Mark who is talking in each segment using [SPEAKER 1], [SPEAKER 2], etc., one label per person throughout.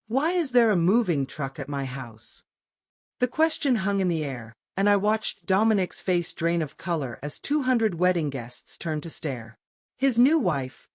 [SPEAKER 1] Why is there a moving truck at my house? The question hung in the air, and I watched Dominic's face drain of color as 200 wedding guests turned to stare. His new wife,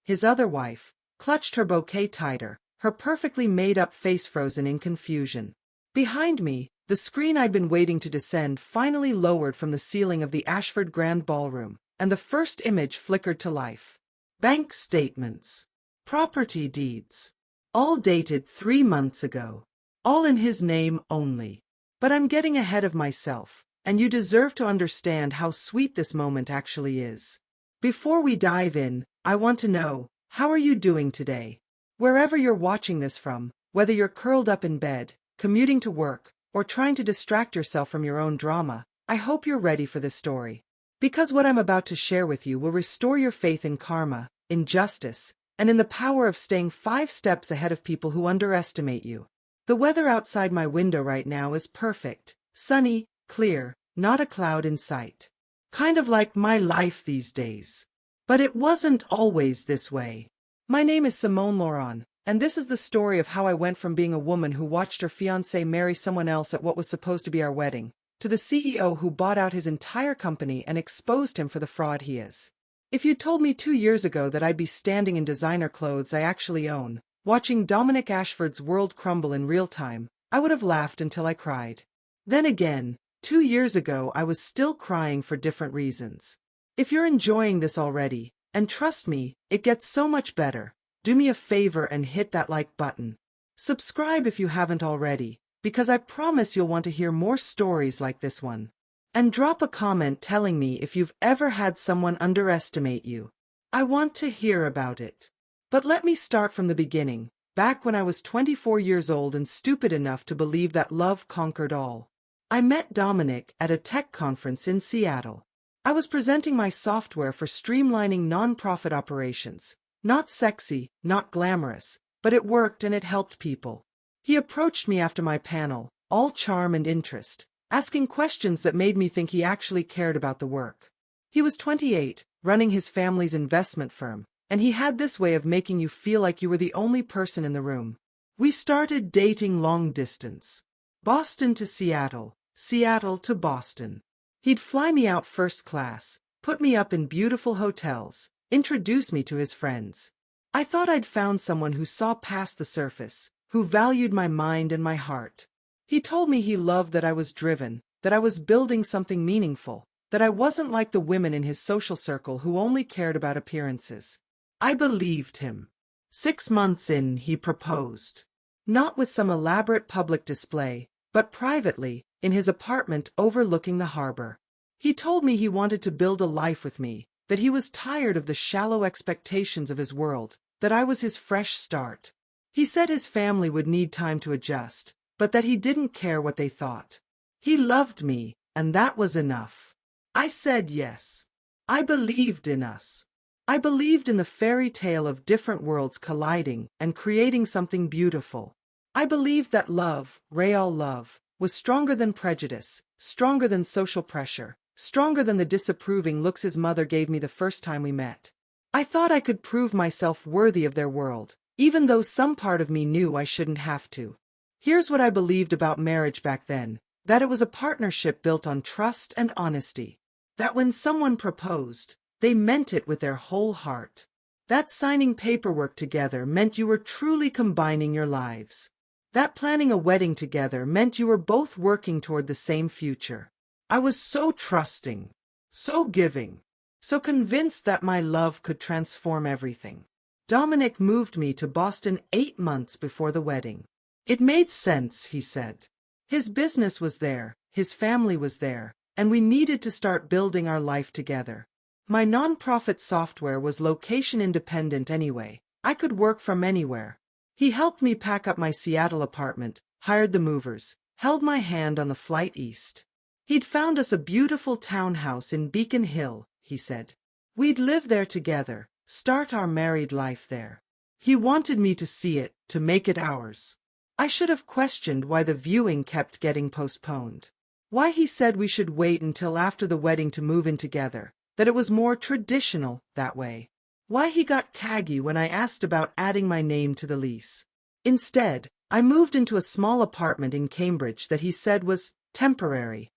[SPEAKER 1] his other wife, clutched her bouquet tighter, her perfectly made-up face frozen in confusion. Behind me, the screen I'd been waiting to descend finally lowered from the ceiling of the Ashford Grand Ballroom, and the first image flickered to life. Bank statements. Property deeds. All dated 3 months ago. All in his name only. But I'm getting ahead of myself, and you deserve to understand how sweet this moment actually is. Before we dive in, I want to know, how are you doing today? Wherever you're watching this from, whether you're curled up in bed, commuting to work, or trying to distract yourself from your own drama, I hope you're ready for this story. Because what I'm about to share with you will restore your faith in karma, in justice, and in the power of staying 5 steps ahead of people who underestimate you. The weather outside my window right now is perfect, sunny, clear, not a cloud in sight. Kind of like my life these days. But it wasn't always this way. My name is Simone Laurent, and this is the story of how I went from being a woman who watched her fiancé marry someone else at what was supposed to be our wedding, to the CEO who bought out his entire company and exposed him for the fraud he is. If you told me 2 years ago that I'd be standing in designer clothes I actually own, watching Dominic Ashford's world crumble in real time, I would have laughed until I cried. Then again, 2 years ago I was still crying for different reasons. If you're enjoying this already, and trust me, it gets so much better, do me a favor and hit that like button. Subscribe if you haven't already, because I promise you'll want to hear more stories like this one. And drop a comment telling me if you've ever had someone underestimate you. I want to hear about it. But let me start from the beginning, back when I was 24 years old and stupid enough to believe that love conquered all. I met Dominic at a tech conference in Seattle. I was presenting my software for streamlining non-profit operations. Not sexy, not glamorous, but it worked and it helped people. He approached me after my panel, all charm and interest, asking questions that made me think he actually cared about the work. He was 28, running his family's investment firm, and he had this way of making you feel like you were the only person in the room. We started dating long distance. Boston to Seattle, Seattle to Boston. He'd fly me out first class, put me up in beautiful hotels, introduce me to his friends. I thought I'd found someone who saw past the surface, who valued my mind and my heart. He told me he loved that I was driven, that I was building something meaningful, that I wasn't like the women in his social circle who only cared about appearances. I believed him. 6 months in, he proposed. Not with some elaborate public display, but privately, in his apartment overlooking the harbor. He told me he wanted to build a life with me, that he was tired of the shallow expectations of his world, that I was his fresh start. He said his family would need time to adjust, but that he didn't care what they thought. He loved me, and that was enough. I said yes. I believed in us. I believed in the fairy tale of different worlds colliding and creating something beautiful. I believed that love, real love, was stronger than prejudice, stronger than social pressure, stronger than the disapproving looks his mother gave me the first time we met. I thought I could prove myself worthy of their world, even though some part of me knew I shouldn't have to. Here's what I believed about marriage back then, that it was a partnership built on trust and honesty. That when someone proposed, they meant it with their whole heart. That signing paperwork together meant you were truly combining your lives. That planning a wedding together meant you were both working toward the same future. I was so trusting, so giving, so convinced that my love could transform everything. Dominic moved me to Boston 8 months before the wedding. It made sense, he said. His business was there, his family was there, and we needed to start building our life together. My nonprofit software was location independent anyway. I could work from anywhere. He helped me pack up my Seattle apartment, hired the movers, held my hand on the flight east. He'd found us a beautiful townhouse in Beacon Hill, he said. We'd live there together, start our married life there. He wanted me to see it, to make it ours. I should have questioned why the viewing kept getting postponed. Why he said we should wait until after the wedding to move in together, that it was more traditional that way. Why he got caggy when I asked about adding my name to the lease. Instead, I moved into a small apartment in Cambridge that he said was temporary.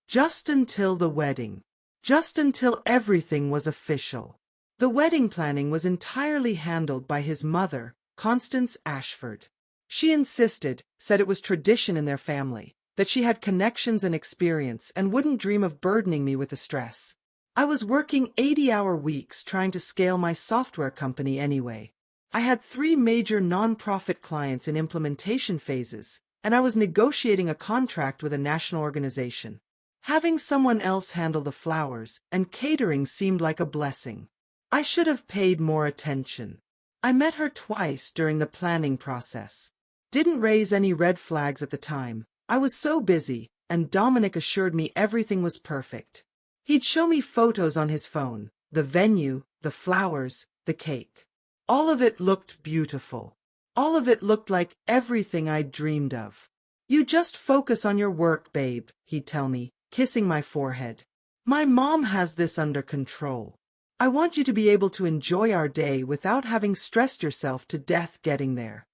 [SPEAKER 1] Just until the wedding. Just until everything was official. The wedding planning was entirely handled by his mother, Constance Ashford. She insisted, said it was tradition in their family, that she had connections and experience and wouldn't dream of burdening me with the stress. I was working 80-hour weeks trying to scale my software company anyway. I had 3 major non-profit clients in implementation phases, and I was negotiating a contract with a national organization. Having someone else handle the flowers and catering seemed like a blessing. I should have paid more attention. I met her twice during the planning process. Didn't raise any red flags at the time. I was so busy, and Dominic assured me everything was perfect. He'd show me photos on his phone, the venue, the flowers, the cake. All of it looked beautiful. All of it looked like everything I'd dreamed of. You just focus on your work, babe, he'd tell me, kissing my forehead. My mom has this under control. I want you to be able to enjoy our day without having stressed yourself to death getting there.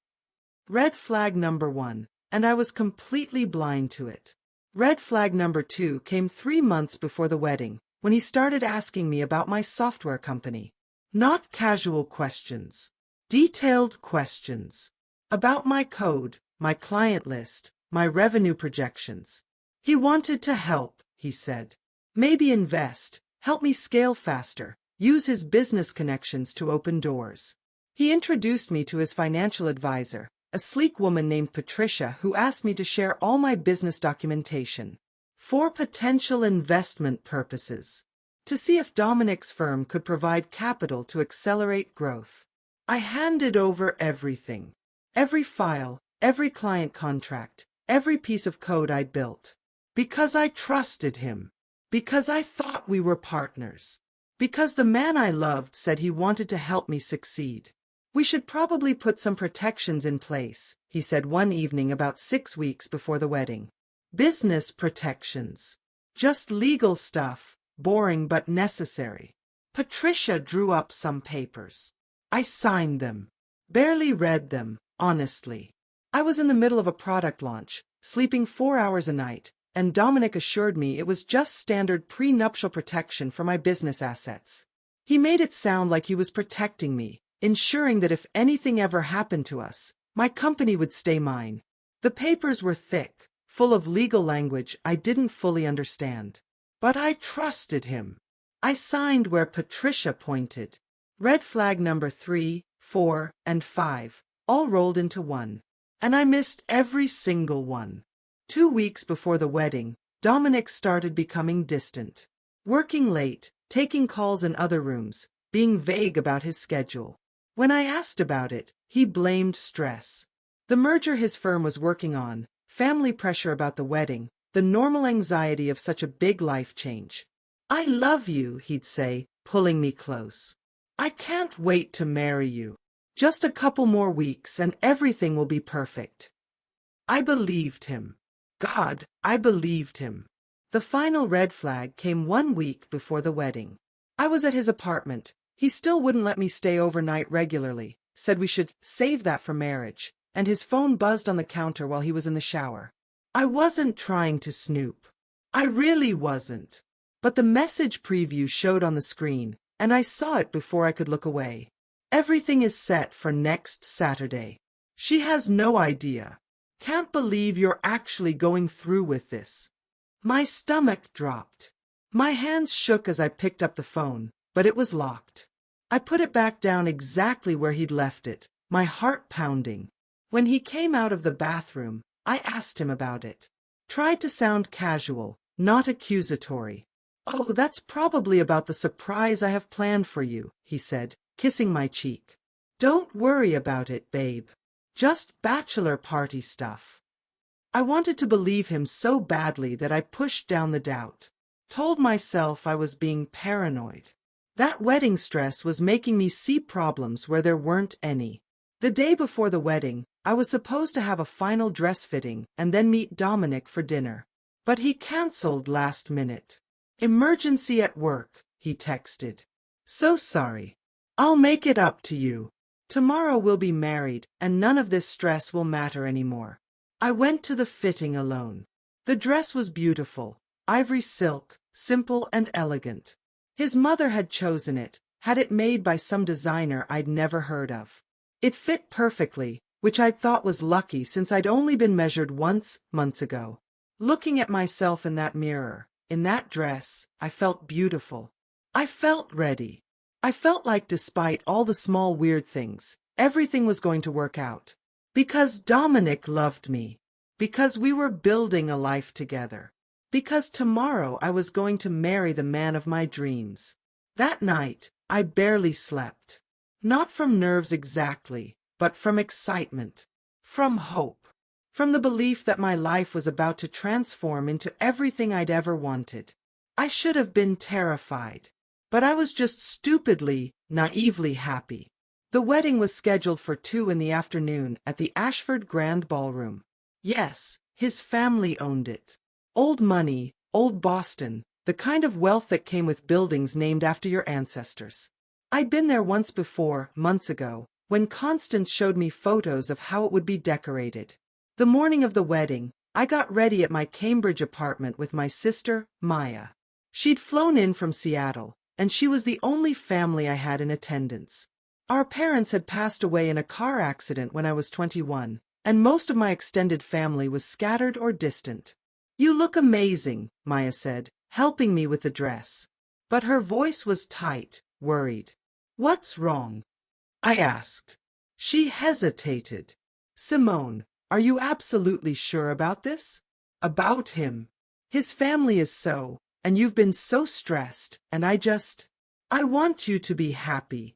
[SPEAKER 1] Red flag number 1, and I was completely blind to it. Red flag number 2 came 3 months before the wedding, when he started asking me about my software company. Not casual questions. Detailed questions. About my code, my client list, my revenue projections. He wanted to help, he said. Maybe invest, help me scale faster, use his business connections to open doors. He introduced me to his financial advisor, a sleek woman named Patricia, who asked me to share all my business documentation for potential investment purposes, to see if Dominic's firm could provide capital to accelerate growth. I handed over everything. Every file, every client contract, every piece of code I built. Because I trusted him. Because I thought we were partners. Because the man I loved said he wanted to help me succeed. We should probably put some protections in place, he said one evening about 6 weeks before the wedding. Business protections. Just legal stuff, boring but necessary. Patricia drew up some papers. I signed them. Barely read them, honestly. I was in the middle of a product launch, sleeping 4 hours a night, and Dominic assured me it was just standard prenuptial protection for my business assets. He made it sound like he was protecting me, ensuring that if anything ever happened to us, my company would stay mine. The papers were thick, full of legal language I didn't fully understand. But I trusted him. I signed where Patricia pointed. Red flag number 3, 4, and 5, all rolled into one. And I missed every single one. 2 weeks before the wedding, Dominic started becoming distant. Working late, taking calls in other rooms, being vague about his schedule. When I asked about it, he blamed stress. The merger his firm was working on, family pressure about the wedding, the normal anxiety of such a big life change. I love you, he'd say, pulling me close. I can't wait to marry you. Just a couple more weeks and everything will be perfect. I believed him. God, I believed him. The final red flag came 1 week before the wedding. I was at his apartment. He still wouldn't let me stay overnight regularly, said we should save that for marriage, and his phone buzzed on the counter while he was in the shower. I wasn't trying to snoop. I really wasn't. But the message preview showed on the screen, and I saw it before I could look away. Everything is set for next Saturday. She has no idea. Can't believe you're actually going through with this. My stomach dropped. My hands shook as I picked up the phone, but it was locked. I put it back down exactly where he'd left it, my heart pounding. When he came out of the bathroom, I asked him about it. Tried to sound casual, not accusatory. Oh, that's probably about the surprise I have planned for you, he said, kissing my cheek. Don't worry about it, babe. Just bachelor party stuff. I wanted to believe him so badly that I pushed down the doubt. Told myself I was being paranoid. That wedding stress was making me see problems where there weren't any. The day before the wedding, I was supposed to have a final dress fitting and then meet Dominic for dinner. But he cancelled last minute. Emergency at work, he texted. So sorry. I'll make it up to you. Tomorrow we'll be married, and none of this stress will matter anymore. I went to the fitting alone. The dress was beautiful, ivory silk, simple and elegant. His mother had chosen it, had it made by some designer I'd never heard of. It fit perfectly, which I thought was lucky since I'd only been measured once, months ago. Looking at myself in that mirror, in that dress, I felt beautiful. I felt ready. I felt like despite all the small weird things, everything was going to work out. Because Dominic loved me. Because we were building a life together. Because tomorrow I was going to marry the man of my dreams. That night, I barely slept. Not from nerves exactly, but from excitement. From hope. From the belief that my life was about to transform into everything I'd ever wanted. I should have been terrified. But I was just stupidly, naively happy. The wedding was scheduled for 2 in the afternoon at the Ashford Grand Ballroom. Yes, his family owned it. Old money, old Boston, the kind of wealth that came with buildings named after your ancestors. I'd been there once before, months ago, when Constance showed me photos of how it would be decorated. The morning of the wedding, I got ready at my Cambridge apartment with my sister, Maya. She'd flown in from Seattle, and she was the only family I had in attendance. Our parents had passed away in a car accident when I was 21, and most of my extended family was scattered or distant. "You look amazing," Maya said, helping me with the dress. But her voice was tight, worried. "What's wrong?" I asked. She hesitated. "Simone, are you absolutely sure about this?" "About him. His family is so, and you've been so stressed, and I want you to be happy."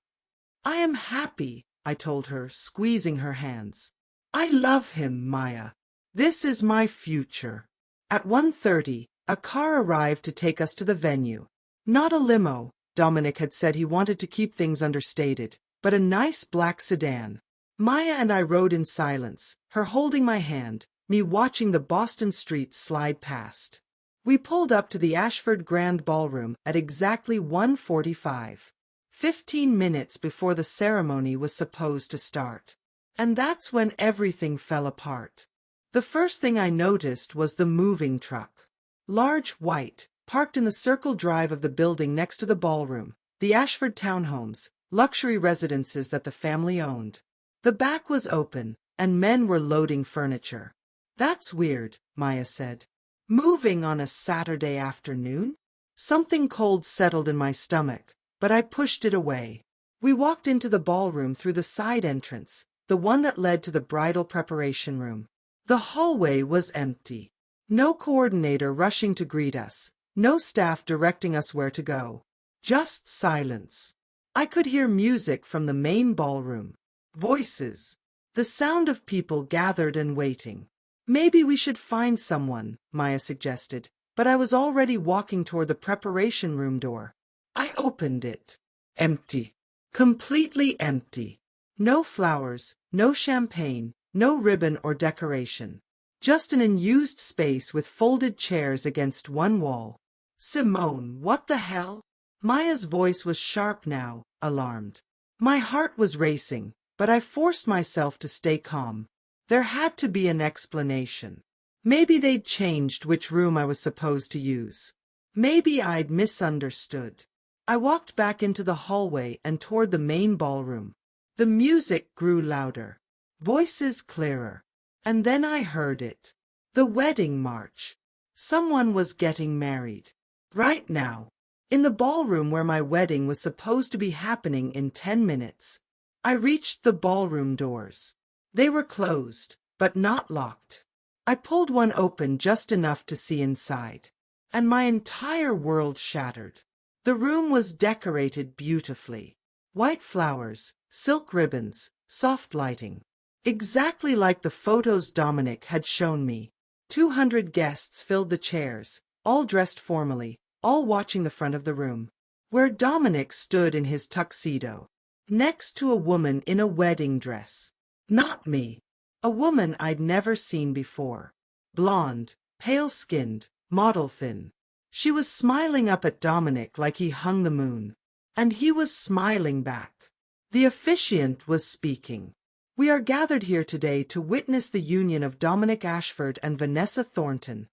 [SPEAKER 1] "I am happy," I told her, squeezing her hands. "I love him, Maya. This is my future." At 1:30, a car arrived to take us to the venue. Not a limo, Dominic had said he wanted to keep things understated, but a nice black sedan. Maya and I rode in silence, her holding my hand, me watching the Boston streets slide past. We pulled up to the Ashford Grand Ballroom at exactly 1:45. 15 minutes before the ceremony was supposed to start. And that's when everything fell apart. The first thing I noticed was the moving truck. Large, white, parked in the circle drive of the building next to the ballroom, the Ashford townhomes, luxury residences that the family owned. The back was open, and men were loading furniture. "That's weird," Maya said. "Moving on a Saturday afternoon?" Something cold settled in my stomach, but I pushed it away. We walked into the ballroom through the side entrance, the one that led to the bridal preparation room. The hallway was empty. No coordinator rushing to greet us, no staff directing us where to go. Just silence. I could hear music from the main ballroom. Voices. The sound of people gathered and waiting. "Maybe we should find someone," Maya suggested, but I was already walking toward the preparation room door. I opened it. Empty. Completely empty. No flowers, no champagne, no ribbon or decoration. Just an unused space with folded chairs against one wall. "Simone, what the hell?" Maya's voice was sharp now, alarmed. My heart was racing, but I forced myself to stay calm. There had to be an explanation. Maybe they'd changed which room I was supposed to use. Maybe I'd misunderstood. I walked back into the hallway and toward the main ballroom. The music grew louder. Voices clearer. And then I heard it. The wedding march. Someone was getting married. Right now. In the ballroom where my wedding was supposed to be happening in 10 minutes. I reached the ballroom doors. They were closed, but not locked. I pulled one open just enough to see inside. And my entire world shattered. The room was decorated beautifully. White flowers, silk ribbons, soft lighting. Exactly like the photos Dominic had shown me. 200 guests filled the chairs, all dressed formally, all watching the front of the room, where Dominic stood in his tuxedo, next to a woman in a wedding dress. Not me. A woman I'd never seen before. Blonde, pale-skinned, model-thin. She was smiling up at Dominic like he hung the moon. And he was smiling back. The officiant was speaking. We are gathered here today to witness the union of Dominic Ashford and Vanessa Thornton.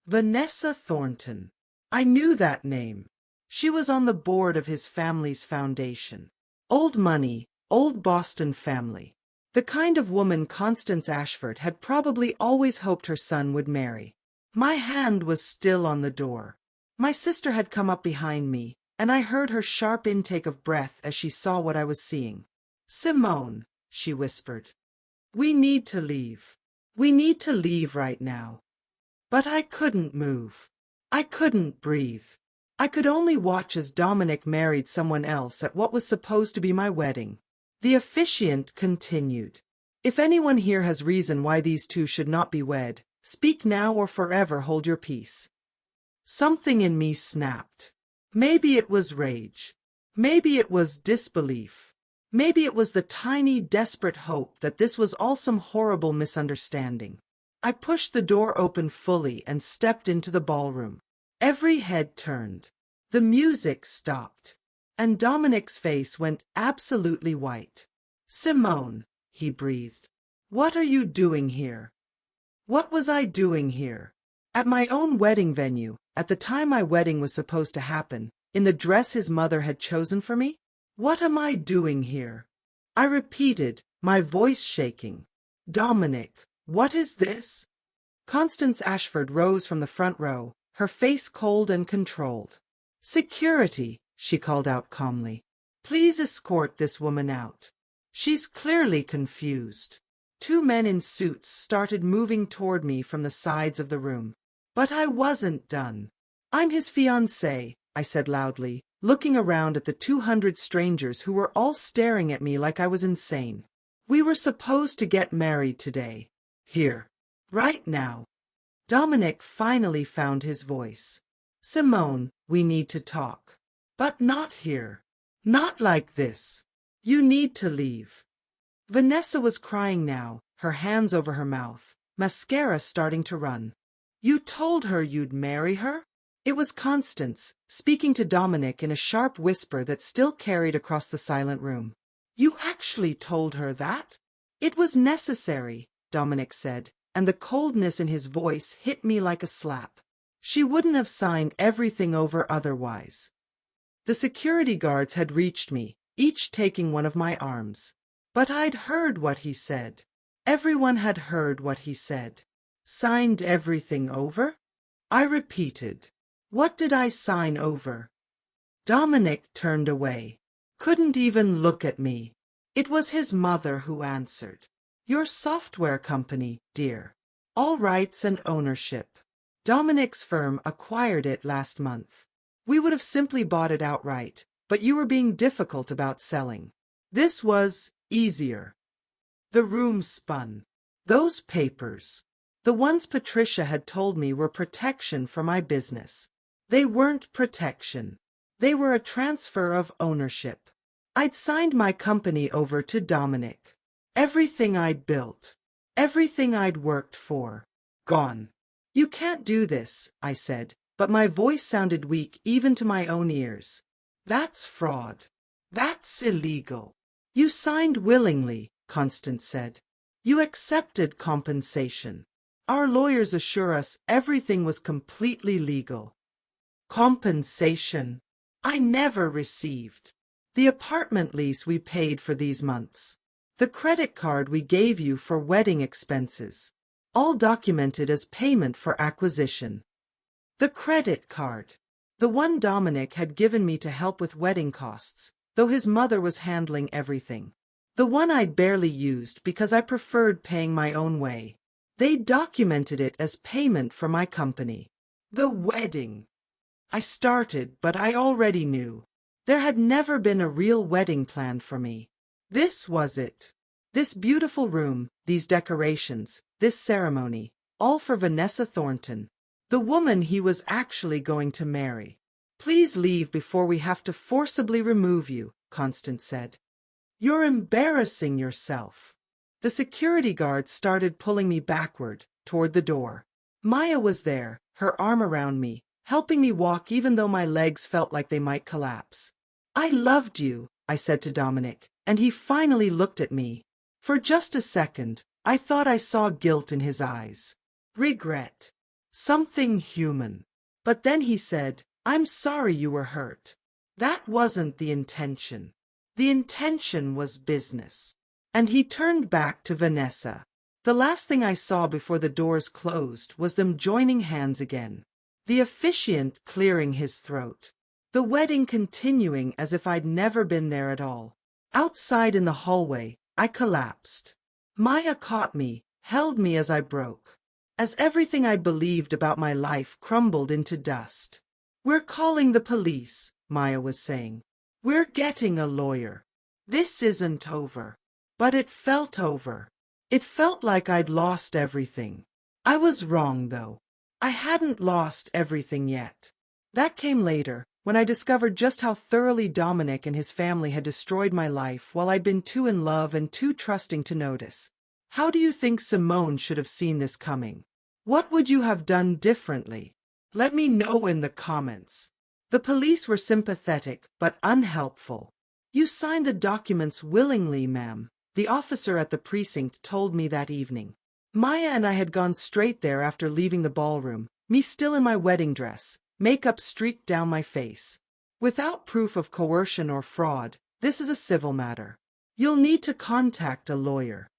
[SPEAKER 1] Vanessa Thornton. I knew that name. She was on the board of his family's foundation. Old money, old Boston family. The kind of woman Constance Ashford had probably always hoped her son would marry. My hand was still on the door. My sister had come up behind me, and I heard her sharp intake of breath as she saw what I was seeing. "Simone," she whispered. "We need to leave. We need to leave right now." But I couldn't move. I couldn't breathe. I could only watch as Dominic married someone else at what was supposed to be my wedding. The officiant continued. "If anyone here has reason why these two should not be wed, speak now or forever hold your peace." Something in me snapped. Maybe it was rage. Maybe it was disbelief. Maybe it was the tiny, desperate hope that this was all some horrible misunderstanding. I pushed the door open fully and stepped into the ballroom. Every head turned. The music stopped. And Dominic's face went absolutely white. "Simone," he breathed. "What are you doing here?" What was I doing here? At my own wedding venue, at the time my wedding was supposed to happen, in the dress his mother had chosen for me? What am I doing here? I repeated, my voice shaking. "Dominic, what is this?" Constance Ashford rose from the front row, her face cold and controlled. "Security," she called out calmly. "Please escort this woman out. She's clearly confused." Two men in suits started moving toward me from the sides of the room. But I wasn't done. "I'm his fiancée," I said loudly, looking around at the 200 strangers who were all staring at me like I was insane. "We were supposed to get married today. Here. Right now." Dominic finally found his voice. "Simone, we need to talk. But not here. Not like this. You need to leave." Vanessa was crying now, her hands over her mouth, mascara starting to run. "You told her you'd marry her?" It was Constance, speaking to Dominic in a sharp whisper that still carried across the silent room. "You actually told her that?" "It was necessary," Dominic said, and the coldness in his voice hit me like a slap. "She wouldn't have signed everything over otherwise." The security guards had reached me, each taking one of my arms. But I'd heard what he said. Everyone had heard what he said. "Signed everything over?" I repeated. "What did I sign over?" Dominic turned away. Couldn't even look at me. It was his mother who answered. "Your software company, dear. All rights and ownership. Dominic's firm acquired it last month. We would have simply bought it outright, but you were being difficult about selling. This was easier." The room spun. Those papers. The ones Patricia had told me were protection for my business. They weren't protection. They were a transfer of ownership. I'd signed my company over to Dominic. Everything I'd built. Everything I'd worked for. Gone. "You can't do this," I said, but my voice sounded weak even to my own ears. "That's fraud. That's illegal." "You signed willingly," Constance said. "You accepted compensation. Our lawyers assure us everything was completely legal." "Compensation? I never received. The apartment lease we paid for these months. The credit card we gave you for wedding expenses. All documented as payment for acquisition." The credit card. The one Dominic had given me to help with wedding costs, though his mother was handling everything. The one I'd barely used because I preferred paying my own way. They documented it as payment for my company. The wedding. I started, but I already knew. There had never been a real wedding planned for me. This was it. This beautiful room, these decorations, this ceremony, all for Vanessa Thornton, the woman he was actually going to marry. "Please leave before we have to forcibly remove you," Constance said. "You're embarrassing yourself." The security guards started pulling me backward, toward the door. Maya was there, her arm around me, helping me walk even though my legs felt like they might collapse. "I loved you," I said to Dominic, and he finally looked at me. For just a second, I thought I saw guilt in his eyes. Regret. Something human. But then he said, "I'm sorry you were hurt. That wasn't the intention. The intention was business." And he turned back to Vanessa. The last thing I saw before the doors closed was them joining hands again. The officiant clearing his throat. The wedding continuing as if I'd never been there at all. Outside in the hallway, I collapsed. Maya caught me, held me as I broke. As everything I believed about my life crumbled into dust. "We're calling the police," Maya was saying. "We're getting a lawyer. This isn't over." But it felt over. It felt like I'd lost everything. I was wrong, though. I hadn't lost everything yet. That came later, when I discovered just how thoroughly Dominic and his family had destroyed my life while I'd been too in love and too trusting to notice. How do you think Simone should have seen this coming? What would you have done differently? Let me know in the comments. The police were sympathetic but unhelpful. "You signed the documents willingly, ma'am," the officer at the precinct told me that evening. Maya and I had gone straight there after leaving the ballroom, me still in my wedding dress, makeup streaked down my face. "Without proof of coercion or fraud, this is a civil matter. You'll need to contact a lawyer."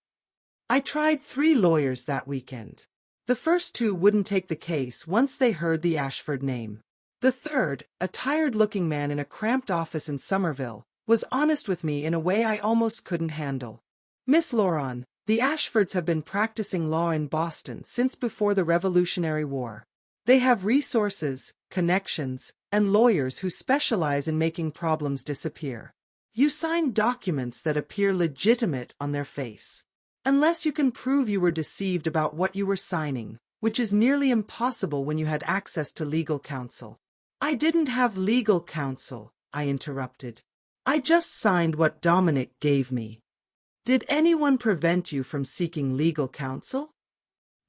[SPEAKER 1] I tried 3 lawyers that weekend. The first 2 wouldn't take the case once they heard the Ashford name. The third, a tired-looking man in a cramped office in Somerville, was honest with me in a way I almost couldn't handle. "Miss Lauren, the Ashfords have been practicing law in Boston since before the Revolutionary War. They have resources, connections, and lawyers who specialize in making problems disappear. You signed documents that appear legitimate on their face. Unless you can prove you were deceived about what you were signing, which is nearly impossible when you had access to legal counsel." "I didn't have legal counsel," I interrupted. "I just signed what Dominic gave me." "Did anyone prevent you from seeking legal counsel?"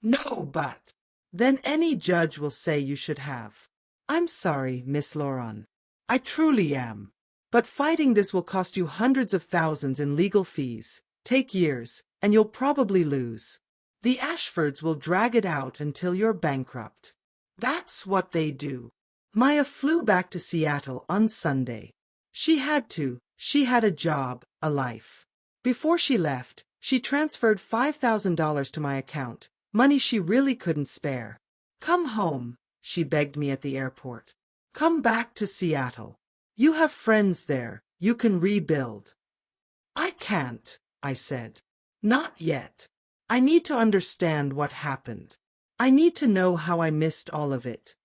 [SPEAKER 1] "No, but..." "Then any judge will say you should have." "I'm sorry, Miss Lauren. I truly am. But fighting this will cost you hundreds of thousands in legal fees, take years, and you'll probably lose. The Ashfords will drag it out until you're bankrupt. That's what they do." Maya flew back to Seattle on Sunday. She had to. She had a job, a life. Before she left, she transferred $5,000 to my account, money she really couldn't spare. "Come home," she begged me at the airport. "Come back to Seattle. You have friends there, you can rebuild." "I can't," I said. "Not yet. I need to understand what happened. I need to know how I missed all of it."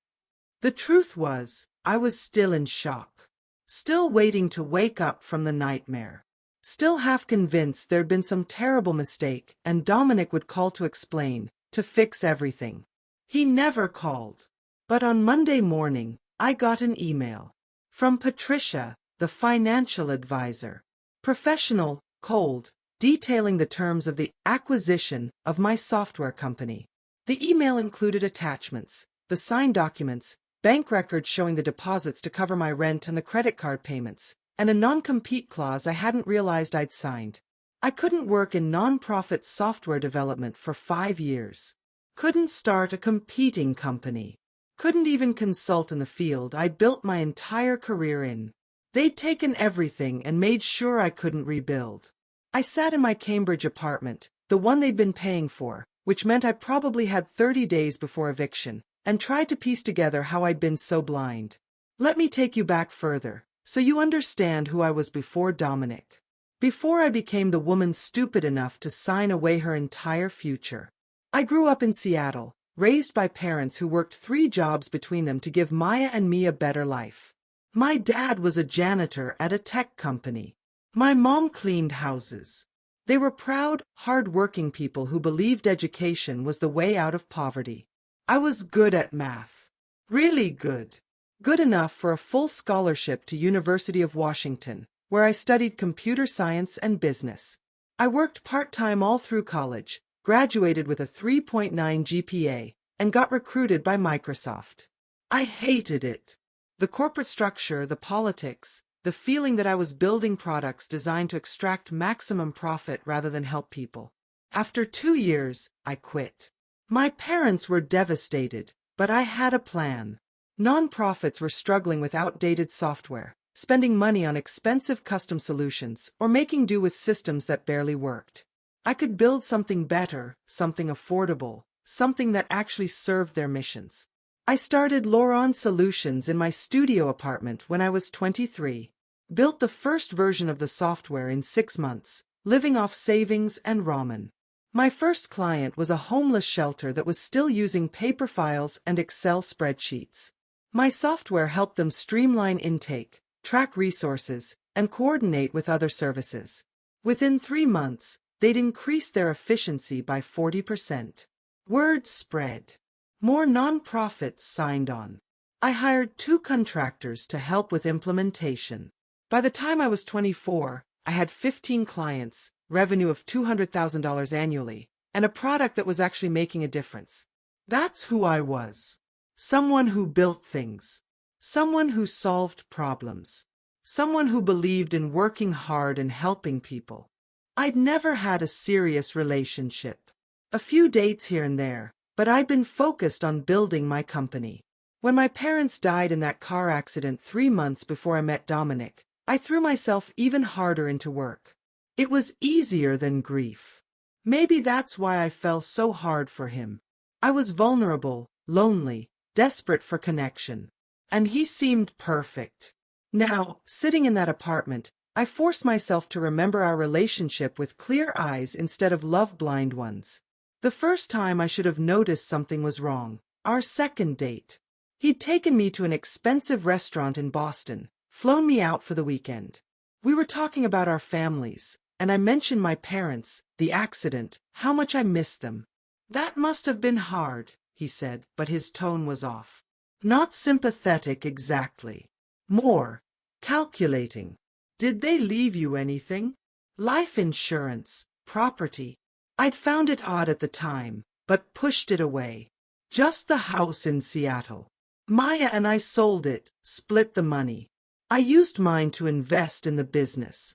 [SPEAKER 1] The truth was, I was still in shock. Still waiting to wake up from the nightmare. Still half convinced there'd been some terrible mistake and Dominic would call to explain, to fix everything. He never called. But on Monday morning, I got an email. From Patricia, the financial advisor. Professional, cold, detailing the terms of the acquisition of my software company. The email included attachments, the signed documents, bank records showing the deposits to cover my rent and the credit card payments, and a non-compete clause I hadn't realized I'd signed. I couldn't work in non-profit software development for 5 years. Couldn't start a competing company. Couldn't even consult in the field I'd built my entire career in. They'd taken everything and made sure I couldn't rebuild. I sat in my Cambridge apartment, the one they'd been paying for, which meant I probably had 30 days before eviction, and tried to piece together how I'd been so blind. Let me take you back further, so you understand who I was before Dominic. Before I became the woman stupid enough to sign away her entire future. I grew up in Seattle, raised by parents who worked 3 jobs between them to give Maya and me a better life. My dad was a janitor at a tech company. My mom cleaned houses. They were proud, hard-working people who believed education was the way out of poverty. I was good at math. Really good. Good enough for a full scholarship to University of Washington, where I studied computer science and business. I worked part-time all through college, graduated with a 3.9 GPA, and got recruited by Microsoft. I hated it. The corporate structure, the politics, the feeling that I was building products designed to extract maximum profit rather than help people. After 2 years, I quit. My parents were devastated, but I had a plan. Nonprofits were struggling with outdated software, spending money on expensive custom solutions, or making do with systems that barely worked. I could build something better, something affordable, something that actually served their missions. I started Lauron Solutions in my studio apartment when I was 23. Built the first version of the software in 6 months, living off savings and ramen. My first client was a homeless shelter that was still using paper files and Excel spreadsheets. My software helped them streamline intake, track resources, and coordinate with other services. Within 3 months, they'd increased their efficiency by 40%. Word spread. More nonprofits signed on. I hired 2 contractors to help with implementation. By the time I was 24, I had 15 clients, revenue of $200,000 annually, and a product that was actually making a difference. That's who I was. Someone who built things. Someone who solved problems. Someone who believed in working hard and helping people. I'd never had a serious relationship. A few dates here and there, but I'd been focused on building my company. When my parents died in that car accident 3 months before I met Dominic, I threw myself even harder into work. It was easier than grief. Maybe that's why I fell so hard for him. I was vulnerable, lonely, desperate for connection. And he seemed perfect. Now, sitting in that apartment, I forced myself to remember our relationship with clear eyes instead of love-blind ones. The first time I should have noticed something was wrong, our second date. He'd taken me to an expensive restaurant in Boston, flown me out for the weekend. We were talking about our families, and I mentioned my parents, the accident, how much I missed them. That must have been hard, he said, but his tone was off. Not sympathetic exactly. More calculating. Did they leave you anything? Life insurance, property. I'd found it odd at the time, but pushed it away. Just the house in Seattle. Maya and I sold it, split the money. I used mine to invest in the business.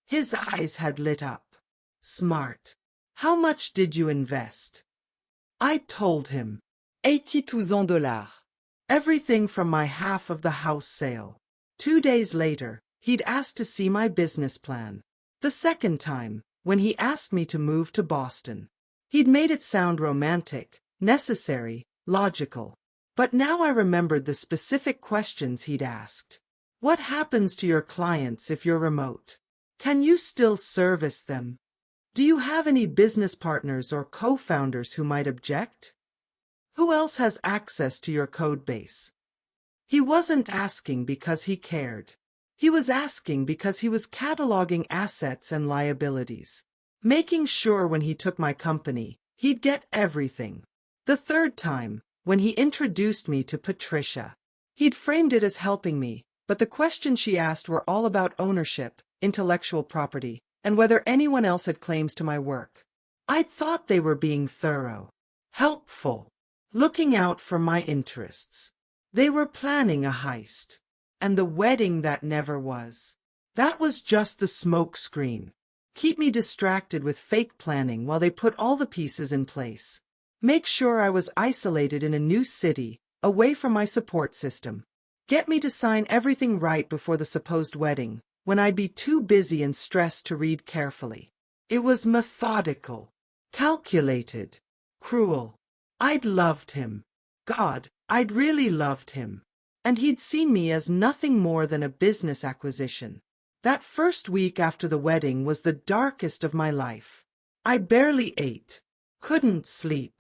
[SPEAKER 1] His eyes had lit up. Smart. How much did you invest? I told him. $82,000. Everything from my half of the house sale. 2 days later, he'd asked to see my business plan. The second time, when he asked me to move to Boston. He'd made it sound romantic, necessary, logical. But now I remembered the specific questions he'd asked. What happens to your clients if you're remote? Can you still service them? Do you have any business partners or co-founders who might object? Who else has access to your code base? He wasn't asking because he cared. He was asking because he was cataloging assets and liabilities, making sure when he took my company, he'd get everything. The third time, when he introduced me to Patricia, he'd framed it as helping me, but the questions she asked were all about ownership, intellectual property, and whether anyone else had claims to my work. I'd thought they were being thorough, helpful, looking out for my interests. They were planning a heist. And the wedding that never was. That was just the smoke screen. Keep me distracted with fake planning while they put all the pieces in place. Make sure I was isolated in a new city, away from my support system. Get me to sign everything right before the supposed wedding, when I'd be too busy and stressed to read carefully. It was methodical, calculated, cruel. I'd loved him. God, I'd really loved him. And he'd seen me as nothing more than a business acquisition. That first week after the wedding was the darkest of my life. I barely ate, couldn't sleep,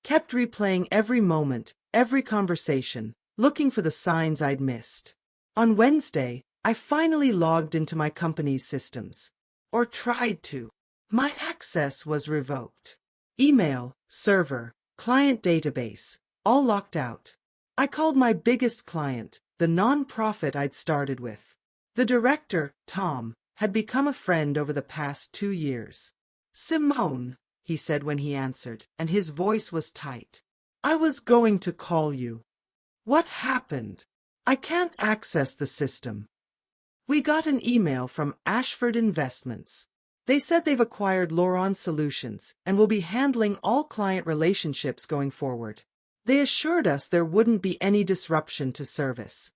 [SPEAKER 1] kept replaying every moment, every conversation, looking for the signs I'd missed. On Wednesday, I finally logged into my company's systems. Or tried to. My access was revoked. Email, server, client database, all locked out. I called my biggest client, the nonprofit I'd started with. The director, Tom, had become a friend over the past 2 years. Simone, he said when he answered, and his voice was tight. I was going to call you. What happened? I can't access the system. We got an email from Ashford Investments. They said they've acquired Lauron Solutions and will be handling all client relationships going forward. They assured us there wouldn't be any disruption to service.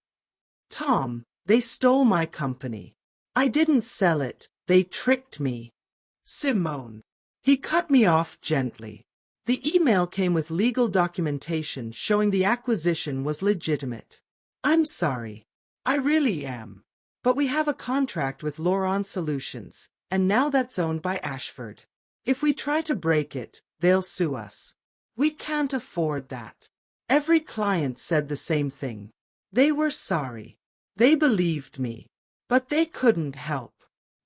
[SPEAKER 1] Tom, they stole my company. I didn't sell it, they tricked me. Simone. He cut me off gently. The email came with legal documentation showing the acquisition was legitimate. I'm sorry. I really am. But we have a contract with Lauron Solutions, and now that's owned by Ashford. If we try to break it, they'll sue us. We can't afford that. Every client said the same thing. They were sorry. They believed me. But they couldn't help.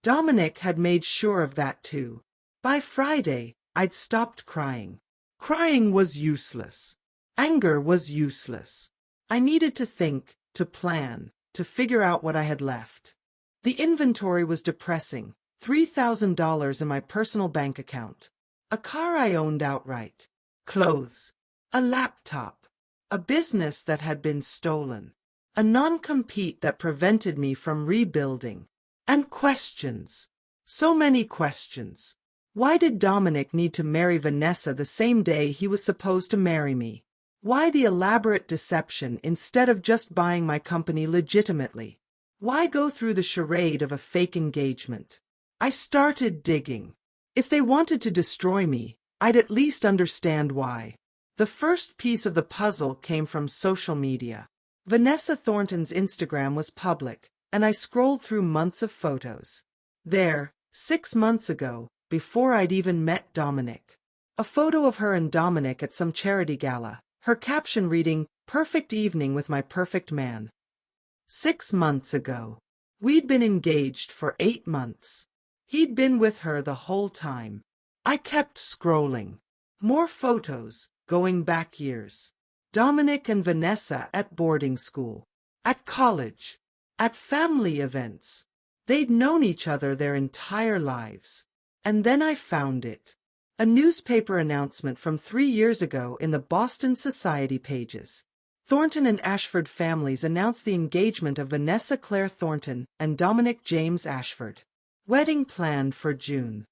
[SPEAKER 1] Dominic had made sure of that too. By Friday, I'd stopped crying. Crying was useless. Anger was useless. I needed to think, to plan, to figure out what I had left. The inventory was depressing. $3,000 in my personal bank account. A car I owned outright. Clothes. A laptop. A business that had been stolen. A non-compete that prevented me from rebuilding. And questions. So many questions. Why did Dominic need to marry Vanessa the same day he was supposed to marry me? Why the elaborate deception instead of just buying my company legitimately? Why go through the charade of a fake engagement? I started digging. If they wanted to destroy me, I'd at least understand why. The first piece of the puzzle came from social media. Vanessa Thornton's Instagram was public, and I scrolled through months of photos. There, 6 months ago, before I'd even met Dominic. A photo of her and Dominic at some charity gala, her caption reading, "Perfect evening with my perfect man." 6 months ago. We'd been engaged for 8 months. He'd been with her the whole time. I kept scrolling. More photos, going back years. Dominic and Vanessa at boarding school. At college. At family events. They'd known each other their entire lives. And then I found it. A newspaper announcement from 3 years ago in the Boston Society pages. Thornton and Ashford families announced the engagement of Vanessa Claire Thornton and Dominic James Ashford. Wedding planned for June.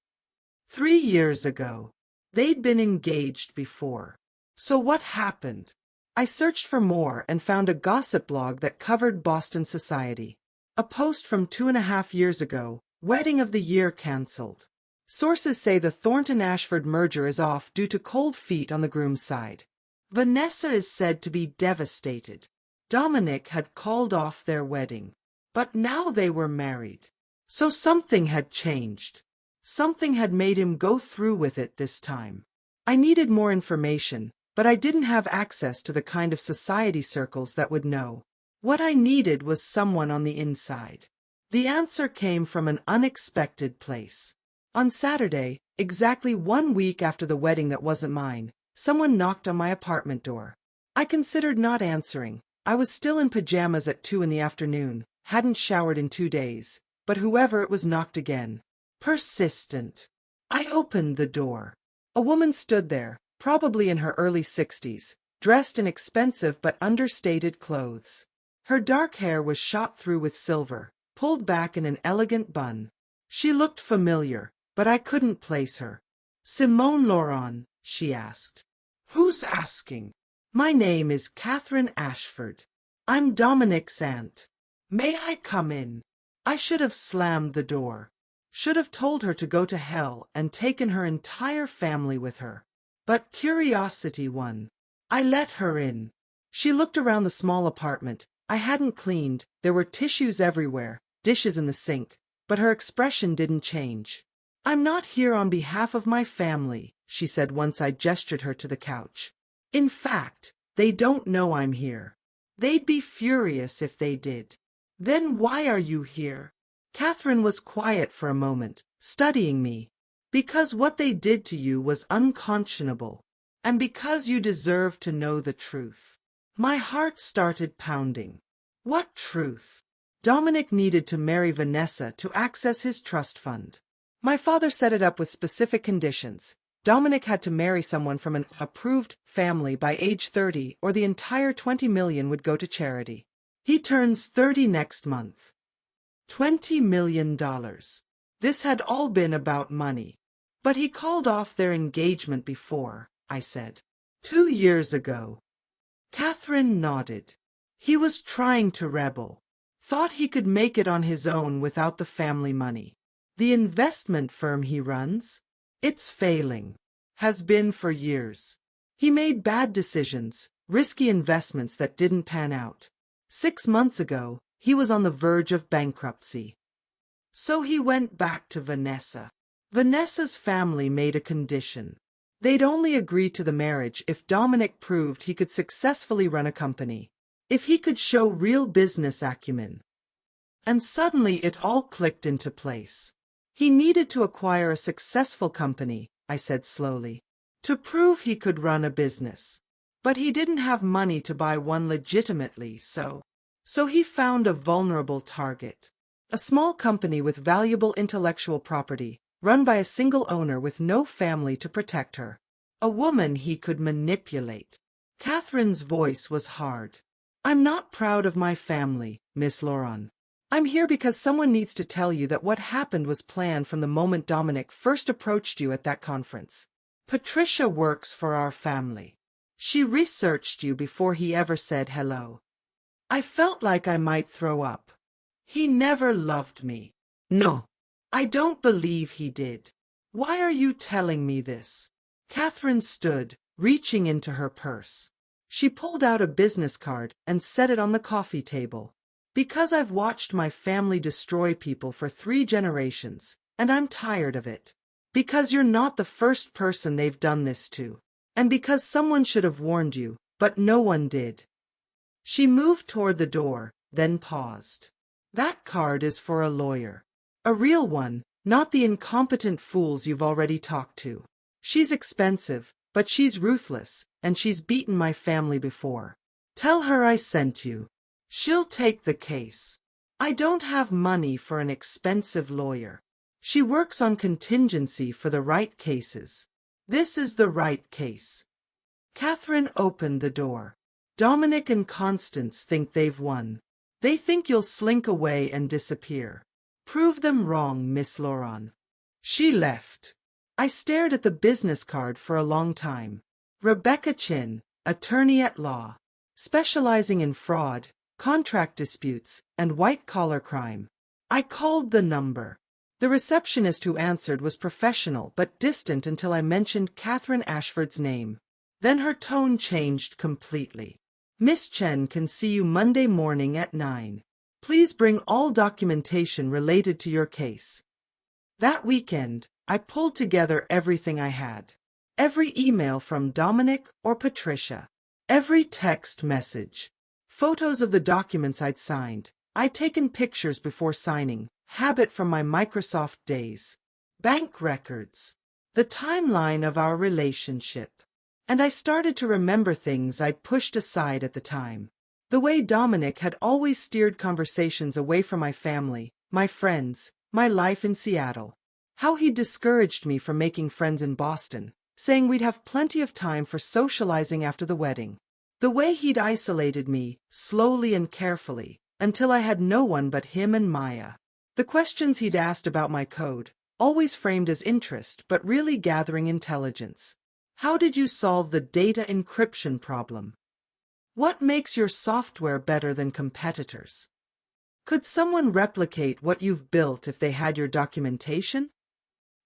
[SPEAKER 1] 3 years ago. They'd been engaged before. So what happened? I searched for more and found a gossip blog that covered Boston Society. A post from 2.5 years ago, wedding of the year cancelled. Sources say the Thornton-Ashford merger is off due to cold feet on the groom's side. Vanessa is said to be devastated. Dominic had called off their wedding. But now they were married. So something had changed. Something had made him go through with it this time. I needed more information, but I didn't have access to the kind of society circles that would know. What I needed was someone on the inside. The answer came from an unexpected place. On Saturday, exactly 1 week after the wedding that wasn't mine, someone knocked on my apartment door. I considered not answering. I was still in pajamas at 2 in the afternoon, hadn't showered in 2 days, but whoever it was knocked again. Persistent. I opened the door. A woman stood there, probably in her early 60s, dressed in expensive but understated clothes. Her dark hair was shot through with silver, pulled back in an elegant bun. She looked familiar, but I couldn't place her. "Simone Lauron?" she asked. "Who's asking?" "My name is Catherine Ashford. I'm Dominic's aunt. May I come in?" I should have slammed the door. Should have told her to go to hell and taken her entire family with her. But curiosity won. I let her in. She looked around the small apartment. I hadn't cleaned, there were tissues everywhere, dishes in the sink, but her expression didn't change. "I'm not here on behalf of my family," she said once I gestured her to the couch. "In fact, they don't know I'm here. They'd be furious if they did." "Then why are you here?" Catherine was quiet for a moment, studying me. "Because what they did to you was unconscionable, and because you deserve to know the truth." My heart started pounding. What truth? Dominic needed to marry Vanessa to access his trust fund. My father set it up with specific conditions. Dominic had to marry someone from an approved family by age 30 or the entire $20 million would go to charity. He turns 30 next month. $20 million. This had all been about money. But he called off their engagement before, I said. 2 years ago. Catherine nodded. He was trying to rebel. Thought he could make it on his own without the family money. The investment firm he runs? It's failing. Has been for years. He made bad decisions, risky investments that didn't pan out. 6 months ago, he was on the verge of bankruptcy. So he went back to Vanessa. Vanessa's family made a condition. They'd only agree to the marriage if Dominic proved he could successfully run a company, if he could show real business acumen. And suddenly it all clicked into place. He needed to acquire a successful company, I said slowly, to prove he could run a business. But he didn't have money to buy one legitimately, so he found a vulnerable target. A small company with valuable intellectual property, run by a single owner with no family to protect her. A woman he could manipulate. Catherine's voice was hard. I'm not proud of my family, Miss Laurent. I'm here because someone needs to tell you that what happened was planned from the moment Dominic first approached you at that conference. Patricia works for our family. She researched you before he ever said hello. I felt like I might throw up. He never loved me. No. I don't believe he did. Why are you telling me this? Catherine stood, reaching into her purse. She pulled out a business card and set it on the coffee table. Because I've watched my family destroy people for 3 generations, and I'm tired of it. Because you're not the first person they've done this to. And because someone should have warned you, but no one did. She moved toward the door, then paused. That card is for a lawyer. A real one, not the incompetent fools you've already talked to. She's expensive, but she's ruthless, and she's beaten my family before. Tell her I sent you. She'll take the case. I don't have money for an expensive lawyer. She works on contingency for the right cases. This is the right case. Catherine opened the door. Dominic and Constance think they've won. They think you'll slink away and disappear. Prove them wrong, Miss Laurent. She left. I stared at the business card for a long time. Rebecca Chin, attorney at law, specializing in fraud, contract disputes, and white-collar crime. I called the number. The receptionist who answered was professional but distant until I mentioned Catherine Ashford's name. Then her tone changed completely. Miss Chen can see you Monday morning at 9. Please bring all documentation related to your case. That weekend, I pulled together everything I had. Every email from Dominic or Patricia. Every text message. Photos of the documents I'd signed. I'd taken pictures before signing. Habit from my Microsoft days. Bank records. The timeline of our relationship. And I started to remember things I'd pushed aside at the time. The way Dominic had always steered conversations away from my family, my friends, my life in Seattle. How he'd discouraged me from making friends in Boston, saying we'd have plenty of time for socializing after the wedding. The way he'd isolated me, slowly and carefully, until I had no one but him and Maya. The questions he'd asked about my code, always framed as interest but really gathering intelligence. How did you solve the data encryption problem? What makes your software better than competitors? Could someone replicate what you've built if they had your documentation?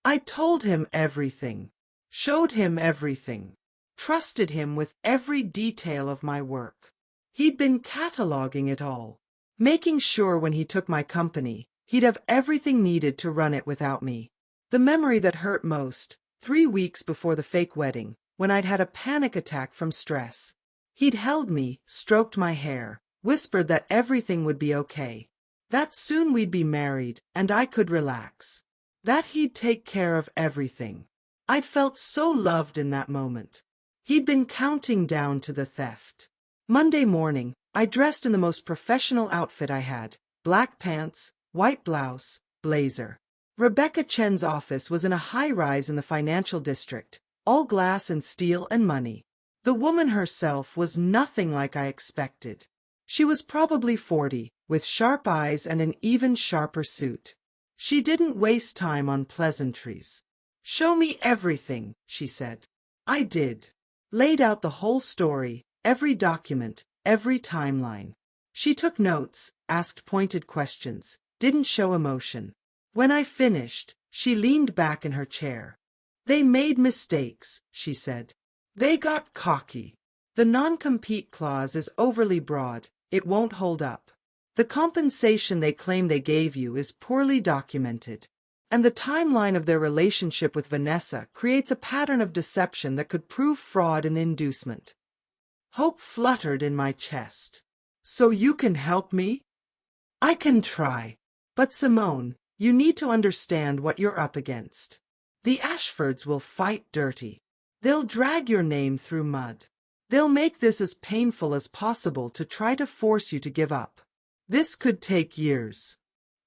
[SPEAKER 1] I told him everything, showed him everything, trusted him with every detail of my work. He'd been cataloging it all, making sure when he took my company, he'd have everything needed to run it without me. The memory that hurt most, 3 weeks before the fake wedding, when I'd had a panic attack from stress. He'd held me, stroked my hair, whispered that everything would be okay. That soon we'd be married, and I could relax. That he'd take care of everything. I'd felt so loved in that moment. He'd been counting down to the theft. Monday morning, I dressed in the most professional outfit I had. Black pants, white blouse, blazer. Rebecca Chen's office was in a high-rise in the financial district, all glass and steel and money. The woman herself was nothing like I expected. She was probably 40, with sharp eyes and an even sharper suit. She didn't waste time on pleasantries. "Show me everything," she said. I did. Laid out the whole story, every document, every timeline. She took notes, asked pointed questions, didn't show emotion. When I finished, she leaned back in her chair. "They made mistakes," she said. "They got cocky. The non-compete clause is overly broad. It won't hold up. The compensation they claim they gave you is poorly documented. And the timeline of their relationship with Vanessa creates a pattern of deception that could prove fraud in the inducement." Hope fluttered in my chest. "So you can help me?" "I can try. But Simone, you need to understand what you're up against. The Ashfords will fight dirty. They'll drag your name through mud. They'll make this as painful as possible to try to force you to give up. This could take years."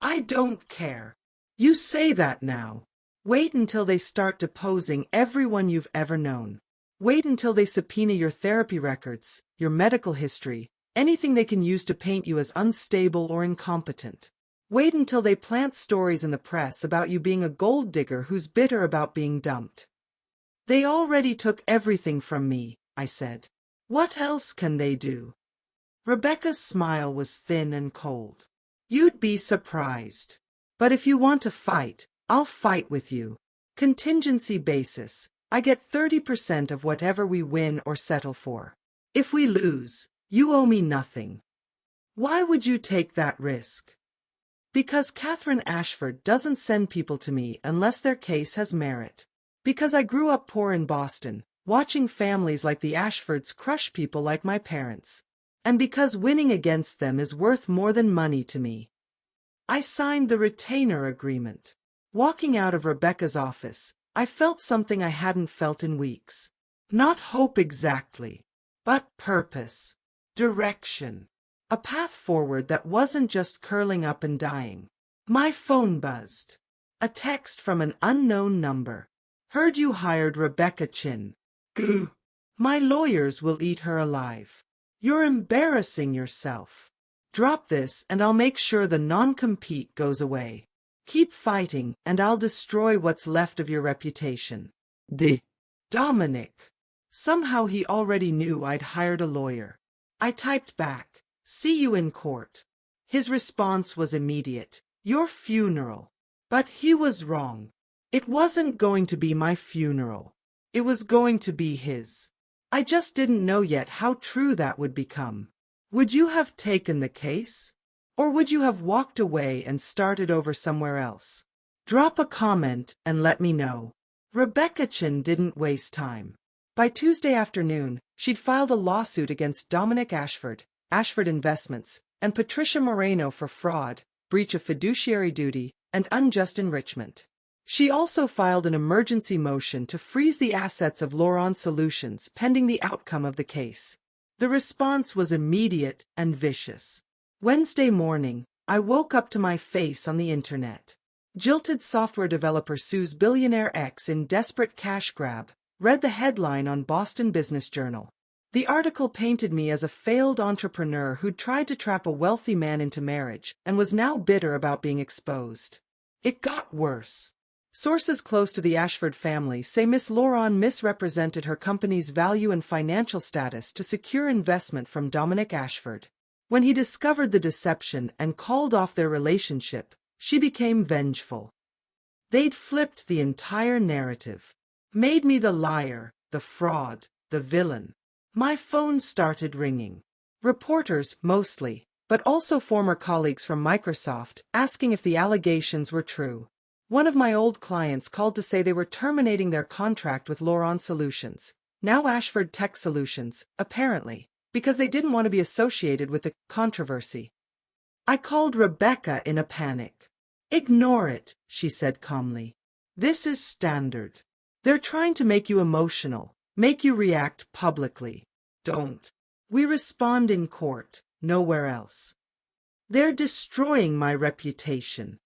[SPEAKER 1] "I don't care. You say that now. Wait until they start deposing everyone you've ever known. Wait until they subpoena your therapy records, your medical history, anything they can use to paint you as unstable or incompetent. Wait until they plant stories in the press about you being a gold digger who's bitter about being dumped." "They already took everything from me," I said. "What else can they do?" Rebecca's smile was thin and cold. "You'd be surprised. But if you want to fight, I'll fight with you. Contingency basis. I get 30% of whatever we win or settle for. If we lose, you owe me nothing." "Why would you take that risk?" "Because Catherine Ashford doesn't send people to me unless their case has merit. Because I grew up poor in Boston, watching families like the Ashfords crush people like my parents. And because winning against them is worth more than money to me." I signed the retainer agreement. Walking out of Rebecca's office, I felt something I hadn't felt in weeks. Not hope exactly, but purpose, direction. A path forward that wasn't just curling up and dying. My phone buzzed. A text from an unknown number. "Heard you hired Rebecca Chin. Goo. My lawyers will eat her alive. You're embarrassing yourself. Drop this and I'll make sure the non-compete goes away. Keep fighting and I'll destroy what's left of your reputation. Dominic." Somehow he already knew I'd hired a lawyer. I typed back, "See you in court." His response was immediate, "Your funeral." But he was wrong. It wasn't going to be my funeral. It was going to be his. I just didn't know yet how true that would become. "Would you have taken the case? Or would you have walked away and started over somewhere else? Drop a comment and let me know." Rebecca Chin didn't waste time. By Tuesday afternoon, she'd filed a lawsuit against Dominic Ashford, Ashford Investments, and Patricia Moreno for fraud, breach of fiduciary duty, and unjust enrichment. She also filed an emergency motion to freeze the assets of Lauron Solutions pending the outcome of the case. The response was immediate and vicious. Wednesday morning, I woke up to my face on the internet. Jilted software developer sues Billionaire X in desperate cash grab, read the headline on Boston Business Journal. The article painted me as a failed entrepreneur who'd tried to trap a wealthy man into marriage and was now bitter about being exposed. It got worse. Sources close to the Ashford family say Miss Lauron misrepresented her company's value and financial status to secure investment from Dominic Ashford. When he discovered the deception and called off their relationship, she became vengeful. They'd flipped the entire narrative. Made me the liar, the fraud, the villain. My phone started ringing. Reporters, mostly, but also former colleagues from Microsoft, asking if the allegations were true. One of my old clients called to say they were terminating their contract with Lauron Solutions, now Ashford Tech Solutions, apparently, because they didn't want to be associated with the controversy. I called Rebecca in a panic. "Ignore it," she said calmly. "This is standard. They're trying to make you emotional, make you react publicly. Don't. We respond in court, nowhere else. They're destroying my reputation."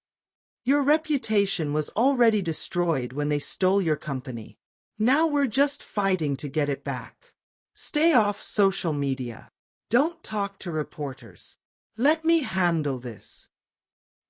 [SPEAKER 1] "Your reputation was already destroyed when they stole your company. Now we're just fighting to get it back. Stay off social media. Don't talk to reporters. Let me handle this.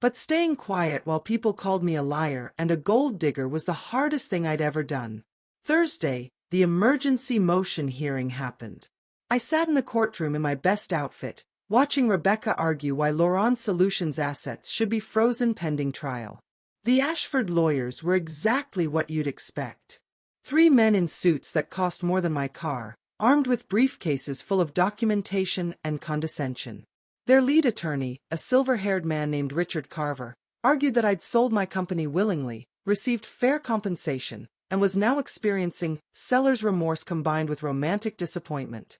[SPEAKER 1] But staying quiet while people called me a liar and a gold digger was the hardest thing I'd ever done. Thursday, the emergency motion hearing happened. I sat in the courtroom in my best outfit, watching Rebecca argue why Laurent Solutions' assets should be frozen pending trial. The Ashford lawyers were exactly what you'd expect. 3 men in suits that cost more than my car, armed with briefcases full of documentation and condescension. Their lead attorney, a silver-haired man named Richard Carver, argued that I'd sold my company willingly, received fair compensation, and was now experiencing seller's remorse combined with romantic disappointment.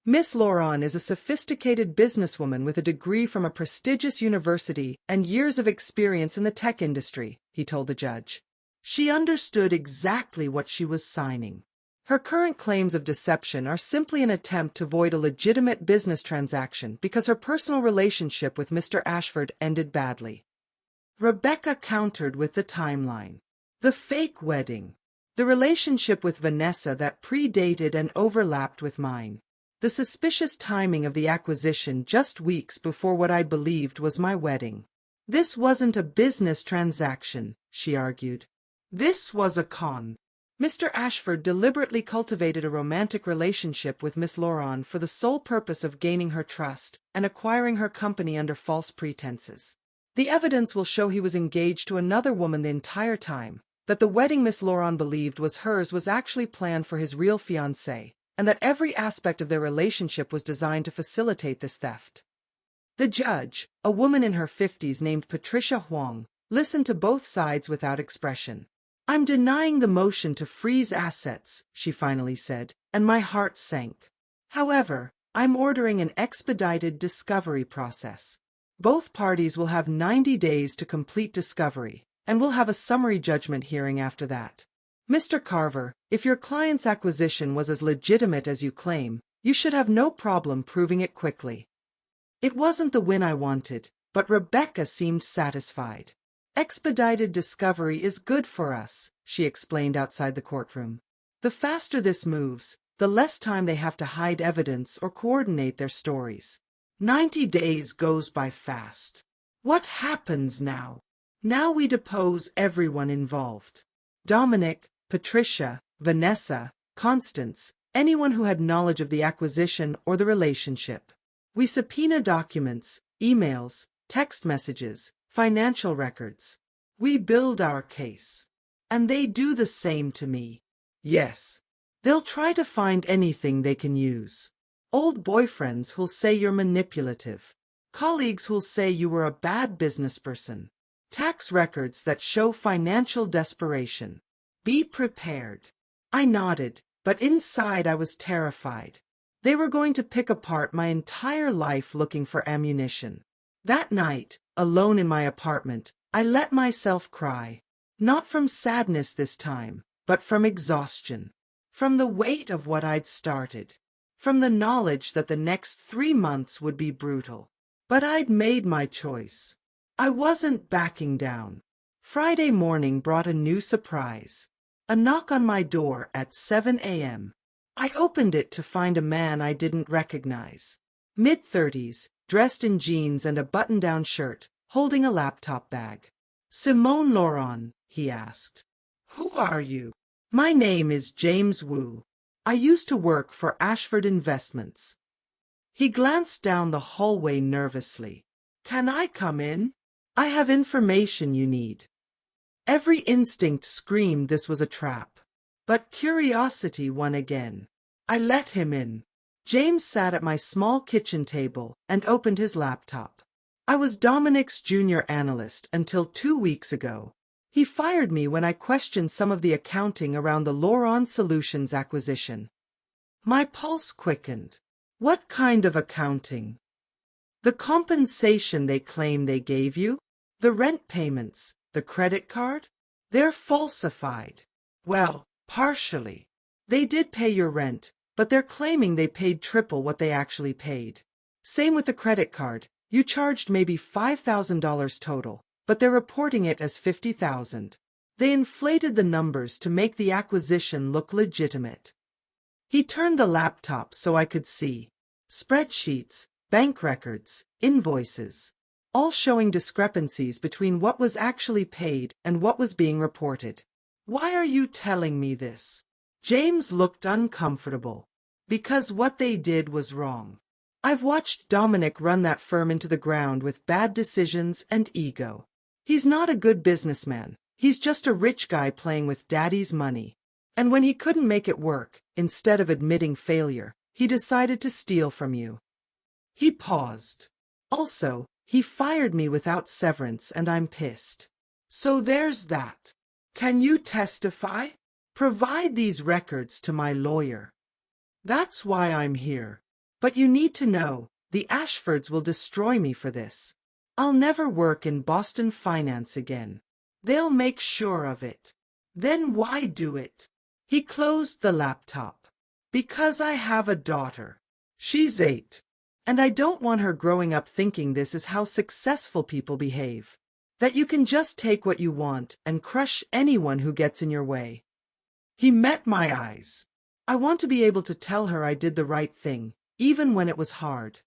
[SPEAKER 1] Miss Laurent is a sophisticated businesswoman with a degree from a prestigious university and years of experience in the tech industry, he told the judge. She understood exactly what she was signing. Her current claims of deception are simply an attempt to avoid a legitimate business transaction because her personal relationship with Mr. Ashford ended badly. Rebecca countered with the timeline. The fake wedding. The relationship with Vanessa that predated and overlapped with mine. The suspicious timing of the acquisition just weeks before what I believed was my wedding. This wasn't a business transaction, she argued. This was a con. Mr. Ashford deliberately cultivated a romantic relationship with Miss Laurent for the sole purpose of gaining her trust and acquiring her company under false pretenses. The evidence will show he was engaged to another woman the entire time, that the wedding Miss Laurent believed was hers was actually planned for his real fiancé, and that every aspect of their relationship was designed to facilitate this theft. The judge, a woman in her 50s named Patricia Huang, listened to both sides without expression. I'm denying the motion to freeze assets, she finally said, and my heart sank. However, I'm ordering an expedited discovery process. Both parties will have 90 days to complete discovery, and we'll have a summary judgment hearing after that. Mr. Carver, if your client's acquisition was as legitimate as you claim, you should have no problem proving it quickly. It wasn't the win I wanted, but Rebecca seemed satisfied. Expedited discovery is good for us, she explained outside the courtroom. The faster this moves, the less time they have to hide evidence or coordinate their stories. 90 days goes by fast. What happens now? Now we depose everyone involved. Dominic, Patricia, Vanessa, Constance, anyone who had knowledge of the acquisition or the relationship. We subpoena documents, emails, text messages, financial records. We build our case. And they do the same to me. Yes. They'll try to find anything they can use. Old boyfriends who'll say you're manipulative. Colleagues who'll say you were a bad businessperson. Tax records that show financial desperation. Be prepared. I nodded, but inside I was terrified. They were going to pick apart my entire life looking for ammunition. That night, alone in my apartment, I let myself cry. Not from sadness this time, but from exhaustion. From the weight of what I'd started. From the knowledge that the next 3 months would be brutal. But I'd made my choice. I wasn't backing down. Friday morning brought a new surprise. A knock on my door at 7 a.m. I opened it to find a man I didn't recognize. Mid-30s, dressed in jeans and a button-down shirt, holding a laptop bag. Simone Laurent, he asked. Who are you? My name is James Wu. I used to work for Ashford Investments. He glanced down the hallway nervously. Can I come in? I have information you need. Every instinct screamed this was a trap. But curiosity won again. I let him in. James sat at my small kitchen table and opened his laptop. I was Dominic's junior analyst until 2 weeks ago. He fired me when I questioned some of the accounting around the Laurent Solutions acquisition. My pulse quickened. What kind of accounting? The compensation they claim they gave you? The rent payments? The credit card? They're falsified. Well, partially. They did pay your rent, but they're claiming they paid triple what they actually paid. Same with the credit card. You charged maybe $5,000 total, but they're reporting it as $50,000. They inflated the numbers to make the acquisition look legitimate. He turned the laptop so I could see. Spreadsheets, bank records, invoices, all showing discrepancies between what was actually paid and what was being reported. Why are you telling me this? James looked uncomfortable. Because what they did was wrong. I've watched Dominic run that firm into the ground with bad decisions and ego. He's not a good businessman. He's just a rich guy playing with daddy's money. And when he couldn't make it work, instead of admitting failure, he decided to steal from you. He paused. Also, he fired me without severance and I'm pissed. So there's that. Can you testify? Provide these records to my lawyer. That's why I'm here. But you need to know, the Ashfords will destroy me for this. I'll never work in Boston finance again. They'll make sure of it. Then why do it? He closed the laptop. Because I have a daughter. She's 8. And I don't want her growing up thinking this is how successful people behave. That you can just take what you want and crush anyone who gets in your way. He met my eyes. I want to be able to tell her I did the right thing, even when it was hard.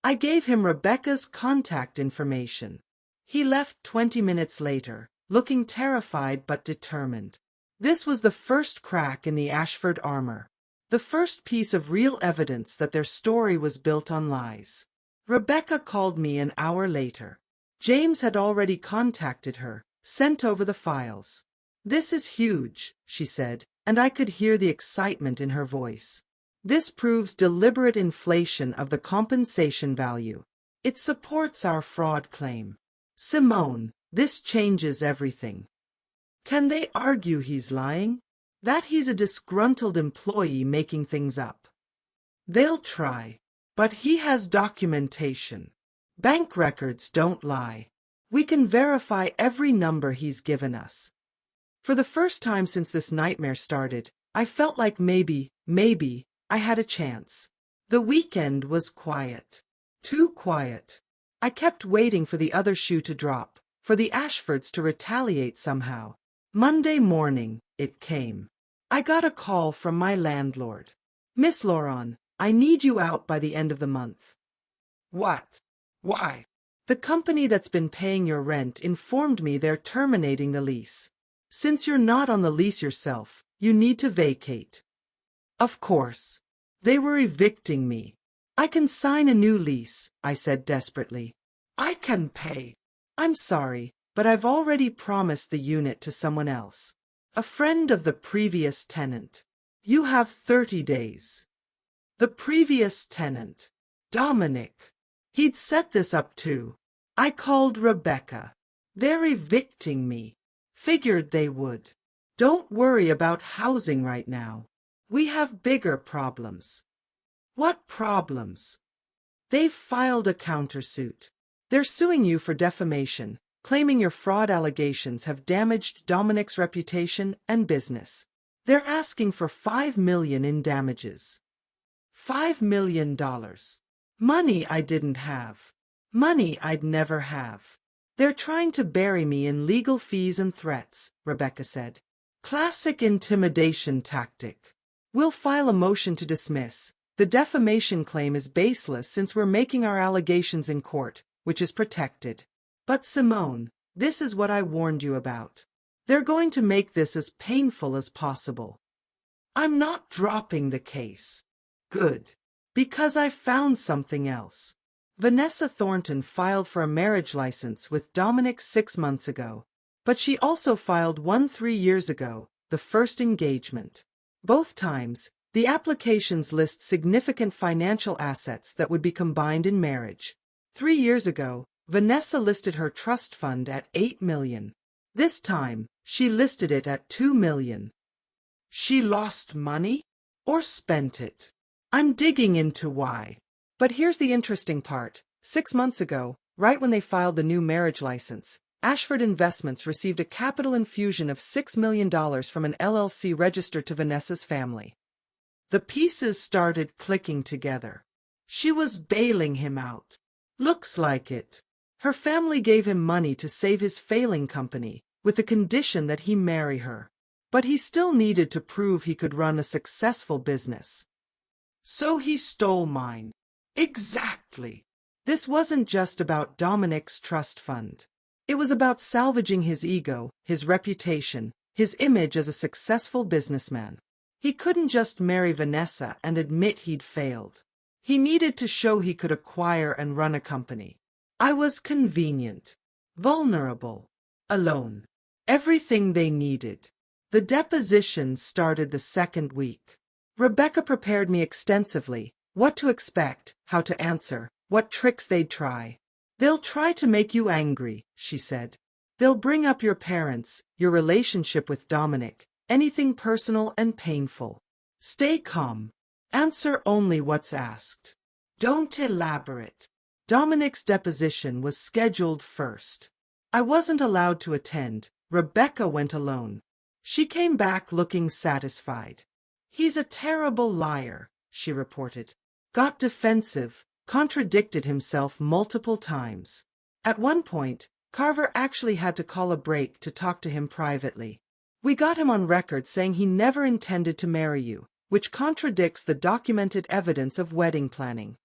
[SPEAKER 1] I gave him Rebecca's contact information. He left 20 minutes later, looking terrified but determined. This was the first crack in the Ashford armor. The first piece of real evidence that their story was built on lies. Rebecca called me an hour later. James had already contacted her, sent over the files. This is huge, she said, and I could hear the excitement in her voice. This proves deliberate inflation of the compensation value. It supports our fraud claim. Simone, this changes everything. Can they argue he's lying? That he's a disgruntled employee making things up? They'll try. But he has documentation. Bank records don't lie. We can verify every number he's given us. For the first time since this nightmare started, I felt like maybe, I had a chance. The weekend was quiet. Too quiet. I kept waiting for the other shoe to drop, for the Ashfords to retaliate somehow. Monday morning, it came. I got a call from my landlord. Miss Lauron, I need you out by the end of the month. What? Why? The company that's been paying your rent informed me they're terminating the lease. Since you're not on the lease yourself, you need to vacate. Of course. They were evicting me. I can sign a new lease, I said desperately. I can pay. I'm sorry, but I've already promised the unit to someone else. A friend of the previous tenant. You have 30 days. The previous tenant. Dominic. He'd set this up too. I called Rebecca. They're evicting me. Figured they would. Don't worry about housing right now. We have bigger problems. What problems? They've filed a countersuit. They're suing you for defamation, claiming your fraud allegations have damaged Dominic's reputation and business. They're asking for $5 million in damages. $5 million. Money I didn't have. Money I'd never have. They're trying to bury me in legal fees and threats, Rebecca said. Classic intimidation tactic. We'll file a motion to dismiss. The defamation claim is baseless since we're making our allegations in court, which is protected. But Simone, this is what I warned you about. They're going to make this as painful as possible. I'm not dropping the case. Good. Because I found something else. Vanessa Thornton filed for a marriage license with Dominic 6 months ago. But she also filed one 3 years ago, the first engagement. Both times, the applications list significant financial assets that would be combined in marriage. 3 years ago, Vanessa listed her trust fund at $8 million. This time, she listed it at $2 million. She lost money? Or spent it? I'm digging into why. But here's the interesting part. 6 months ago, right when they filed the new marriage license, Ashford Investments received a capital infusion of $6 million from an LLC registered to Vanessa's family. The pieces started clicking together. She was bailing him out. Looks like it. Her family gave him money to save his failing company, with the condition that he marry her. But he still needed to prove he could run a successful business. So he stole mine. Exactly. This wasn't just about Dominic's trust fund. It was about salvaging his ego, his reputation, his image as a successful businessman. He couldn't just marry Vanessa and admit he'd failed. He needed to show he could acquire and run a company. I was convenient, vulnerable, alone. Everything they needed. The depositions started the second week. Rebecca prepared me extensively, what to expect, how to answer, what tricks they'd try. They'll try to make you angry, she said. They'll bring up your parents, your relationship with Dominic, anything personal and painful. Stay calm. Answer only what's asked. Don't elaborate. Dominic's deposition was scheduled first. I wasn't allowed to attend. Rebecca went alone. She came back looking satisfied. He's a terrible liar, she reported. Got defensive, contradicted himself multiple times. At one point, Carver actually had to call a break to talk to him privately. We got him on record saying he never intended to marry you, which contradicts the documented evidence of wedding planning.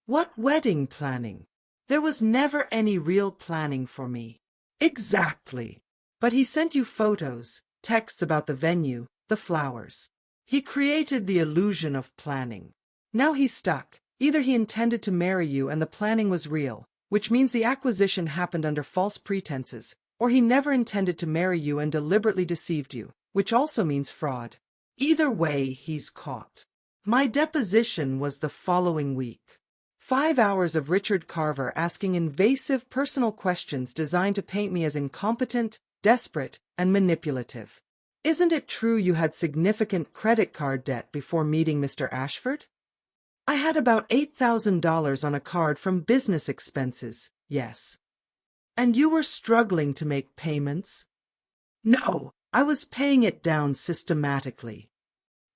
[SPEAKER 1] What wedding planning? There was never any real planning for me. Exactly. But he sent you photos, texts about the venue, the flowers. He created the illusion of planning. Now he's stuck. Either he intended to marry you and the planning was real, which means the acquisition happened under false pretenses, or he never intended to marry you and deliberately deceived you, which also means fraud. Either way, he's caught. My deposition was the following week. 5 hours of Richard Carver asking invasive personal questions designed to paint me as incompetent, desperate, and manipulative. Isn't it true you had significant credit card debt before meeting Mr. Ashford? I had about $8,000 on a card from business expenses, yes. And you were struggling to make payments? No, I was paying it down systematically.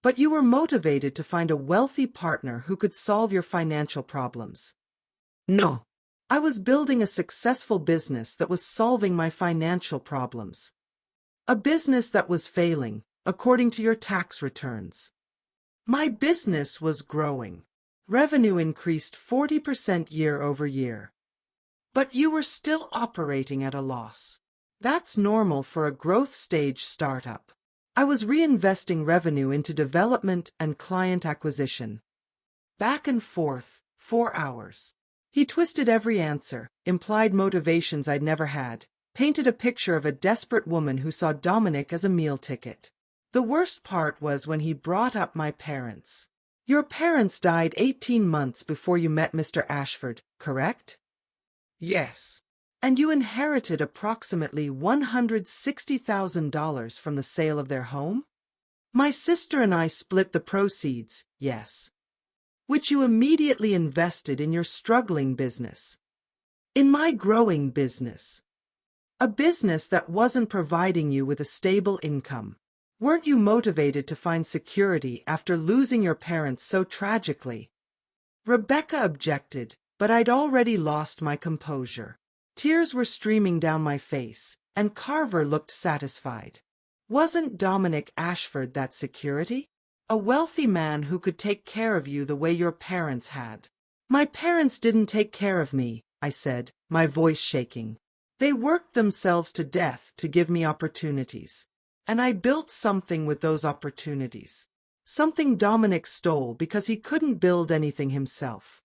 [SPEAKER 1] But you were motivated to find a wealthy partner who could solve your financial problems. No, I was building a successful business that was solving my financial problems. A business that was failing, according to your tax returns. My business was growing. Revenue increased 40% year over year. But you were still operating at a loss. That's normal for a growth stage startup. I was reinvesting revenue into development and client acquisition. Back and forth, 4 hours. He twisted every answer, implied motivations I'd never had, painted a picture of a desperate woman who saw Dominic as a meal ticket. The worst part was when he brought up my parents. Your parents died 18 months before you met Mr. Ashford, correct? Yes. And you inherited approximately $160,000 from the sale of their home? My sister and I split the proceeds, yes. Which you immediately invested in your struggling business. In my growing business. A business that wasn't providing you with a stable income. Weren't you motivated to find security after losing your parents so tragically? Rebecca objected, but I'd already lost my composure. Tears were streaming down my face, and Carver looked satisfied. Wasn't Dominic Ashford that security? A wealthy man who could take care of you the way your parents had. My parents didn't take care of me, I said, my voice shaking. They worked themselves to death to give me opportunities. And I built something with those opportunities. Something Dominic stole because he couldn't build anything himself.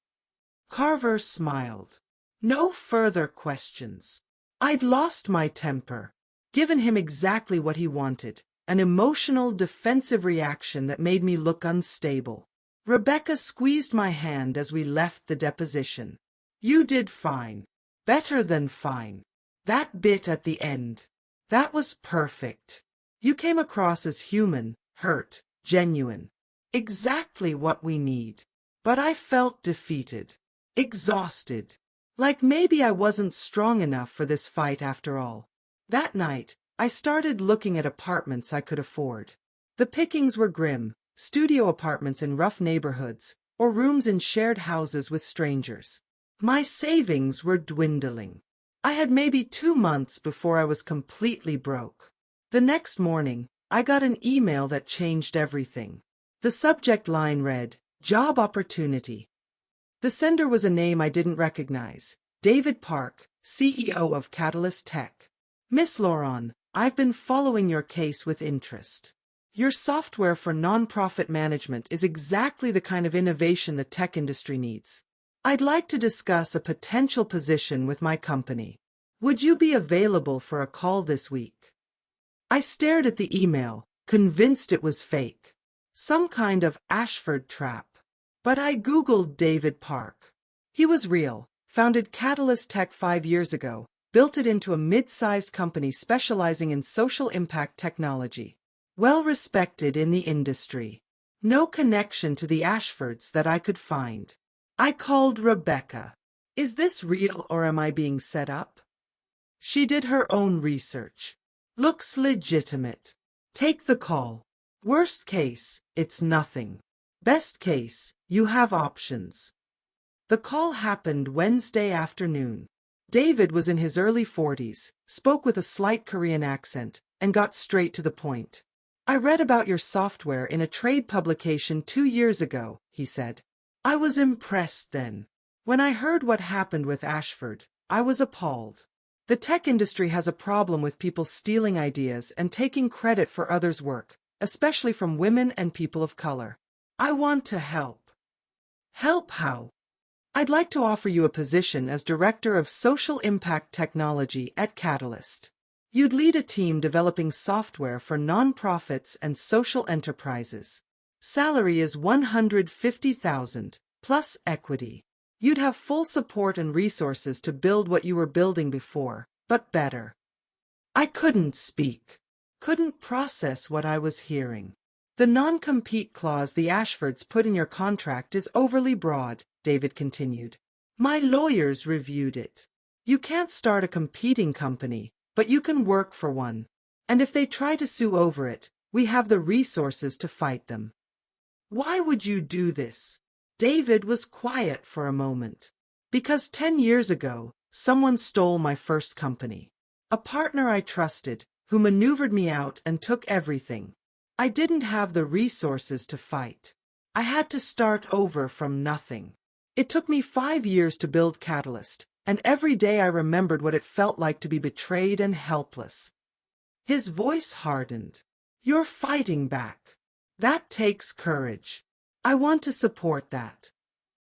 [SPEAKER 1] Carver smiled. No further questions. I'd lost my temper, given him exactly what he wanted, an emotional, defensive reaction that made me look unstable. Rebecca squeezed my hand as we left the deposition. You did fine. Better than fine. That bit at the end. That was perfect. You came across as human, hurt, genuine. Exactly what we need. But I felt defeated. Exhausted. Like maybe I wasn't strong enough for this fight after all. That night, I started looking at apartments I could afford. The pickings were grim, studio apartments in rough neighborhoods, or rooms in shared houses with strangers. My savings were dwindling. I had maybe 2 months before I was completely broke. The next morning, I got an email that changed everything. The subject line read, "Job opportunity." The sender was a name I didn't recognize. David Park, CEO of Catalyst Tech. Miss Lauren, I've been following your case with interest. Your software for nonprofit management is exactly the kind of innovation the tech industry needs. I'd like to discuss a potential position with my company. Would you be available for a call this week? I stared at the email, convinced it was fake. Some kind of Ashford trap. But I Googled David Park. He was real, founded Catalyst Tech 5 years ago, built it into a mid-sized company specializing in social impact technology. Well respected in the industry. No connection to the Ashfords that I could find. I called Rebecca. Is this real or am I being set up? She did her own research. Looks legitimate. Take the call. Worst case, it's nothing. Best case, you have options. The call happened Wednesday afternoon. David was in his early 40s, spoke with a slight Korean accent, and got straight to the point. I read about your software in a trade publication 2 years ago, he said. I was impressed then. When I heard what happened with Ashford, I was appalled. The tech industry has a problem with people stealing ideas and taking credit for others' work, especially from women and people of color. I want to help. Help how? I'd like to offer you a position as Director of Social Impact Technology at Catalyst. You'd lead a team developing software for nonprofits and social enterprises. Salary is $150,000, plus equity. You'd have full support and resources to build what you were building before, but better. I couldn't speak. Couldn't process what I was hearing. The non-compete clause the Ashfords put in your contract is overly broad, David continued. My lawyers reviewed it. You can't start a competing company, but you can work for one. And if they try to sue over it, we have the resources to fight them. Why would you do this? David was quiet for a moment. Because 10 years ago, someone stole my first company. A partner I trusted, who maneuvered me out and took everything. I didn't have the resources to fight. I had to start over from nothing. It took me 5 years to build Catalyst, and every day I remembered what it felt like to be betrayed and helpless. His voice hardened. You're fighting back. That takes courage. I want to support that.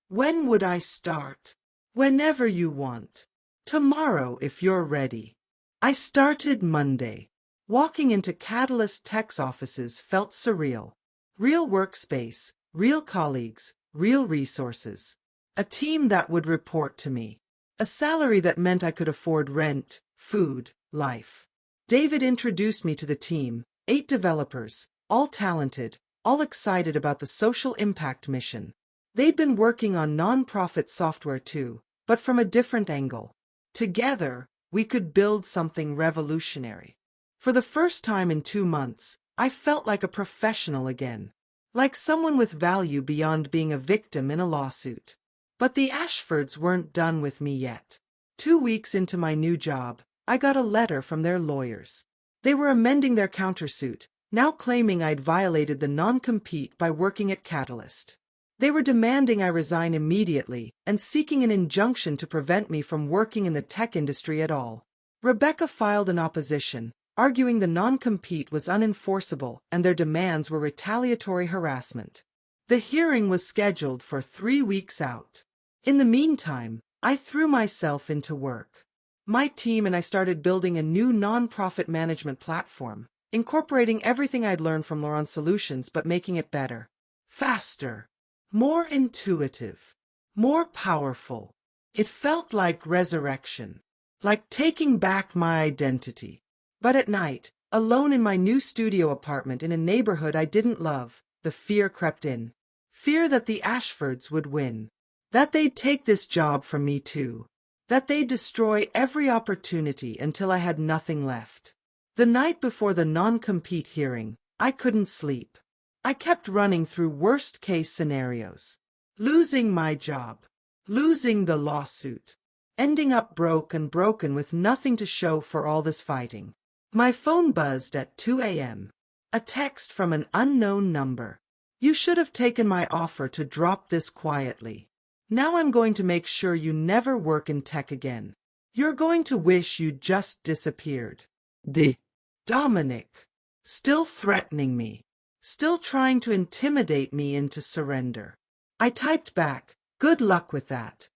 [SPEAKER 1] When would I start? Whenever you want. Tomorrow if you're ready. I started Monday. Walking into Catalyst Tech's offices felt surreal. Real workspace, real colleagues, real resources. A team that would report to me. A salary that meant I could afford rent, food, life. David introduced me to the team, 8 developers, all talented, all excited about the social impact mission. They'd been working on nonprofit software too, but from a different angle. Together, we could build something revolutionary. For the first time in 2 months, I felt like a professional again. Like someone with value beyond being a victim in a lawsuit. But the Ashfords weren't done with me yet. 2 weeks into my new job, I got a letter from their lawyers. They were amending their countersuit, now claiming I'd violated the non-compete by working at Catalyst. They were demanding I resign immediately and seeking an injunction to prevent me from working in the tech industry at all. Rebecca filed an opposition, arguing the non-compete was unenforceable and their demands were retaliatory harassment. The hearing was scheduled for 3 weeks out. In the meantime, I threw myself into work. My team and I started building a new non-profit management platform, incorporating everything I'd learned from Lauren Solutions but making it better, faster, more intuitive, more powerful. It felt like resurrection, like taking back my identity. But at night, alone in my new studio apartment in a neighborhood I didn't love, the fear crept in. Fear that the Ashfords would win. That they'd take this job from me too. That they'd destroy every opportunity until I had nothing left. The night before the non-compete hearing, I couldn't sleep. I kept running through worst-case scenarios. Losing my job. Losing the lawsuit. Ending up broken with nothing to show for all this fighting. My phone buzzed at 2 a.m. A text from an unknown number. You should have taken my offer to drop this quietly. Now I'm going to make sure you never work in tech again. You're going to wish you'd just disappeared. Dominic. Still threatening me. Still trying to intimidate me into surrender. I typed back, "Good luck with that."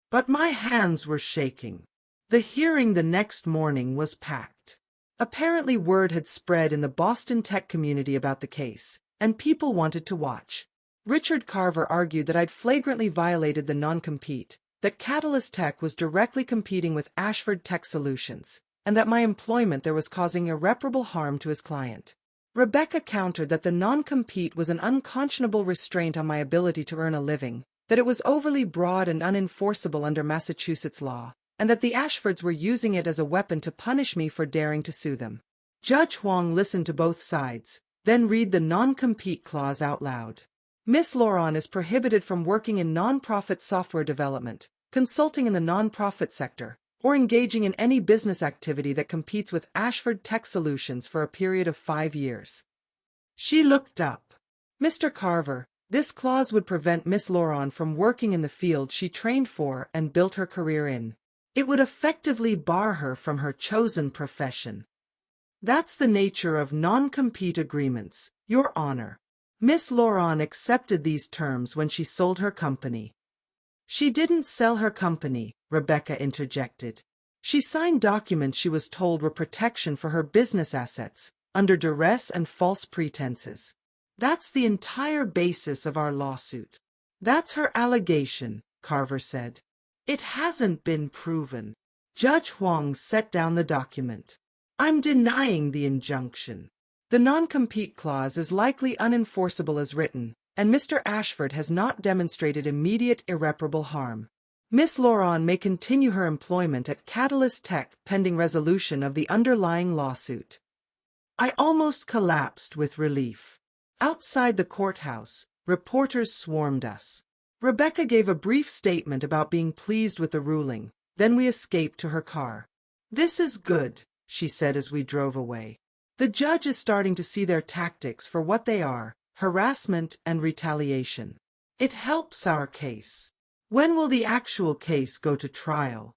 [SPEAKER 1] But my hands were shaking. The hearing the next morning was packed. Apparently word had spread in the Boston tech community about the case, and people wanted to watch. Richard Carver argued that I'd flagrantly violated the non-compete, that Catalyst Tech was directly competing with Ashford Tech Solutions, and that my employment there was causing irreparable harm to his client. Rebecca countered that the non-compete was an unconscionable restraint on my ability to earn a living, that it was overly broad and unenforceable under Massachusetts law, and that the Ashfords were using it as a weapon to punish me for daring to sue them. Judge Huang listened to both sides, then read the non-compete clause out loud. Miss Laurent is prohibited from working in non-profit software development, consulting in the non-profit sector, or engaging in any business activity that competes with Ashford Tech Solutions for a period of 5 years. She looked up. Mr. Carver, this clause would prevent Miss Laurent from working in the field she trained for and built her career in. It would effectively bar her from her chosen profession. That's the nature of non-compete agreements, Your Honor. Miss Laurent accepted these terms when she sold her company. She didn't sell her company, Rebecca interjected. She signed documents she was told were protection for her business assets, under duress and false pretenses. That's the entire basis of our lawsuit. That's her allegation, Carver said. It hasn't been proven. Judge Huang set down the document. I'm denying the injunction. The non-compete clause is likely unenforceable as written, and Mr. Ashford has not demonstrated immediate irreparable harm. Miss Laurent may continue her employment at Catalyst Tech pending resolution of the underlying lawsuit. I almost collapsed with relief. Outside the courthouse, reporters swarmed us. Rebecca gave a brief statement about being pleased with the ruling, then we escaped to her car. "This is good," she said as we drove away. "The judge is starting to see their tactics for what they are, harassment and retaliation. It helps our case. When will the actual case go to trial?"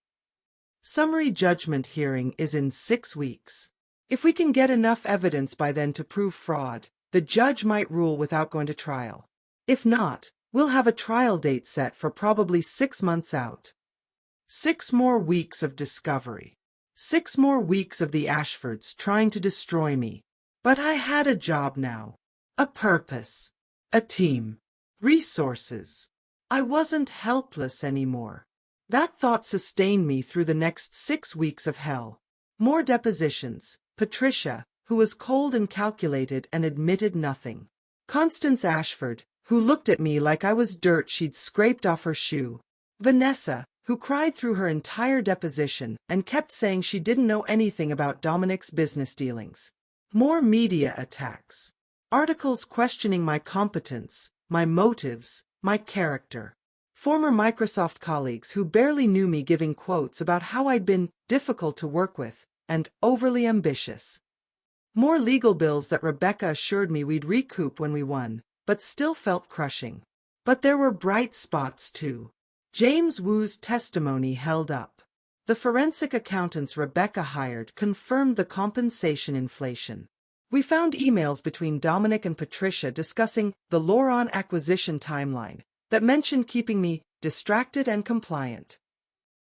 [SPEAKER 1] Summary judgment hearing is in 6 weeks. If we can get enough evidence by then to prove fraud, the judge might rule without going to trial. If not, we'll have a trial date set for probably 6 months out. 6 more weeks of discovery. 6 more weeks of the Ashfords trying to destroy me. But I had a job now. A purpose. A team. Resources. I wasn't helpless anymore. That thought sustained me through the next 6 weeks of hell. More depositions. Patricia, who was cold and calculated and admitted nothing. Constance Ashford, who looked at me like I was dirt she'd scraped off her shoe. Vanessa, who cried through her entire deposition and kept saying she didn't know anything about Dominic's business dealings. More media attacks. Articles questioning my competence, my motives, my character. Former Microsoft colleagues who barely knew me giving quotes about how I'd been difficult to work with and overly ambitious. More legal bills that Rebecca assured me we'd recoup when we won, but still felt crushing. But there were bright spots too. James Wu's testimony held up. The forensic accountants Rebecca hired confirmed the compensation inflation. We found emails between Dominic and Patricia discussing the Laurent acquisition timeline that mentioned keeping me distracted and compliant.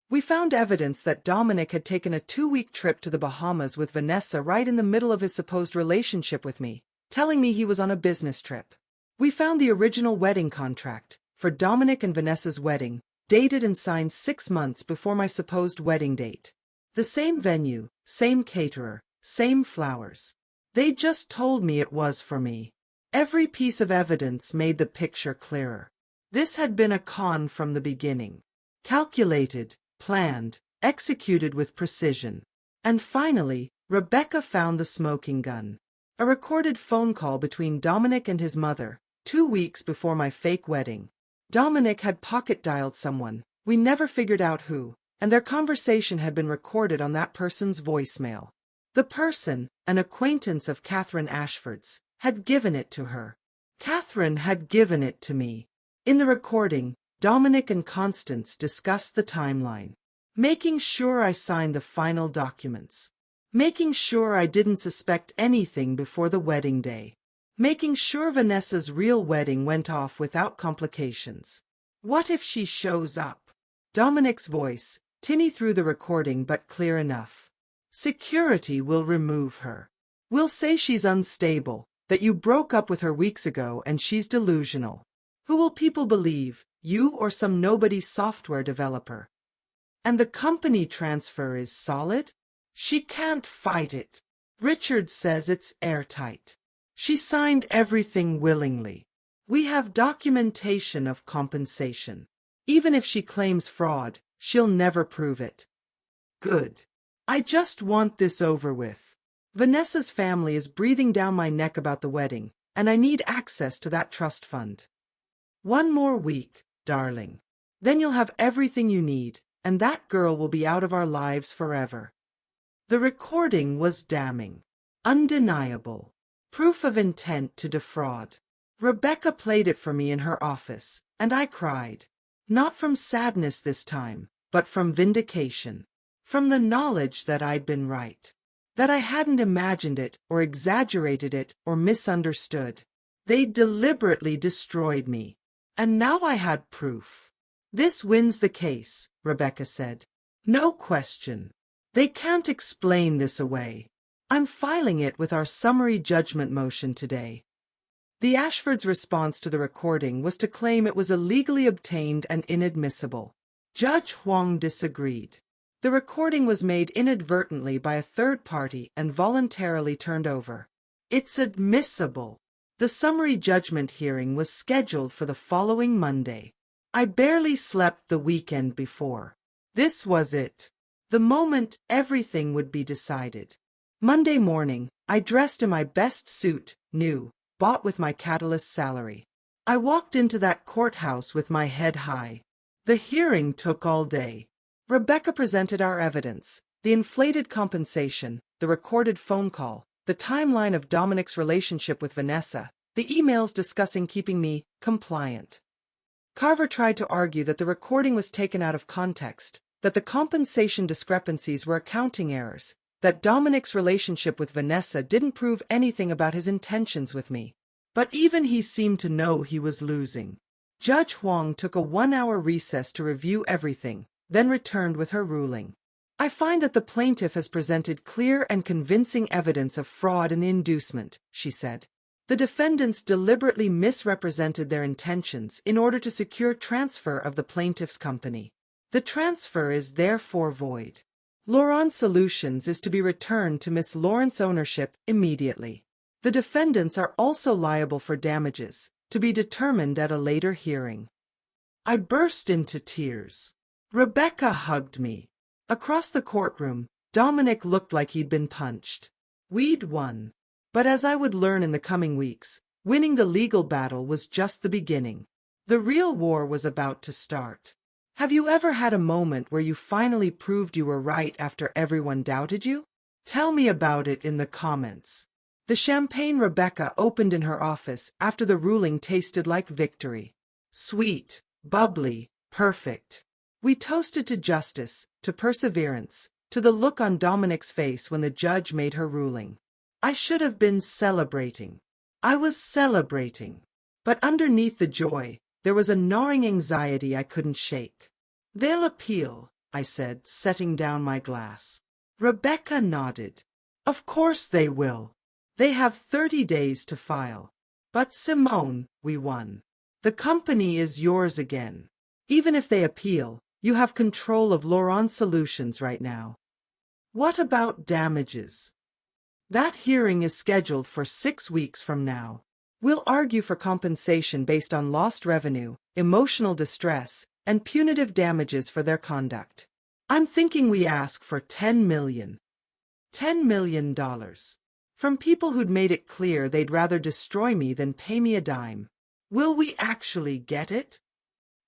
[SPEAKER 1] We found evidence that Dominic had taken a 2-week trip to the Bahamas with Vanessa right in the middle of his supposed relationship with me, telling me he was on a business trip. We found the original wedding contract for Dominic and Vanessa's wedding, dated and signed 6 months before my supposed wedding date. The same venue, same caterer, same flowers. They just told me it was for me. Every piece of evidence made the picture clearer. This had been a con from the beginning. Calculated, planned, executed with precision. And finally, Rebecca found the smoking gun. A recorded phone call between Dominic and his mother, 2 weeks before my fake wedding. Dominic had pocket-dialed someone, we never figured out who, and their conversation had been recorded on that person's voicemail. The person, an acquaintance of Catherine Ashford's, had given it to her. Catherine had given it to me. In the recording, Dominic and Constance discussed the timeline. Making sure I signed the final documents. Making sure I didn't suspect anything before the wedding day. Making sure Vanessa's real wedding went off without complications. What if she shows up? Dominic's voice, tinny through the recording but clear enough. Security will remove her. We'll say she's unstable, that you broke up with her weeks ago and she's delusional. Who will people believe, you or some nobody software developer? And the company transfer is solid? She can't fight it. Richard says it's airtight. She signed everything willingly. We have documentation of compensation. Even if she claims fraud, she'll never prove it. Good. I just want this over with. Vanessa's family is breathing down my neck about the wedding, and I need access to that trust fund. One more week, darling. Then you'll have everything you need, and that girl will be out of our lives forever. The recording was damning. Undeniable. Proof of intent to defraud. Rebecca played it for me in her office, and I cried. Not from sadness this time, but from vindication. From the knowledge that I'd been right. That I hadn't imagined it, or exaggerated it, or misunderstood. They deliberately destroyed me. And now I had proof. This wins the case, Rebecca said. No question. They can't explain this away. I'm filing it with our summary judgment motion today. The Ashfords' response to the recording was to claim it was illegally obtained and inadmissible. Judge Huang disagreed. The recording was made inadvertently by a third party and voluntarily turned over. It's admissible. The summary judgment hearing was scheduled for the following Monday. I barely slept the weekend before. This was it. The moment everything would be decided. Monday morning, I dressed in my best suit, new, bought with my Catalyst salary. I walked into that courthouse with my head high. The hearing took all day. Rebecca presented our evidence, the inflated compensation, the recorded phone call, the timeline of Dominic's relationship with Vanessa, the emails discussing keeping me compliant. Carver tried to argue that the recording was taken out of context, that the compensation discrepancies were accounting errors, that Dominic's relationship with Vanessa didn't prove anything about his intentions with me. But even he seemed to know he was losing. Judge Huang took a 1-hour recess to review everything, then returned with her ruling. I find that the plaintiff has presented clear and convincing evidence of fraud in the inducement, she said. The defendants deliberately misrepresented their intentions in order to secure transfer of the plaintiff's company. The transfer is therefore void. Lauron Solutions is to be returned to Miss Lawrence ownership immediately. The defendants are also liable for damages, to be determined at a later hearing. I burst into tears. Rebecca hugged me. Across the courtroom, Dominic looked like he'd been punched. We'd won. But as I would learn in the coming weeks, winning the legal battle was just the beginning. The real war was about to start. Have you ever had a moment where you finally proved you were right after everyone doubted you? Tell me about it in the comments. The champagne Rebecca opened in her office after the ruling tasted like victory. Sweet, bubbly, perfect. We toasted to justice, to perseverance, to the look on Dominic's face when the judge made her ruling. I should have been celebrating. I was celebrating. But underneath the joy, there was a gnawing anxiety I couldn't shake. They'll appeal, I said, setting down my glass. Rebecca nodded. Of course they will. They have 30 days to file. But Simone, we won. The company is yours again. Even if they appeal, you have control of Lauron Solutions right now. What about damages? That hearing is scheduled for 6 weeks from now. We'll argue for compensation based on lost revenue, emotional distress, and punitive damages for their conduct. I'm thinking we ask for $10 million. $10 million. From people who'd made it clear they'd rather destroy me than pay me a dime. Will we actually get it?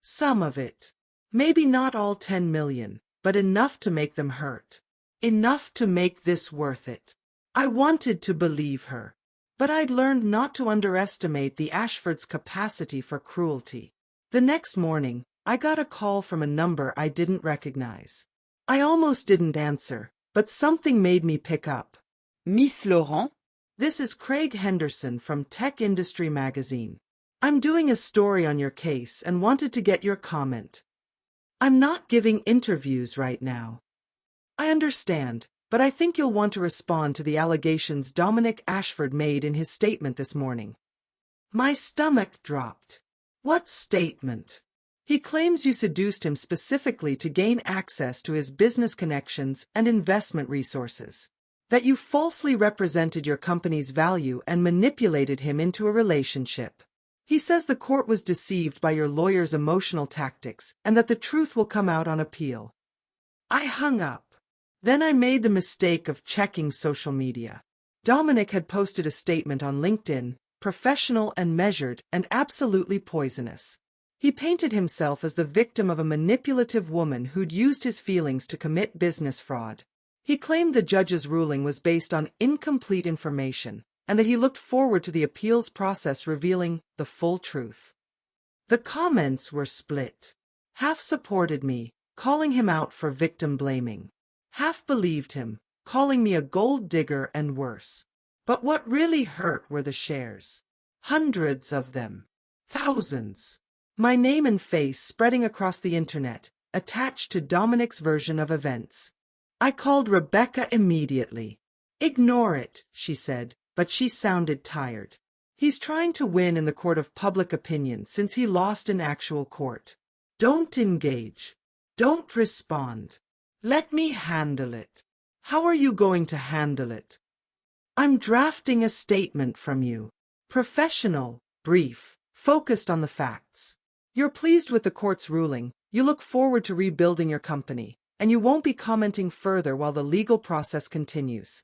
[SPEAKER 1] Some of it. Maybe not all 10 million, but enough to make them hurt. Enough to make this worth it. I wanted to believe her. But I'd learned not to underestimate the Ashfords' capacity for cruelty. The next morning, I got a call from a number I didn't recognize. I almost didn't answer, but something made me pick up.
[SPEAKER 2] Miss Laurent?
[SPEAKER 1] This is Craig Henderson from Tech Industry Magazine. I'm doing a story on your case and wanted to get your comment. I'm not giving interviews right now. I understand, but I think you'll want to respond to the allegations Dominic Ashford made in his statement this morning. My stomach dropped. What statement? He claims you seduced him specifically to gain access to his business connections and investment resources. That you falsely represented your company's value and manipulated him into a relationship. He says the court was deceived by your lawyer's emotional tactics and that the truth will come out on appeal. I hung up. Then I made the mistake of checking social media. Dominic had posted a statement on LinkedIn, professional and measured and absolutely poisonous. He painted himself as the victim of a manipulative woman who'd used his feelings to commit business fraud. He claimed the judge's ruling was based on incomplete information, and that he looked forward to the appeals process revealing the full truth. The comments were split. Half supported me, calling him out for victim blaming. Half believed him, calling me a gold digger and worse. But what really hurt were the shares. Hundreds of them. Thousands. My name and face spreading across the internet, attached to Dominic's version of events. I called Rebecca immediately. Ignore it, she said, but she sounded tired. He's trying to win in the court of public opinion since he lost in actual court. Don't engage. Don't respond. Let me handle it. How are you going to handle it? I'm drafting a statement from you. Professional, brief, focused on the facts. You're pleased with the court's ruling, you look forward to rebuilding your company, and you won't be commenting further while the legal process continues.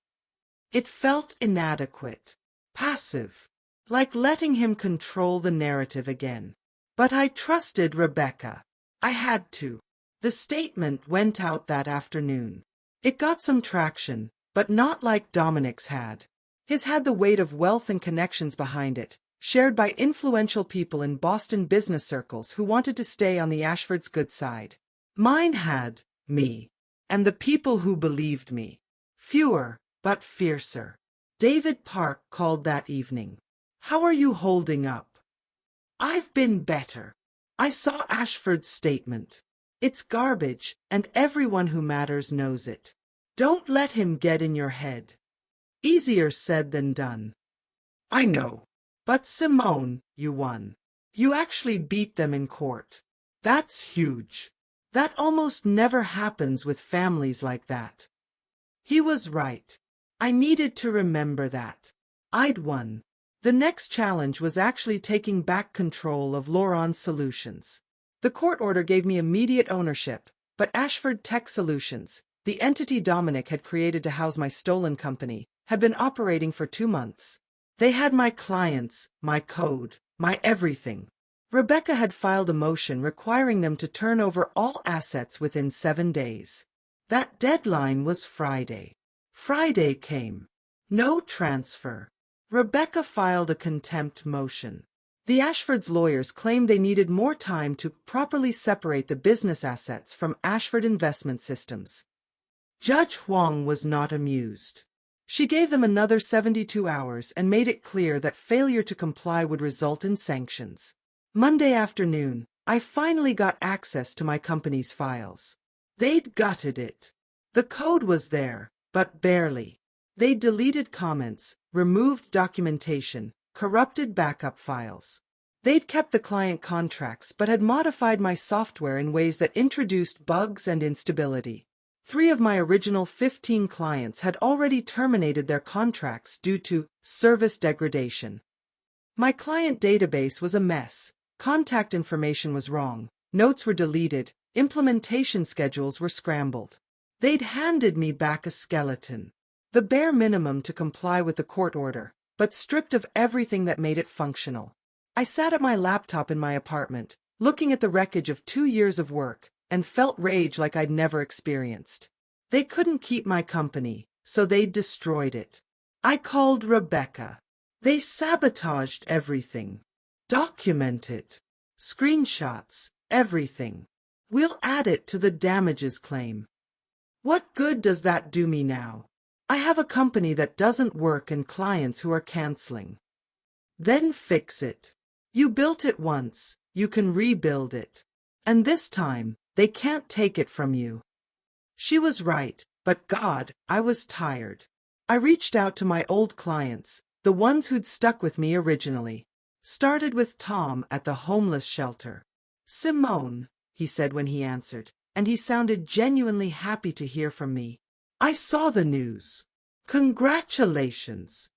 [SPEAKER 1] It felt inadequate, passive, like letting him control the narrative again. But I trusted Rebecca. I had to. The statement went out that afternoon. It got some traction, but not like Dominic's had. His had the weight of wealth and connections behind it, shared by influential people in Boston business circles who wanted to stay on the Ashfords' good side. Mine had me, and the people who believed me. Fewer, but fiercer. David Park called that evening. How are you holding up? I've been better. I saw Ashford's statement. It's garbage, and everyone who matters knows it. Don't let him get in your head. Easier said than done. I know. But Simone, you won. You actually beat them in court. That's huge. That almost never happens with families like that. He was right. I needed to remember that. I'd won. The next challenge was actually taking back control of Laurent Solutions. The court order gave me immediate ownership, but Ashford Tech Solutions, the entity Dominic had created to house my stolen company, had been operating for 2 months. They had my clients, my code, my everything. Rebecca had filed a motion requiring them to turn over all assets within 7 days. That deadline was Friday. Friday came. No transfer. Rebecca filed a contempt motion. The Ashfords' lawyers claimed they needed more time to properly separate the business assets from Ashford Investment Systems. Judge Huang was not amused. She gave them another 72 hours and made it clear that failure to comply would result in sanctions. Monday afternoon, I finally got access to my company's files. They'd gutted it. The code was there, but barely. They'd deleted comments, removed documentation, corrupted backup files. They'd kept the client contracts but had modified my software in ways that introduced bugs and instability. 3 of my original 15 clients had already terminated their contracts due to service degradation. My client database was a mess. Contact information was wrong. Notes were deleted. Implementation schedules were scrambled. They'd handed me back a skeleton. The bare minimum to comply with the court order, but stripped of everything that made it functional. I sat at my laptop in my apartment, looking at the wreckage of 2 years of work, and felt rage like I'd never experienced. They couldn't keep my company, so they'd destroyed it. I called Rebecca. They sabotaged everything. Document it. Screenshots, Everything. We'll add it to the damages claim. What good does that do me now? I have a company that doesn't work and clients who are canceling. Then fix it. You built it once, you can rebuild it. And this time, they can't take it from you. She was right, but God, I was tired. I reached out to my old clients, the ones who'd stuck with me originally. Started with Tom at the homeless shelter. Simone, he said when he answered, and he sounded genuinely happy to hear from me. I saw the news. Congratulations.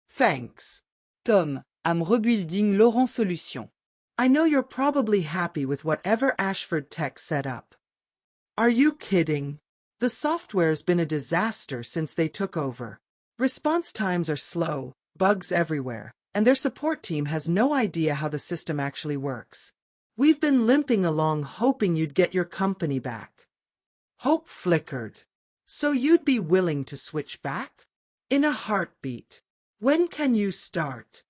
[SPEAKER 1] Thanks.
[SPEAKER 2] Tom, I'm rebuilding Laurent Solutions.
[SPEAKER 1] I know you're probably happy with whatever Ashford Tech set up. Are you kidding? The software's been a disaster since they took over. Response times are slow, bugs everywhere, and their support team has no idea how the system actually works. We've been limping along hoping you'd get your company back. Hope flickered. So you'd be willing to switch back? In a heartbeat. When can you start?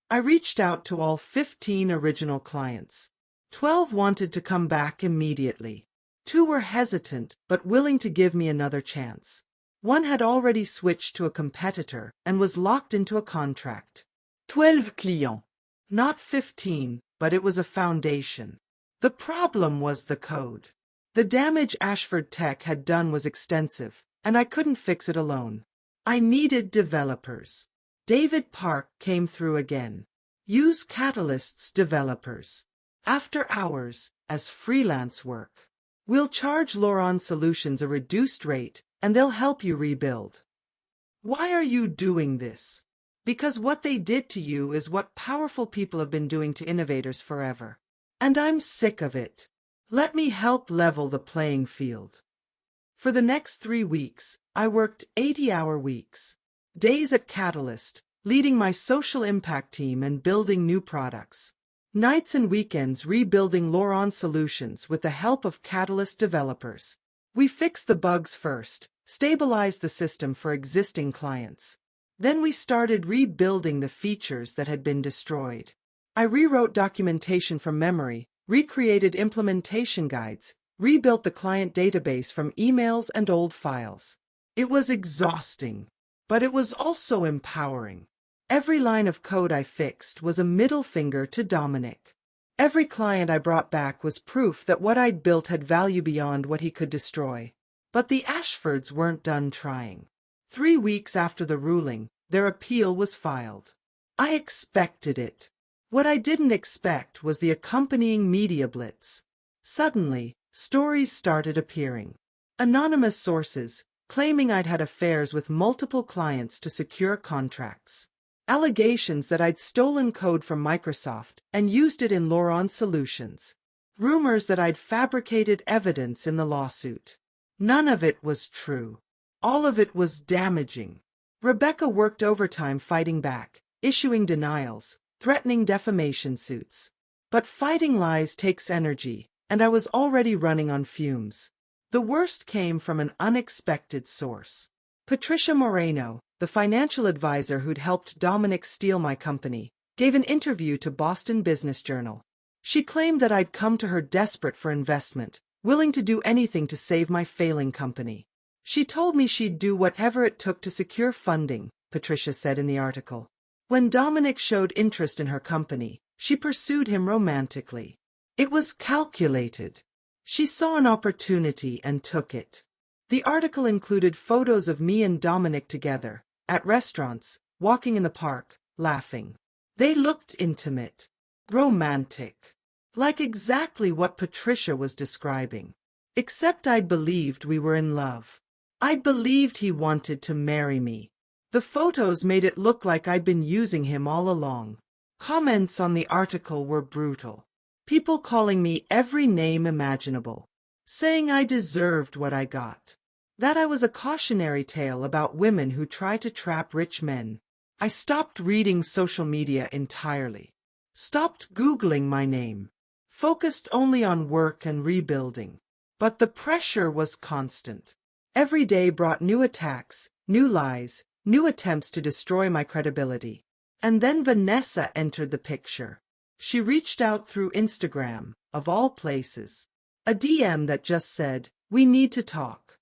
[SPEAKER 1] I reached out to all 15 original clients. 12 wanted to come back immediately. 2 were hesitant but willing to give me another chance. 1 had already switched to a competitor and was locked into a contract.
[SPEAKER 2] 12 clients.
[SPEAKER 1] Not 15, but it was a foundation. The problem was the code. The damage Ashford Tech had done was extensive, and I couldn't fix it alone. I needed developers. David Park came through again. Use Catalyst's developers. After hours, as freelance work. We'll charge Laurent Solutions a reduced rate, and they'll help you rebuild. Why are you doing this? Because what they did to you is what powerful people have been doing to innovators forever. And I'm sick of it. Let me help level the playing field. For the next 3 weeks, I worked 80-hour weeks. Days at Catalyst, leading my social impact team and building new products. Nights and weekends rebuilding Laurent Solutions with the help of Catalyst developers. We fixed the bugs first, stabilized the system for existing clients. Then we started rebuilding the features that had been destroyed. I rewrote documentation from memory, recreated implementation guides, rebuilt the client database from emails and old files. It was exhausting, but it was also empowering. Every line of code I fixed was a middle finger to Dominic. Every client I brought back was proof that what I'd built had value beyond what he could destroy. But the Ashfords weren't done trying. 3 weeks after the ruling, their appeal was filed. I expected it. What I didn't expect was the accompanying media blitz. Suddenly, stories started appearing. Anonymous sources, claiming I'd had affairs with multiple clients to secure contracts. Allegations that I'd stolen code from Microsoft and used it in Laurent Solutions. Rumors that I'd fabricated evidence in the lawsuit. None of it was true. All of it was damaging. Rebecca worked overtime fighting back, issuing denials, threatening defamation suits. But fighting lies takes energy, and I was already running on fumes. The worst came from an unexpected source. Patricia Moreno, the financial advisor who'd helped Dominic steal my company, gave an interview to Boston Business Journal. She claimed that I'd come to her desperate for investment, willing to do anything to save my failing company. She told me she'd do whatever it took to secure funding, Patricia said in the article. When Dominic showed interest in her company, she pursued him romantically. It was calculated. She saw an opportunity and took it. The article included photos of me and Dominic together, at restaurants, walking in the park, laughing. They looked intimate, romantic, like exactly what Patricia was describing. Except I believed we were in love. I believed he wanted to marry me. The photos made it look like I'd been using him all along. Comments on the article were brutal. People calling me every name imaginable, saying I deserved what I got. That I was a cautionary tale about women who try to trap rich men. I stopped reading social media entirely. Stopped Googling my name. Focused only on work and rebuilding. But the pressure was constant. Every day brought new attacks, new lies, new attempts to destroy my credibility. And then Vanessa entered the picture. She reached out through Instagram, of all places. A DM that just said, "We need to talk."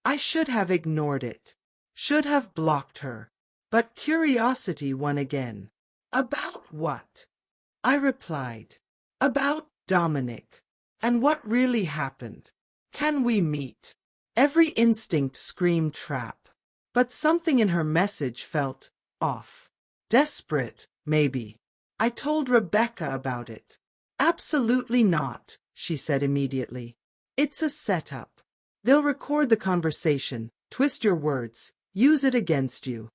[SPEAKER 1] I should have ignored it. Should have blocked her. But curiosity won again. "About what?" I replied. "About Dominic. And what really happened. Can we meet?" Every instinct screamed trap. But something in her message felt off. Desperate, maybe. I told Rebecca about it. "Absolutely not," she said immediately. "It's a setup. They'll record the conversation, twist your words, use it against you."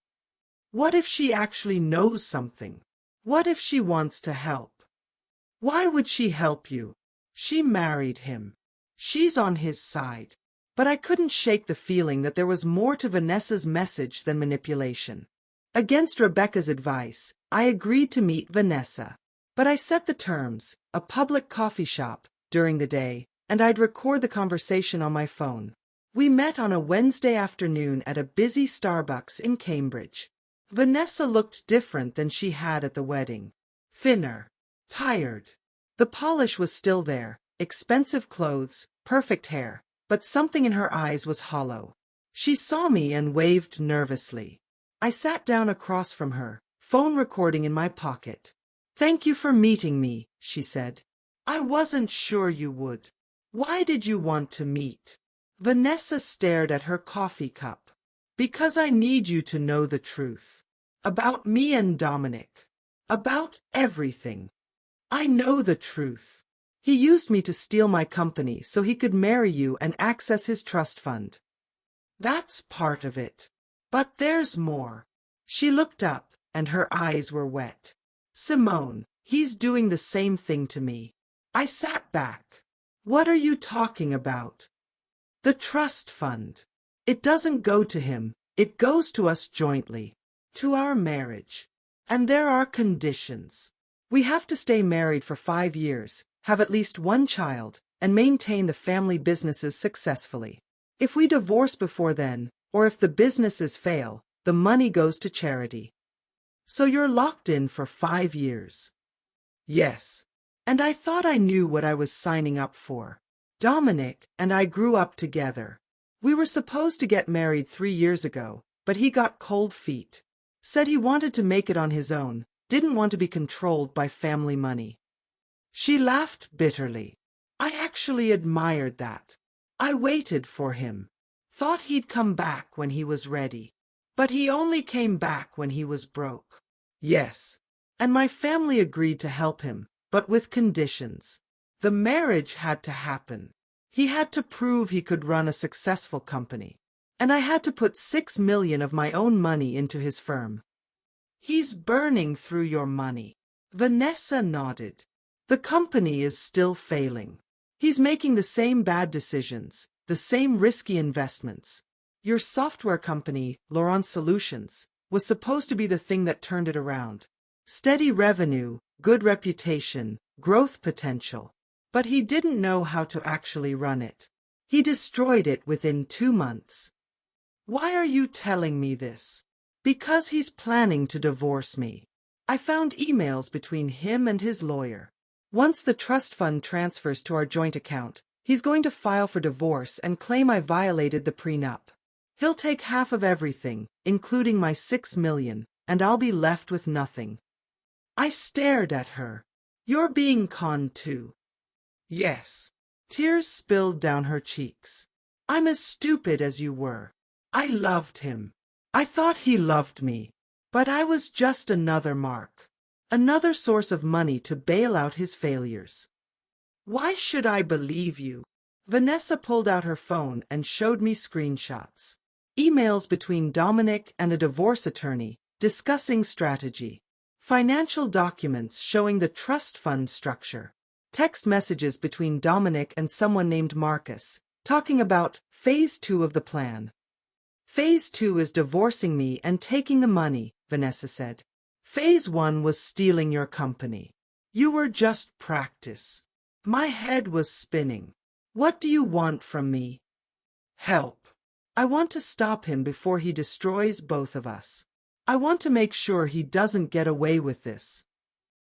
[SPEAKER 1] What if she actually knows something? What if she wants to help? Why would she help you? She married him. She's on his side. But I couldn't shake the feeling that there was more to Vanessa's message than manipulation. Against Rebecca's advice, I agreed to meet Vanessa. But I set the terms, a public coffee shop, during the day, and I'd record the conversation on my phone. We met on a Wednesday afternoon at a busy Starbucks in Cambridge. Vanessa looked different than she had at the wedding. Thinner. Tired. The polish was still there, expensive clothes, perfect hair, but something in her eyes was hollow. She saw me and waved nervously. I sat down across from her, phone recording in my pocket. "Thank you for meeting me," she said. "I wasn't sure you would." "Why did you want to meet?" Vanessa stared at her coffee cup. "Because I need you to know the truth. About me and Dominic. About everything. I know the truth. He used me to steal my company so he could marry you and access his trust fund. That's part of it. But there's more." She looked up, and her eyes were wet. "Simone, he's doing the same thing to me." I sat back. "What are you talking about?" "The trust fund. It doesn't go to him, it goes to us jointly. To our marriage. And there are conditions. We have to stay married for 5 years, have at least one child, and maintain the family businesses successfully. If we divorce before then, or if the businesses fail, the money goes to charity." "So you're locked in for 5 years?" "Yes. And I thought I knew what I was signing up for. Dominic and I grew up together. We were supposed to get married 3 years ago, but he got cold feet. Said he wanted to make it on his own, didn't want to be controlled by family money." She laughed bitterly. "I actually admired that. I waited for him. Thought he'd come back when he was ready. But he only came back when he was broke." "Yes. And my family agreed to help him, but with conditions. The marriage had to happen. He had to prove he could run a successful company. And I had to put 6 million of my own money into his firm." "He's burning through your money." Vanessa nodded. "The company is still failing. He's making the same bad decisions, the same risky investments. Your software company, Laurent Solutions, was supposed to be the thing that turned it around. Steady revenue, good reputation, growth potential. But he didn't know how to actually run it. He destroyed it within 2 months. Why are you telling me this?" "Because he's planning to divorce me." I found emails between him and his lawyer. Once the trust fund transfers to our joint account, he's going to file for divorce and claim I violated the prenup. He'll take half of everything, including my 6 million, and I'll be left with nothing. I stared at her. "You're being conned too." "Yes." Tears spilled down her cheeks. "I'm as stupid as you were. I loved him. I thought he loved me. But I was just another mark. Another source of money to bail out his failures. Why should I believe you?" Vanessa pulled out her phone and showed me screenshots. Emails between Dominic and a divorce attorney, discussing strategy. Financial documents showing the trust fund structure. Text messages between Dominic and someone named Marcus, talking about phase 2 of the plan. "Phase 2 is divorcing me and taking the money," Vanessa said. "Phase 1 was stealing your company. You were just practice." My head was spinning. "What do you want from me?" "Help. I want to stop him before he destroys both of us. I want to make sure he doesn't get away with this."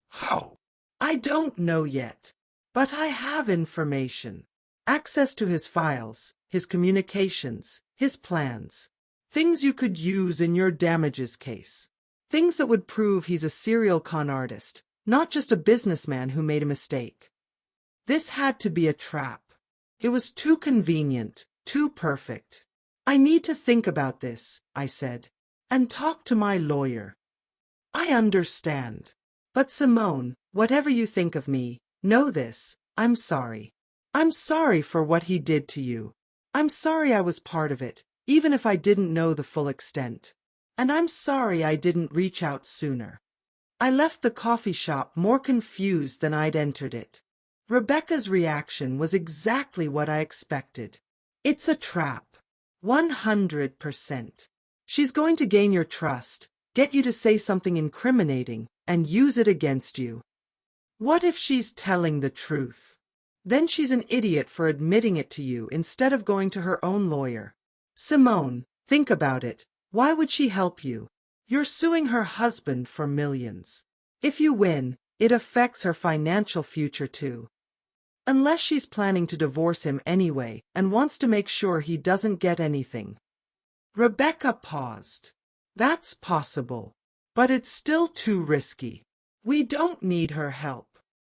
[SPEAKER 1] "How?" "I don't know yet. But I have information. Access to his files, his communications, his plans. Things you could use in your damages case. Things that would prove he's a serial con artist, not just a businessman who made a mistake. This had to be a trap. It was too convenient, too perfect. I need to think about this, I said, and talk to my lawyer. I understand. But Simone, whatever you think of me, know this, I'm sorry. I'm sorry for what he did to you. I'm sorry I was part of it, even if I didn't know the full extent. And I'm sorry I didn't reach out sooner. I left the coffee shop more confused than I'd entered it. Rebecca's reaction was exactly what I expected. It's a trap. 100%. She's going to gain your trust, get you to say something incriminating, and use it against you. What if she's telling the truth? Then she's an idiot for admitting it to you instead of going to her own lawyer. Simone, think about it. Why would she help you? You're suing her husband for millions. If you win, it affects her financial future too. Unless she's planning to divorce him anyway and wants to make sure he doesn't get anything. Rebecca paused. That's possible. But it's still too risky. We don't need her help.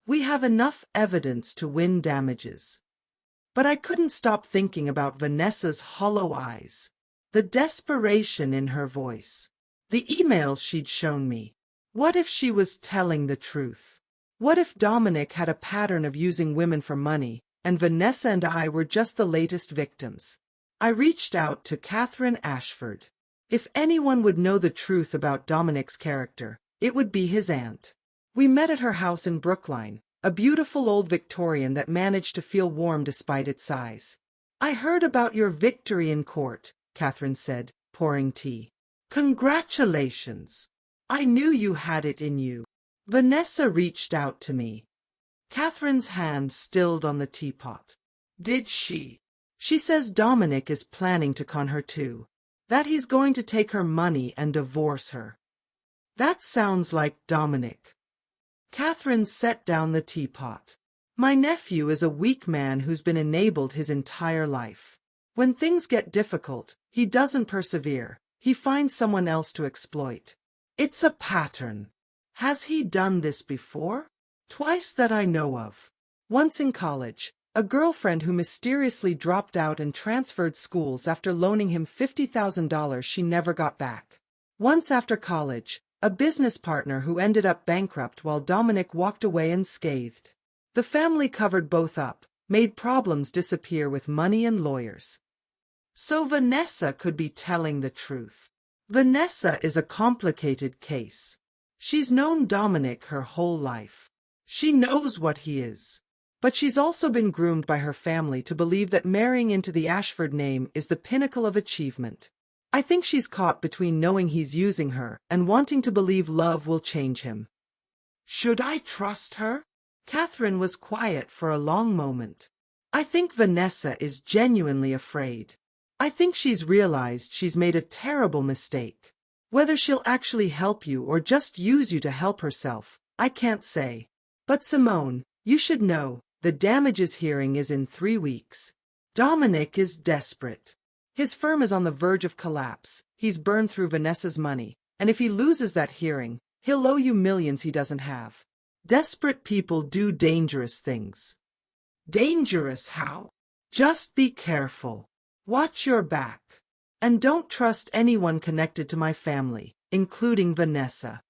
[SPEAKER 1] We have enough evidence to win damages. But I couldn't stop thinking about Vanessa's hollow eyes, the desperation in her voice, the emails she'd shown me. What if she was telling the truth? What if Dominic had a pattern of using women for money, and Vanessa and I were just the latest victims? I reached out to Catherine Ashford. If anyone would know the truth about Dominic's character, it would be his aunt. We met at her house in Brookline, a beautiful old Victorian that managed to feel warm despite its size. I heard about your victory in court, Catherine said, pouring tea. Congratulations. I knew you had it in you. Vanessa reached out to me. Catherine's hand stilled on the teapot. Did she? She says Dominic is planning to con her too. That he's going to take her money and divorce her. That sounds like Dominic. Catherine set down the teapot. My nephew is a weak man who's been enabled his entire life. When things get difficult, he doesn't persevere. He finds someone else to exploit. It's a pattern. Has he done this before? Twice that I know of. Once in college, a girlfriend who mysteriously dropped out and transferred schools after loaning him $50,000 she never got back. Once after college, a business partner who ended up bankrupt while Dominic walked away unscathed. The family covered both up, made problems disappear with money and lawyers. So Vanessa could be telling the truth. Vanessa is a complicated case. She's known Dominic her whole life. She knows what he is. But she's also been groomed by her family to believe that marrying into the Ashford name is the pinnacle of achievement. I think she's caught between knowing he's using her and wanting to believe love will change him. Should I trust her? Catherine was quiet for a long moment. I think Vanessa is genuinely afraid. I think she's realized she's made a terrible mistake. Whether she'll actually help you or just use you to help herself, I can't say. But Simone, you should know, the damages hearing is in 3 weeks. Dominic is desperate. His firm is on the verge of collapse. He's burned through Vanessa's money, and if he loses that hearing, he'll owe you millions he doesn't have. Desperate people do dangerous things. Dangerous how? Just be careful. Watch your back. And don't trust anyone connected to my family, including Vanessa.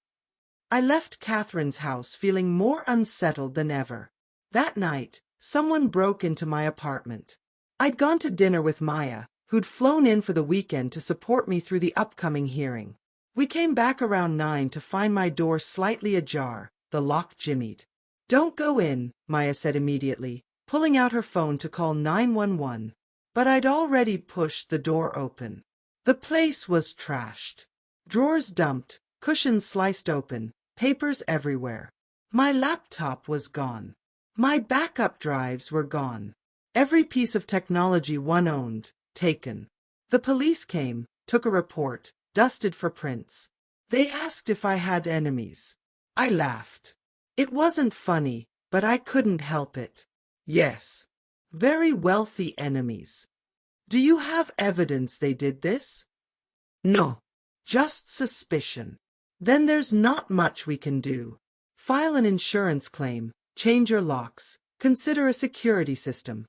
[SPEAKER 1] I left Catherine's house feeling more unsettled than ever. That night, someone broke into my apartment. I'd gone to dinner with Maya, who'd flown in for the weekend to support me through the upcoming hearing. We came back around 9 to find my door slightly ajar, the lock jimmied. Don't go in, Maya said immediately, pulling out her phone to call 911. But I'd already pushed the door open. The place was trashed. Drawers dumped, cushions sliced open, papers everywhere. My laptop was gone. My backup drives were gone. Every piece of technology one owned, taken. The police came, took a report, dusted for prints. They asked if I had enemies. I laughed. It wasn't funny, but I couldn't help it. Yes. Very wealthy enemies. Do you have evidence they did this? No. Just suspicion. Then there's not much we can do. File an insurance claim, change your locks, consider a security system.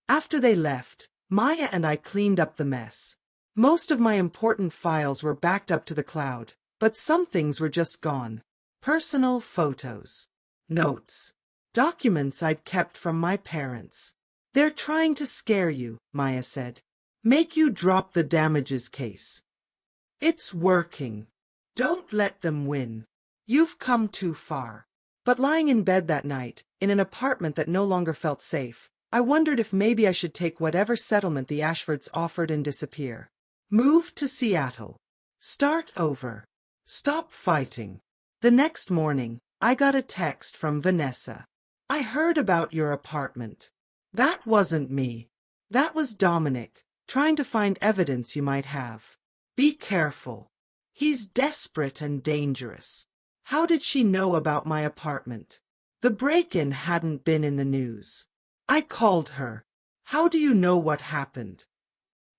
[SPEAKER 1] After they left, Maya and I cleaned up the mess. Most of my important files were backed up to the cloud, but some things were just gone. Personal photos, notes, documents I'd kept from my parents. They're trying to scare you, Maya said. Make you drop the damages case. It's working. Don't let them win. You've come too far. But lying in bed that night, in an apartment that no longer felt safe, I wondered if maybe I should take whatever settlement the Ashfords offered and disappear. Move to Seattle. Start over. Stop fighting. The next morning, I got a text from Vanessa. I heard about your apartment. That wasn't me. That was Dominic, trying to find evidence you might have. Be careful. He's desperate and dangerous. How did she know about my apartment? The break-in hadn't been in the news. I called her. How do you know what happened?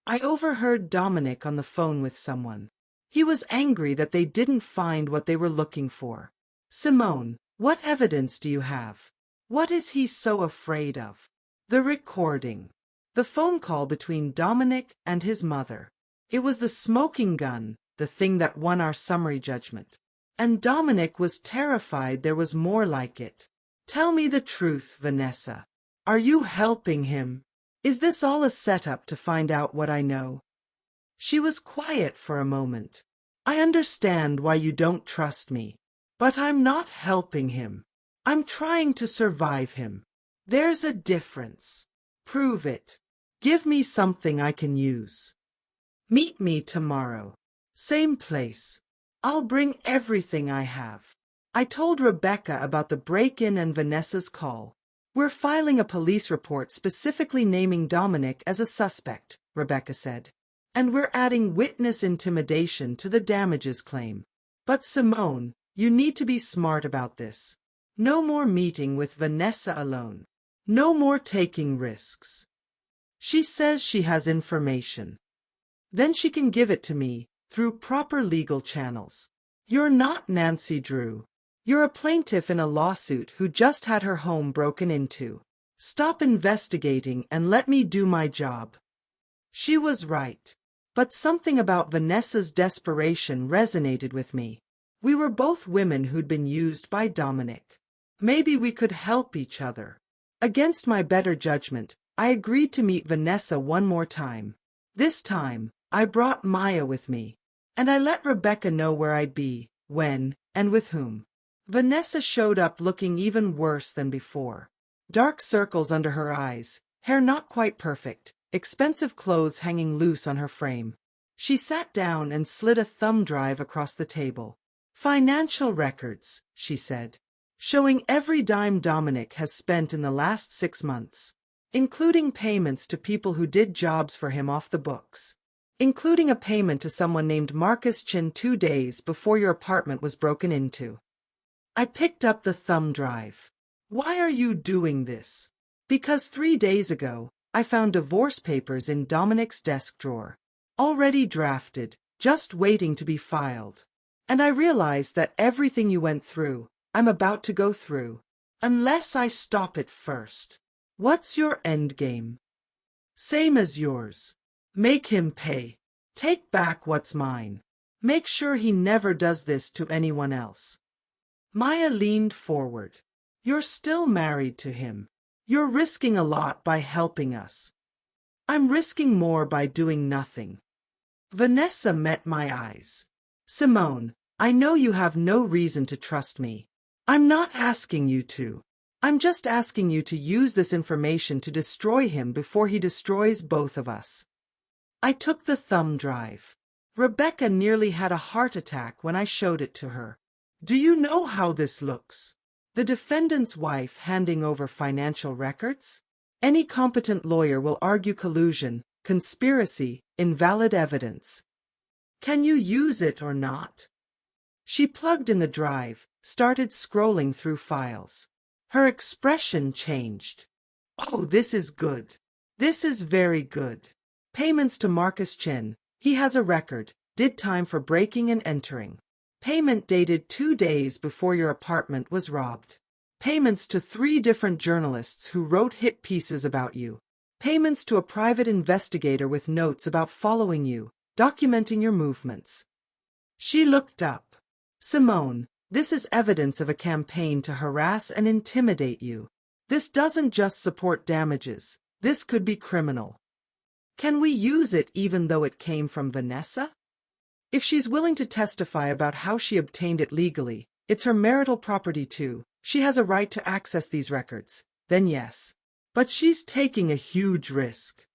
[SPEAKER 1] I overheard Dominic on the phone with someone. He was angry that they didn't find what they were looking for. Simone, what evidence do you have? What is he so afraid of? The recording. The phone call between Dominic and his mother. It was the smoking gun, the thing that won our summary judgment. And Dominic was terrified there was more like it. Tell me the truth, Vanessa. Are you helping him? Is this all a setup to find out what I know? She was quiet for a moment. I understand why you don't trust me. But I'm not helping him. I'm trying to survive him. There's a difference. Prove it. Give me something I can use. Meet me tomorrow. Same place. I'll bring everything I have. I told Rebecca about the break-in and Vanessa's call. We're filing a police report specifically naming Dominic as a suspect, Rebecca said. And we're adding witness intimidation to the damages claim. But Simone, you need to be smart about this. No more meeting with Vanessa alone. No more taking risks. She says she has information. Then she can give it to me, through proper legal channels. You're not Nancy Drew. You're a plaintiff in a lawsuit who just had her home broken into. Stop investigating and let me do my job. She was right. But something about Vanessa's desperation resonated with me. We were both women who'd been used by Dominic. Maybe we could help each other. Against my better judgment, I agreed to meet Vanessa one more time. This time, I brought Maya with me. And I let Rebecca know where I'd be, when, and with whom. Vanessa showed up looking even worse than before. Dark circles under her eyes, hair not quite perfect, expensive clothes hanging loose on her frame. She sat down and slid a thumb drive across the table. Financial records, she said, showing every dime Dominic has spent in the last 6 months, including payments to people who did jobs for him off the books, including a payment to someone named Marcus Chin 2 days before your apartment was broken into. I picked up the thumb drive. Why are you doing this? Because 3 days ago, I found divorce papers in Dominic's desk drawer. Already drafted, just waiting to be filed. And I realized that everything you went through, I'm about to go through. Unless I stop it first. What's your endgame? Same as yours. Make him pay. Take back what's mine. Make sure he never does this to anyone else. Maya leaned forward. You're still married to him. You're risking a lot by helping us. I'm risking more by doing nothing. Vanessa met my eyes. Simone, I know you have no reason to trust me. I'm not asking you to. I'm just asking you to use this information to destroy him before he destroys both of us. I took the thumb drive. Rebecca nearly had a heart attack when I showed it to her. Do you know how this looks? The defendant's wife handing over financial records? Any competent lawyer will argue collusion, conspiracy, invalid evidence. Can you use it or not? She plugged in the drive, started scrolling through files. Her expression changed. Oh, this is good. This is very good. Payments to Marcus Chin. He has a record. Did time for breaking and entering. Payment dated 2 days before your apartment was robbed. Payments to 3 different journalists who wrote hit pieces about you. Payments to a private investigator with notes about following you, documenting your movements. She looked up. Simone, this is evidence of a campaign to harass and intimidate you. This doesn't just support damages. This could be criminal. Can we use it even though it came from Vanessa? If she's willing to testify about how she obtained it legally, it's her marital property too. She has a right to access these records. Then yes. But she's taking a huge risk.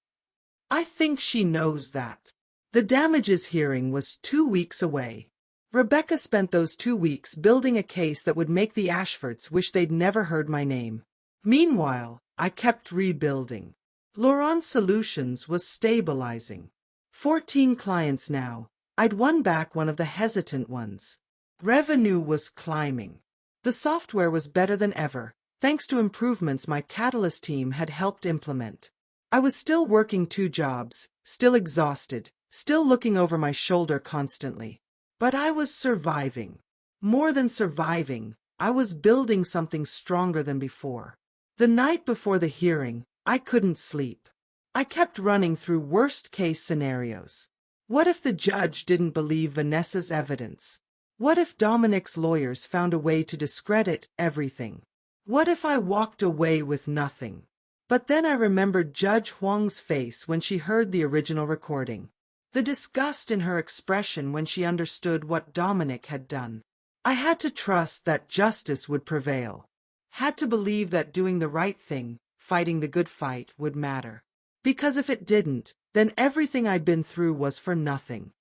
[SPEAKER 1] I think she knows that. The damages hearing was 2 weeks away. Rebecca spent those 2 weeks building a case that would make the Ashfords wish they'd never heard my name. Meanwhile, I kept rebuilding. Laurent Solutions was stabilizing. 14 clients now. I'd won back one of the hesitant ones. Revenue was climbing. The software was better than ever, thanks to improvements my Catalyst team had helped implement. I was still working 2 jobs, still exhausted, still looking over my shoulder constantly. But I was surviving. More than surviving, I was building something stronger than before. The night before the hearing, I couldn't sleep. I kept running through worst-case scenarios. What if the judge didn't believe Vanessa's evidence? What if Dominic's lawyers found a way to discredit everything? What if I walked away with nothing? But then I remembered Judge Huang's face when she heard the original recording. The disgust in her expression when she understood what Dominic had done. I had to trust that justice would prevail. Had to believe that doing the right thing, fighting the good fight, would matter. Because if it didn't, then everything I'd been through was for nothing.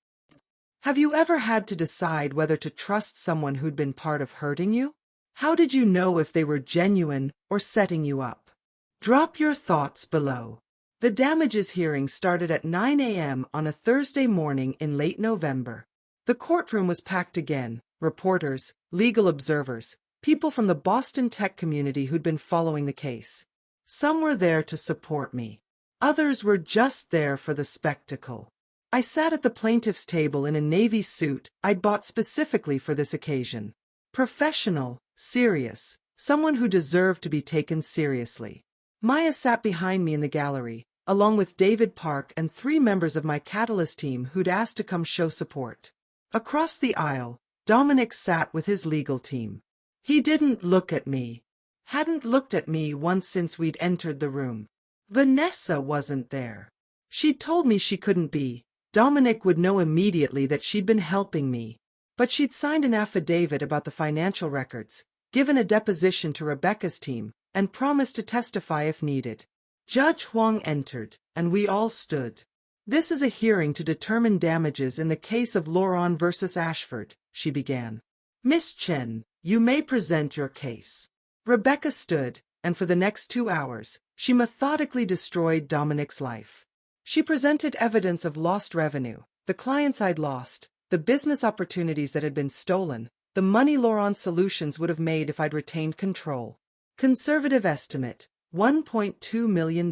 [SPEAKER 1] Have you ever had to decide whether to trust someone who'd been part of hurting you? How did you know if they were genuine or setting you up? Drop your thoughts below. The damages hearing started at 9 a.m. on a Thursday morning in late November. The courtroom was packed again, reporters, legal observers, people from the Boston tech community who'd been following the case. Some were there to support me. Others were just there for the spectacle. I sat at the plaintiff's table in a navy suit I'd bought specifically for this occasion. Professional, serious, someone who deserved to be taken seriously. Maya sat behind me in the gallery, along with David Park and 3 members of my Catalyst team who'd asked to come show support. Across the aisle, Dominic sat with his legal team. He didn't look at me. Hadn't looked at me once since we'd entered the room. Vanessa wasn't there. She'd told me she couldn't be. Dominic would know immediately that she'd been helping me. But she'd signed an affidavit about the financial records, given a deposition to Rebecca's team, and promised to testify if needed. Judge Huang entered, and we all stood. This is a hearing to determine damages in the case of Laurent versus Ashford, she began. Miss Chen, you may present your case. Rebecca stood, and for the next 2 hours, she methodically destroyed Dominic's life. She presented evidence of lost revenue, the clients I'd lost, the business opportunities that had been stolen, the money Laurent Solutions would have made if I'd retained control. Conservative estimate, $1.2 million.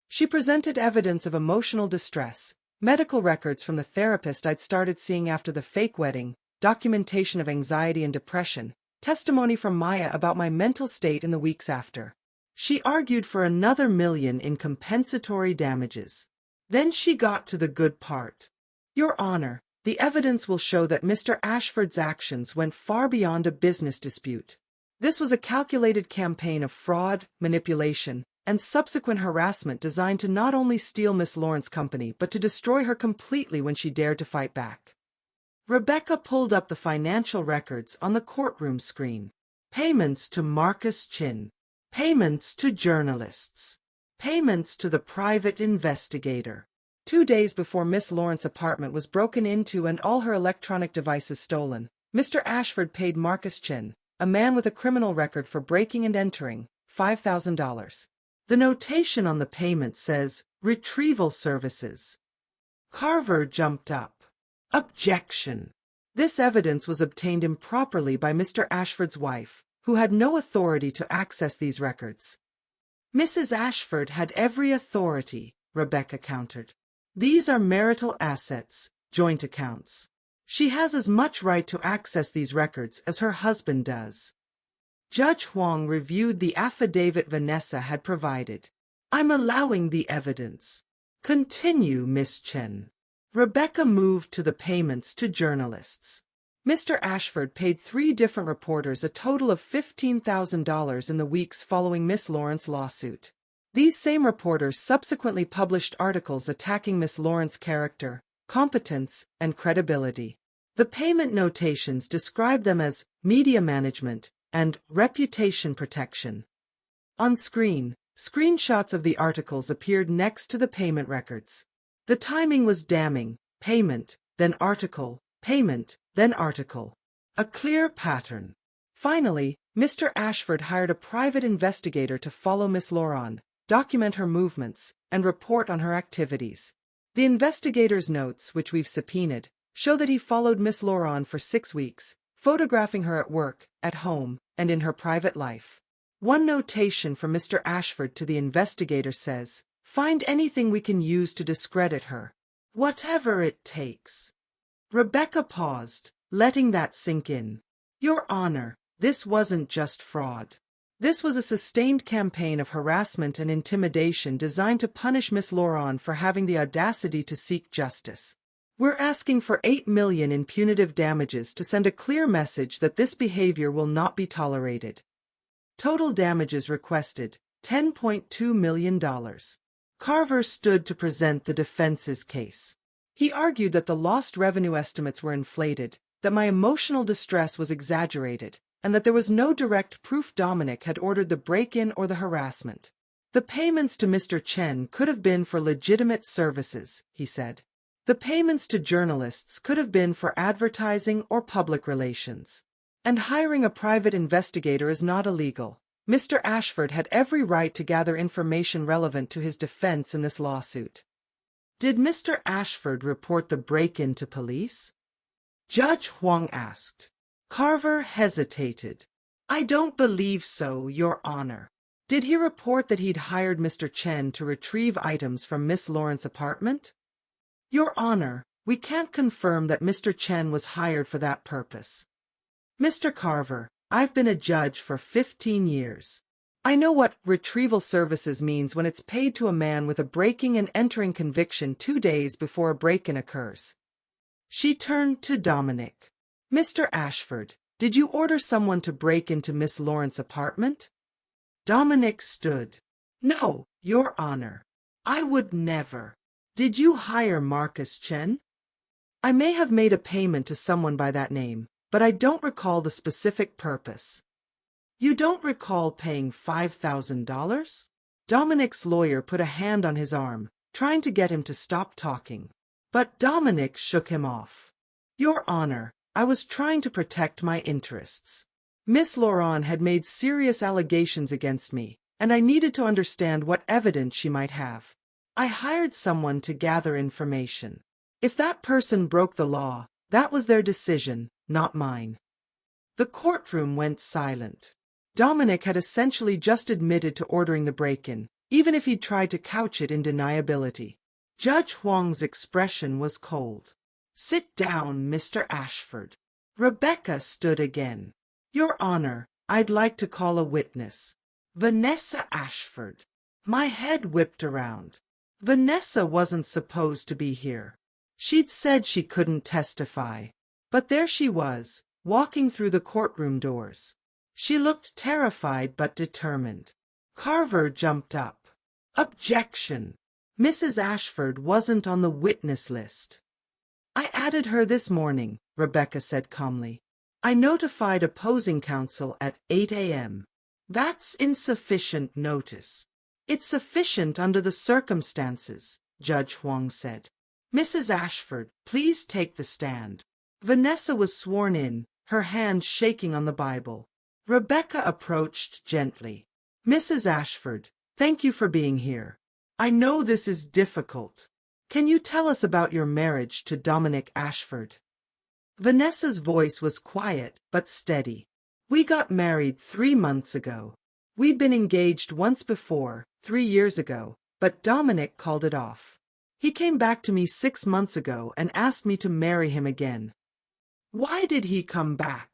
[SPEAKER 1] She presented evidence of emotional distress, medical records from the therapist I'd started seeing after the fake wedding, documentation of anxiety and depression, testimony from Maya about my mental state in the weeks after. She argued for another $1 million in compensatory damages. Then she got to the good part. Your Honor, the evidence will show that Mr. Ashford's actions went far beyond a business dispute. This was a calculated campaign of fraud, manipulation, and subsequent harassment designed to not only steal Miss Lawrence's company but to destroy her completely when she dared to fight back. Rebecca pulled up the financial records on the courtroom screen. Payments to Marcus Chin. Payments to journalists. Payments to the private investigator. 2 days before Miss Lawrence's apartment was broken into and all her electronic devices stolen, Mr. Ashford paid Marcus Chin, a man with a criminal record for breaking and entering, $5,000. The notation on the payment says, Retrieval Services. Carver jumped up. Objection. This evidence was obtained improperly by Mr. Ashford's wife, who had no authority to access these records. Mrs. Ashford had every authority, Rebecca countered. These are marital assets, joint accounts. She has as much right to access these records as her husband does. Judge Huang reviewed the affidavit Vanessa had provided. I'm allowing the evidence. Continue, Miss Chen. Rebecca moved to the payments to journalists. Mr. Ashford paid 3 different reporters a total of $15,000 in the weeks following Miss Lawrence's lawsuit. These same reporters subsequently published articles attacking Miss Lawrence's character, competence, and credibility. The payment notations describe them as media management and reputation protection. On screen, screenshots of the articles appeared next to the payment records. The timing was damning: payment, then article, payment, then article. A clear pattern. Finally, Mr. Ashford hired a private investigator to follow Miss Lawrence, document her movements, and report on her activities. The investigator's notes, which we've subpoenaed, show that he followed Miss Lawrence for 6 weeks, photographing her at work, at home, and in her private life. One notation from Mr. Ashford to the investigator says, "Find anything we can use to discredit her. Whatever it takes." Rebecca paused, letting that sink in. Your Honor, this wasn't just fraud. This was a sustained campaign of harassment and intimidation designed to punish Miss Lawrence for having the audacity to seek justice. We're asking for $8 million in punitive damages to send a clear message that this behavior will not be tolerated. Total damages requested, $10.2 million. Carver stood to present the defense's case. He argued that the lost revenue estimates were inflated, that my emotional distress was exaggerated, and that there was no direct proof Dominic had ordered the break-in or the harassment. The payments to Mr. Chen could have been for legitimate services, he said. The payments to journalists could have been for advertising or public relations. And hiring a private investigator is not illegal. Mr. Ashford had every right to gather information relevant to his defense in this lawsuit. Did Mr. Ashford report the break-in to police? Judge Huang asked. Carver hesitated. I don't believe so, Your Honor. Did he report that he'd hired Mr. Chen to retrieve items from Miss Lawrence's apartment? Your Honor, we can't confirm that Mr. Chen was hired for that purpose. Mr. Carver, I've been a judge for 15 years. I know what retrieval services means when it's paid to a man with a breaking and entering conviction 2 days before a break-in occurs. She turned to Dominic. Mr. Ashford, did you order someone to break into Miss Lawrence's apartment? Dominic stood. No, Your Honor. I would never. Did you hire Marcus Chen? I may have made a payment to someone by that name, but I don't recall the specific purpose. You don't recall paying $5,000? Dominic's lawyer put a hand on his arm, trying to get him to stop talking. But Dominic shook him off. Your Honor, I was trying to protect my interests. Miss Lawrence had made serious allegations against me, and I needed to understand what evidence she might have. I hired someone to gather information. If that person broke the law, that was their decision, not mine. The courtroom went silent. Dominic had essentially just admitted to ordering the break-in, even if he'd tried to couch it in deniability. Judge Huang's expression was cold. Sit down, Mr. Ashford. Rebecca stood again. Your Honor, I'd like to call a witness. Vanessa Ashford. My head whipped around. Vanessa wasn't supposed to be here. She'd said she couldn't testify. But there she was, walking through the courtroom doors. She looked terrified but determined. Carver jumped up. Objection! Mrs. Ashford wasn't on the witness list. I added her this morning, Rebecca said calmly. I notified opposing counsel at 8 a.m. That's insufficient notice. It's sufficient under the circumstances, Judge Huang said. Mrs. Ashford, please take the stand. Vanessa was sworn in, her hand shaking on the Bible. Rebecca approached gently. Mrs. Ashford, thank you for being here. I know this is difficult. Can you tell us about your marriage to Dominic Ashford? Vanessa's voice was quiet but steady. We got married 3 months ago. We'd been engaged once before, 3 years ago, but Dominic called it off. He came back to me 6 months ago and asked me to marry him again. Why did he come back?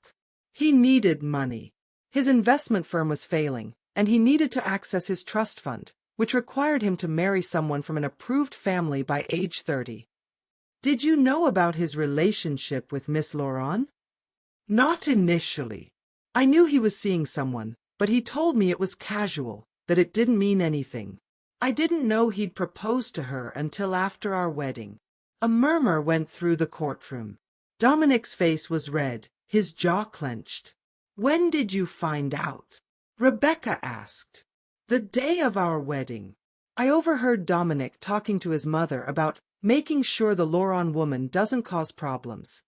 [SPEAKER 1] He needed money. His investment firm was failing, and he needed to access his trust fund, which required him to marry someone from an approved family by age 30. Did you know about his relationship with Miss Laurent? Not initially. I knew he was seeing someone, but he told me it was casual, that it didn't mean anything. I didn't know he'd proposed to her until after our wedding. A murmur went through the courtroom. Dominic's face was red, his jaw clenched. When did you find out? Rebecca asked. The day of our wedding. I overheard Dominic talking to his mother about making sure the Laurent woman doesn't cause problems.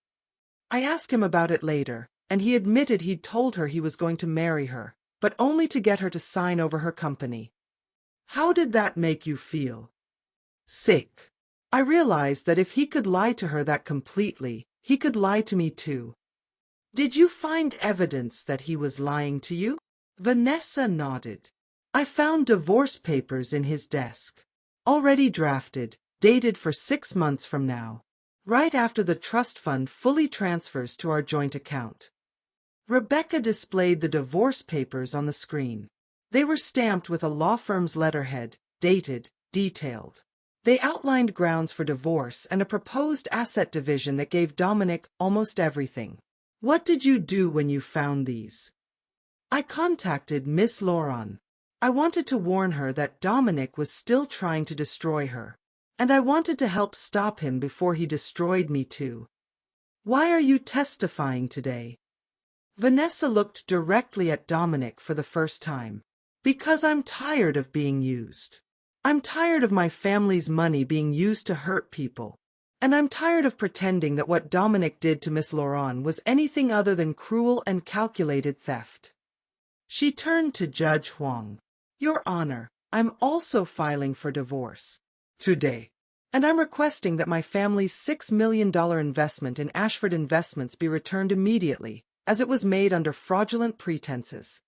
[SPEAKER 1] I asked him about it later, and he admitted he'd told her he was going to marry her, but only to get her to sign over her company. How did that make you feel? Sick. I realized that if he could lie to her that completely, he could lie to me too. Did you find evidence that he was lying to you? Vanessa nodded. I found divorce papers in his desk. Already drafted, dated for 6 months from now. Right after the trust fund fully transfers to our joint account. Rebecca displayed the divorce papers on the screen. They were stamped with a law firm's letterhead, dated, detailed. They outlined grounds for divorce and a proposed asset division that gave Dominic almost everything. What did you do when you found these? I contacted Miss Laurent. I wanted to warn her that Dominic was still trying to destroy her. And I wanted to help stop him before he destroyed me too. Why are you testifying today? Vanessa looked directly at Dominic for the first time. Because I'm tired of being used. I'm tired of my family's money being used to hurt people. And I'm tired of pretending that what Dominic did to Miss Laurent was anything other than cruel and calculated theft. She turned to Judge Huang. Your Honor, I'm also filing for divorce. Today. And I'm requesting that my family's $6 million investment in Ashford Investments be returned immediately, as it was made under fraudulent pretenses.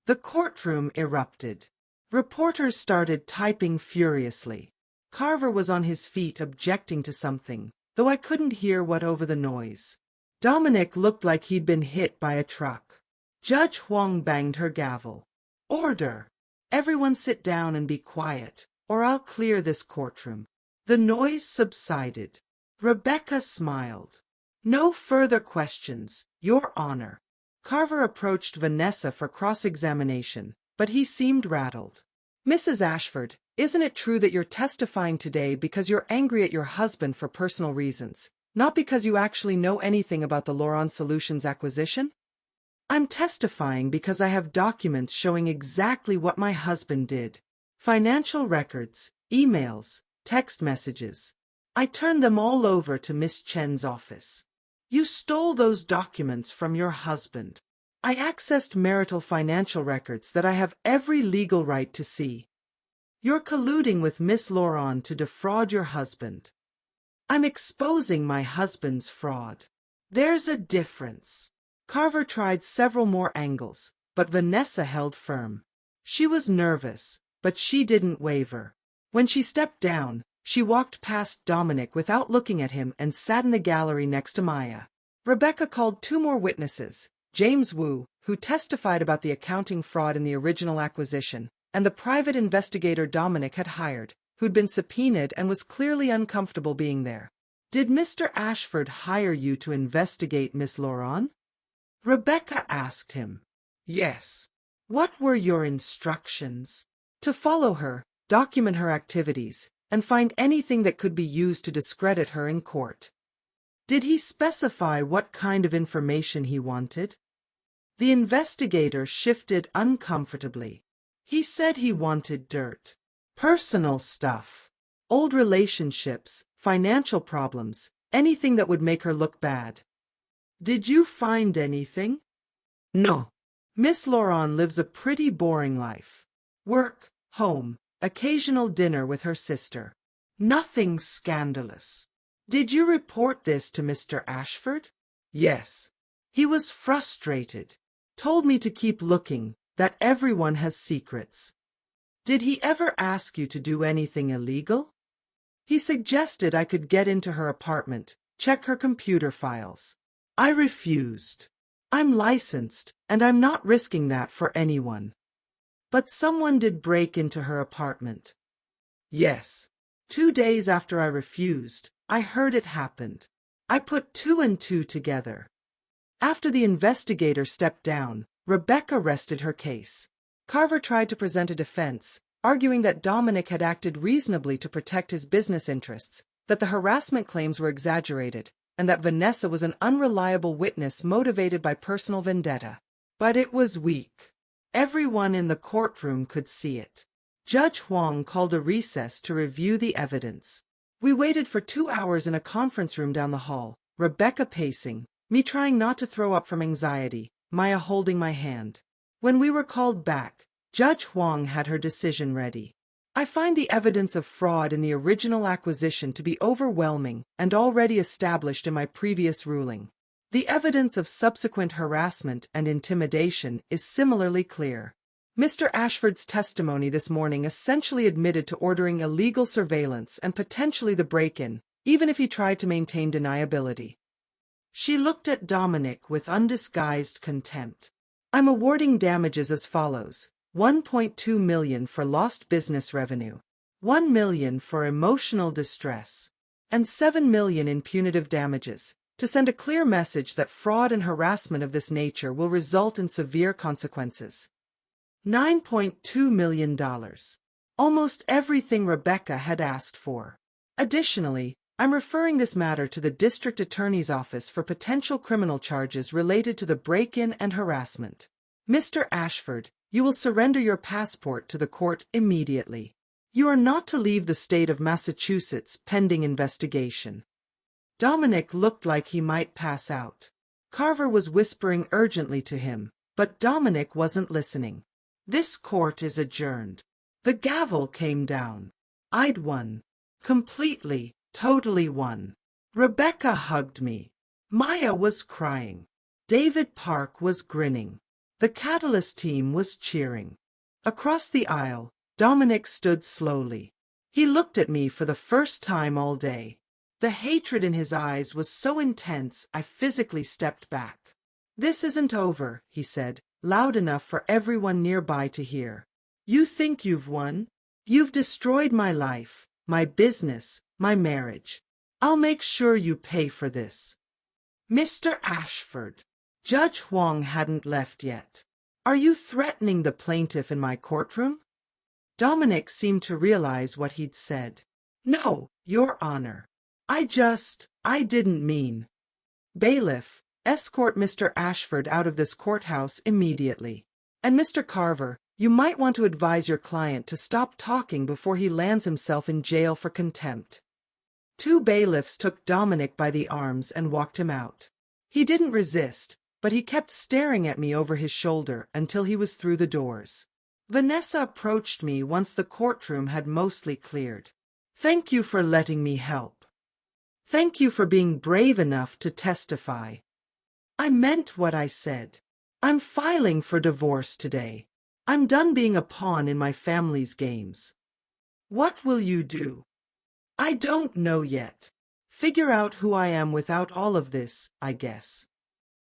[SPEAKER 1] The courtroom erupted. Reporters started typing furiously. Carver was on his feet objecting to something, though I couldn't hear what over the noise. Dominic looked like he'd been hit by a truck. Judge Huang banged her gavel. Order! Everyone sit down and be quiet, or I'll clear this courtroom. The noise subsided. Rebecca smiled. No further questions, Your Honor. Carver approached Vanessa for cross-examination, but he seemed rattled. Mrs. Ashford, isn't it true that you're testifying today because you're angry at your husband for personal reasons, not because you actually know anything about the Laurent Solutions acquisition? I'm testifying because I have documents showing exactly what my husband did. Financial records, emails, text messages. I turned them all over to Miss Chen's office. You stole those documents from your husband. I accessed marital financial records that I have every legal right to see. You're colluding with Miss Laurent to defraud your husband. I'm exposing my husband's fraud. There's a difference. Carver tried several more angles, but Vanessa held firm. She was nervous, but she didn't waver. When she stepped down, she walked past Dominic without looking at him and sat in the gallery next to Maya. Rebecca called 2 more witnesses, James Wu, who testified about the accounting fraud in the original acquisition, and the private investigator Dominic had hired, who'd been subpoenaed and was clearly uncomfortable being there. Did Mr. Ashford hire you to investigate Miss Laurent? Rebecca asked him. Yes. What were your instructions? To follow her, document her activities, and find anything that could be used to discredit her in court. Did he specify what kind of information he wanted? The investigator shifted uncomfortably. He said he wanted dirt. Personal stuff. Old relationships, financial problems, anything that would make her look bad. Did you find anything? No. Miss Laurent lives a pretty boring life. Work, home, occasional dinner with her sister. Nothing scandalous. Did you report this to Mr. Ashford? Yes. He was frustrated. Told me to keep looking, that everyone has secrets. Did he ever ask you to do anything illegal? He suggested I could get into her apartment, check her computer files. I refused. I'm licensed, and I'm not risking that for anyone. But someone did break into her apartment. Yes. 2 days after I refused, I heard it happened. I put 2 and 2 together. After the investigator stepped down, Rebecca rested her case. Carver tried to present a defense, arguing that Dominic had acted reasonably to protect his business interests, that the harassment claims were exaggerated, and that Vanessa was an unreliable witness motivated by personal vendetta. But it was weak. Everyone in the courtroom could see it. Judge Huang called a recess to review the evidence. We waited for 2 hours in a conference room down the hall, Rebecca pacing, me trying not to throw up from anxiety, Maya holding my hand. When we were called back, Judge Huang had her decision ready. I find the evidence of fraud in the original acquisition to be overwhelming and already established in my previous ruling. The evidence of subsequent harassment and intimidation is similarly clear. Mr. Ashford's testimony this morning essentially admitted to ordering illegal surveillance and potentially the break-in, even if he tried to maintain deniability. She looked at Dominic with undisguised contempt. I'm awarding damages as follows: 1.2 million for lost business revenue, 1 million for emotional distress, and 7 million in punitive damages, to send a clear message that fraud and harassment of this nature will result in severe consequences. $9.2 million. Almost everything Rebecca had asked for. Additionally, I'm referring this matter to the District Attorney's Office for potential criminal charges related to the break-in and harassment. Mr. Ashford, you will surrender your passport to the court immediately. You are not to leave the state of Massachusetts pending investigation. Dominic looked like he might pass out. Carver was whispering urgently to him, but Dominic wasn't listening. This court is adjourned. The gavel came down. I'd won. Completely, totally won. Rebecca hugged me. Maya was crying. David Park was grinning. The Catalyst team was cheering. Across the aisle, Dominic stood slowly. He looked at me for the first time all day. The hatred in his eyes was so intense I physically stepped back. "This isn't over," he said, loud enough for everyone nearby to hear. "You think you've won? You've destroyed my life, my business, my marriage. I'll make sure you pay for this." "Mr. Ashford." Judge Huang hadn't left yet. "Are you threatening the plaintiff in my courtroom?" Dominic seemed to realize what he'd said. "No, Your Honor. I didn't mean." "Bailiff, escort Mr. Ashford out of this courthouse immediately. And Mr. Carver, you might want to advise your client to stop talking before he lands himself in jail for contempt." 2 bailiffs took Dominic by the arms and walked him out. He didn't resist, but he kept staring at me over his shoulder until he was through the doors. Vanessa approached me once the courtroom had mostly cleared. "Thank you for letting me help. Thank you for being brave enough to testify." I meant what I said. I'm filing for divorce today. I'm done being a pawn in my family's games. "What will you do?" "I don't know yet. Figure out who I am without all of this, I guess."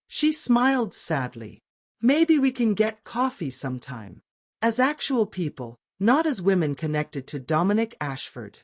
[SPEAKER 1] She smiled sadly. "Maybe we can get coffee sometime. As actual people, not as women connected to Dominic Ashford."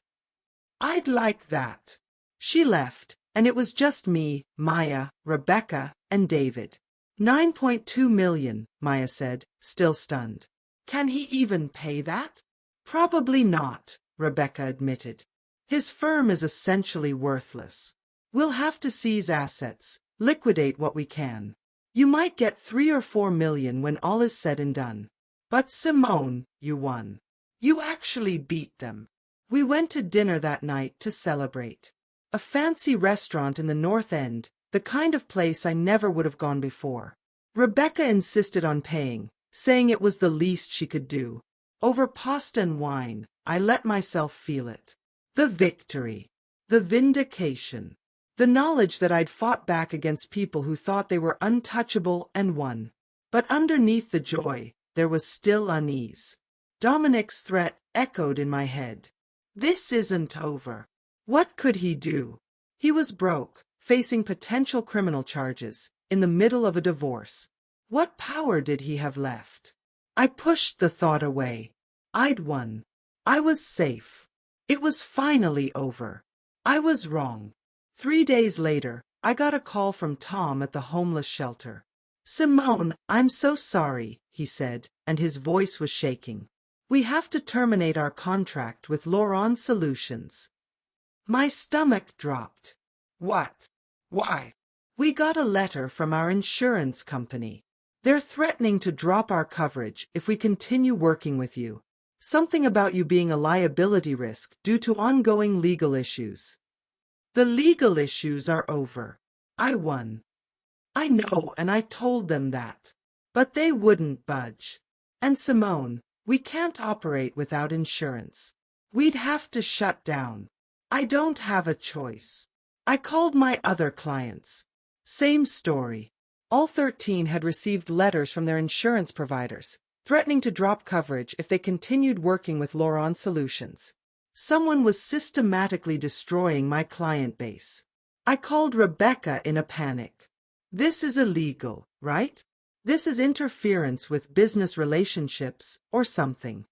[SPEAKER 1] "I'd like that." She left, and it was just me, Maya, Rebecca, and David. 9.2 million, Maya said, still stunned. "Can he even pay that?" "Probably not," Rebecca admitted. "His firm is essentially worthless. We'll have to seize assets, liquidate what we can. You might get 3 or 4 million when all is said and done. But Simone, you won. You actually beat them." We went to dinner that night to celebrate. A fancy restaurant in the North End, the kind of place I never would have gone before. Rebecca insisted on paying, saying it was the least she could do. Over pasta and wine, I let myself feel it. The victory. The vindication. The knowledge that I'd fought back against people who thought they were untouchable and won. But underneath the joy, there was still unease. Dominic's threat echoed in my head. This isn't over. What could he do? He was broke, facing potential criminal charges, in the middle of a divorce. What power did he have left? I pushed the thought away. I'd won. I was safe. It was finally over. I was wrong. 3 days later, I got a call from Tom at the homeless shelter. "Simone, I'm so sorry," he said, and his voice was shaking. "We have to terminate our contract with Laurent Solutions." My stomach dropped. "What? Why?" "We got a letter from our insurance company. They're threatening to drop our coverage if we continue working with you. Something about you being a liability risk due to ongoing legal issues." "The legal issues are over. I won." "I know, and I told them that. But they wouldn't budge. And Simone, we can't operate without insurance. We'd have to shut down. I don't have a choice." I called my other clients. Same story. All 13 had received letters from their insurance providers, threatening to drop coverage if they continued working with Laurent Solutions. Someone was systematically destroying my client base. I called Rebecca in a panic. "This is illegal, right? This is interference with business relationships or something."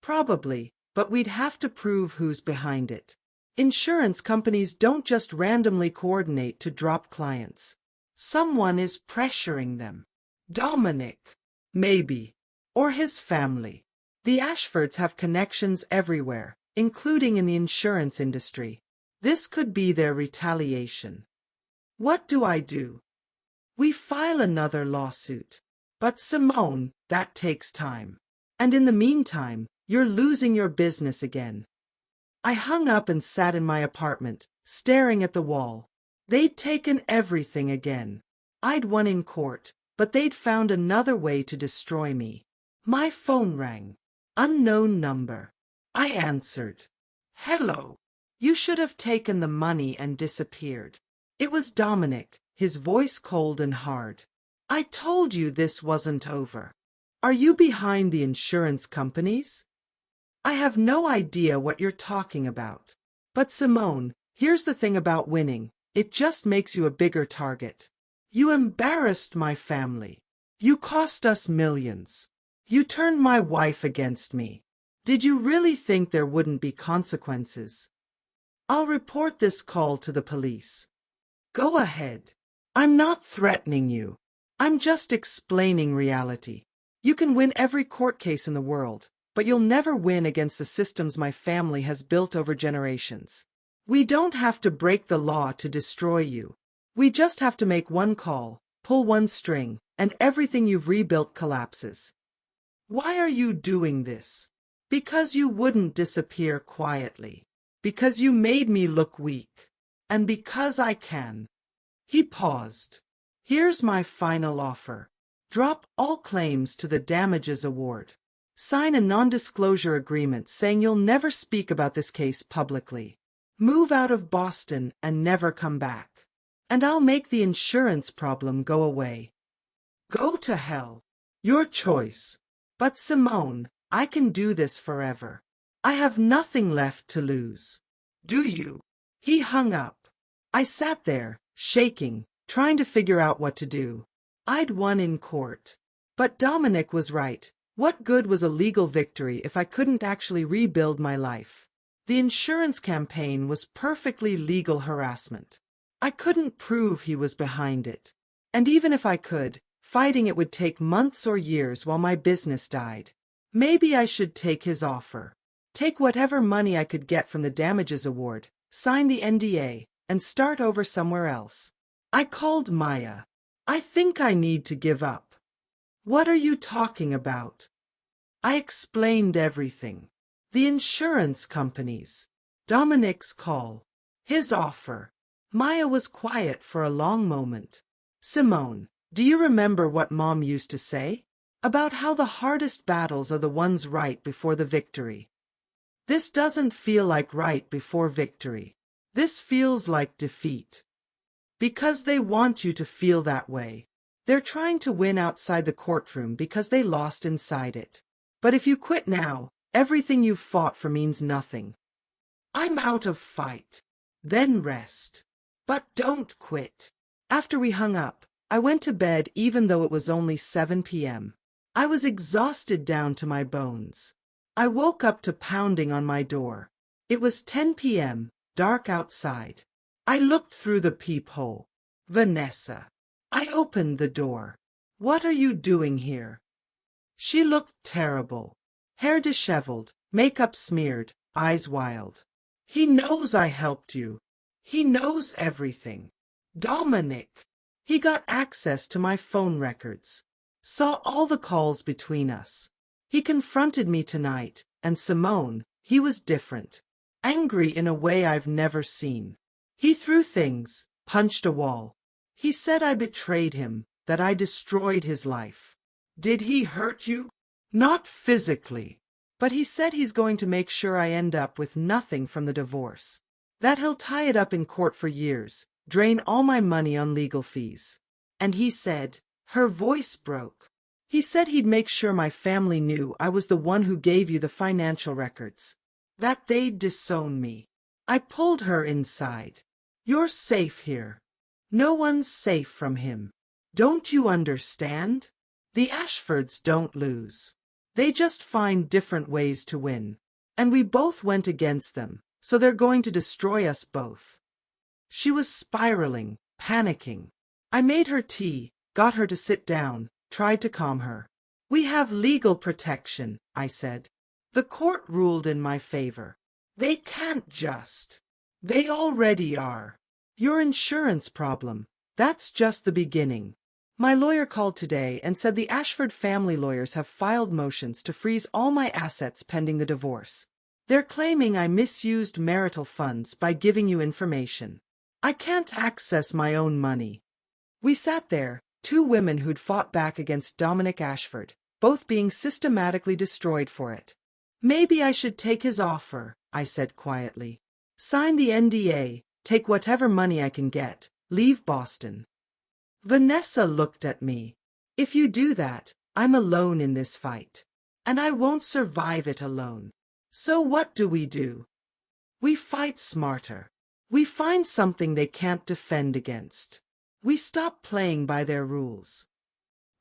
[SPEAKER 1] "Probably, but we'd have to prove who's behind it. Insurance companies don't just randomly coordinate to drop clients. Someone is pressuring them. Dominic. Maybe. Or his family. The Ashfords have connections everywhere, including in the insurance industry. This could be their retaliation." "What do I do?" "We file another lawsuit. But Simone, that takes time. And in the meantime, you're losing your business again." I hung up and sat in my apartment, staring at the wall. They'd taken everything again. I'd won in court, but they'd found another way to destroy me. My phone rang. Unknown number. I answered. "Hello." "You should have taken the money and disappeared." It was Dominic, his voice cold and hard. "I told you this wasn't over. Are you behind the insurance companies?" "I have no idea what you're talking about. But Simone, here's the thing about winning. It just makes you a bigger target. You embarrassed my family. You cost us millions. You turned my wife against me. Did you really think there wouldn't be consequences?" "I'll report this call to the police." "Go ahead. I'm not threatening you. I'm just explaining reality. You can win every court case in the world, but you'll never win against the systems my family has built over generations. We don't have to break the law to destroy you. We just have to make one call, pull one string, and everything you've rebuilt collapses." "Why are you doing this?" "Because you wouldn't disappear quietly. Because you made me look weak. And because I can." He paused. "Here's my final offer. Drop all claims to the damages award. Sign a non-disclosure agreement saying you'll never speak about this case publicly. Move out of Boston and never come back. And I'll make the insurance problem go away." "Go to hell. Your choice. But Simone, I can do this forever. I have nothing left to lose." "Do you?" He hung up. I sat there, shaking, trying to figure out what to do. I'd won in court. But Dominic was right. What good was a legal victory if I couldn't actually rebuild my life? The insurance campaign was perfectly legal harassment. I couldn't prove he was behind it. And even if I could, fighting it would take months or years while my business died. Maybe I should take his offer. Take whatever money I could get from the damages award, sign the NDA, and start over somewhere else. I called Maya. "I think I need to give up." "What are you talking about?" I explained everything. The insurance companies. Dominic's call. His offer. Maya was quiet for a long moment. "Simone, do you remember what Mom used to say? About how the hardest battles are the ones right before the victory. This doesn't feel like right before victory. This feels like defeat. Because they want you to feel that way. They're trying to win outside the courtroom because they lost inside it. But if you quit now, everything you've fought for means nothing. I'm out of fight. Then rest. But don't quit. After we hung up, I went to bed even though it was only 7 p.m. I was exhausted down to my bones. I woke up to pounding on my door. It was 10 p.m., dark outside. I looked through the peephole. Vanessa. I opened the door. What are you doing here? She looked terrible. Hair disheveled, makeup smeared, eyes wild. He knows I helped you. He knows everything. Dominic. He got access to my phone records. Saw all the calls between us. He confronted me tonight, and Simone, he was different. Angry in a way I've never seen. He threw things, punched a wall. He said I betrayed him, that I destroyed his life. Did he hurt you? Not physically. But he said he's going to make sure I end up with nothing from the divorce. That he'll tie it up in court for years, drain all my money on legal fees. And he said, her voice broke. He said he'd make sure my family knew I was the one who gave you the financial records. That they'd disown me. I pulled her inside. You're safe here. No one's safe from him. Don't you understand? The Ashfords don't lose. They just find different ways to win. And we both went against them, so they're going to destroy us both. She was spiraling, panicking. I made her tea, got her to sit down, tried to calm her. We have legal protection, I said. The court ruled in my favor. They can't just. They already are. Your insurance problem, that's just the beginning. My lawyer called today and said the Ashford family lawyers have filed motions to freeze all my assets pending the divorce. They're claiming I misused marital funds by giving you information. I can't access my own money. We sat there, two women who'd fought back against Dominic Ashford, both being systematically destroyed for it. Maybe I should take his offer, I said quietly. Sign the NDA, take whatever money I can get, leave Boston. Vanessa looked at me. If you do that, I'm alone in this fight. And I won't survive it alone. So what do? We fight smarter. We find something they can't defend against. We stop playing by their rules.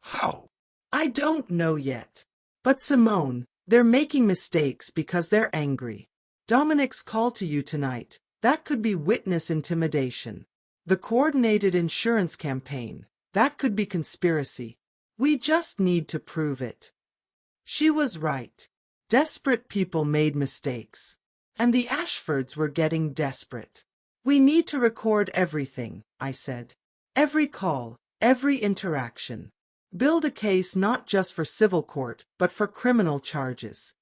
[SPEAKER 1] How? I don't know yet. But Simone, they're making mistakes because they're angry. Dominic's call to you tonight, that could be witness intimidation. The coordinated insurance campaign, that could be conspiracy. We just need to prove it. She was right. Desperate people made mistakes. And the Ashfords were getting desperate. We need to record everything, I said. Every call, every interaction. Build a case not just for civil court, but for criminal charges.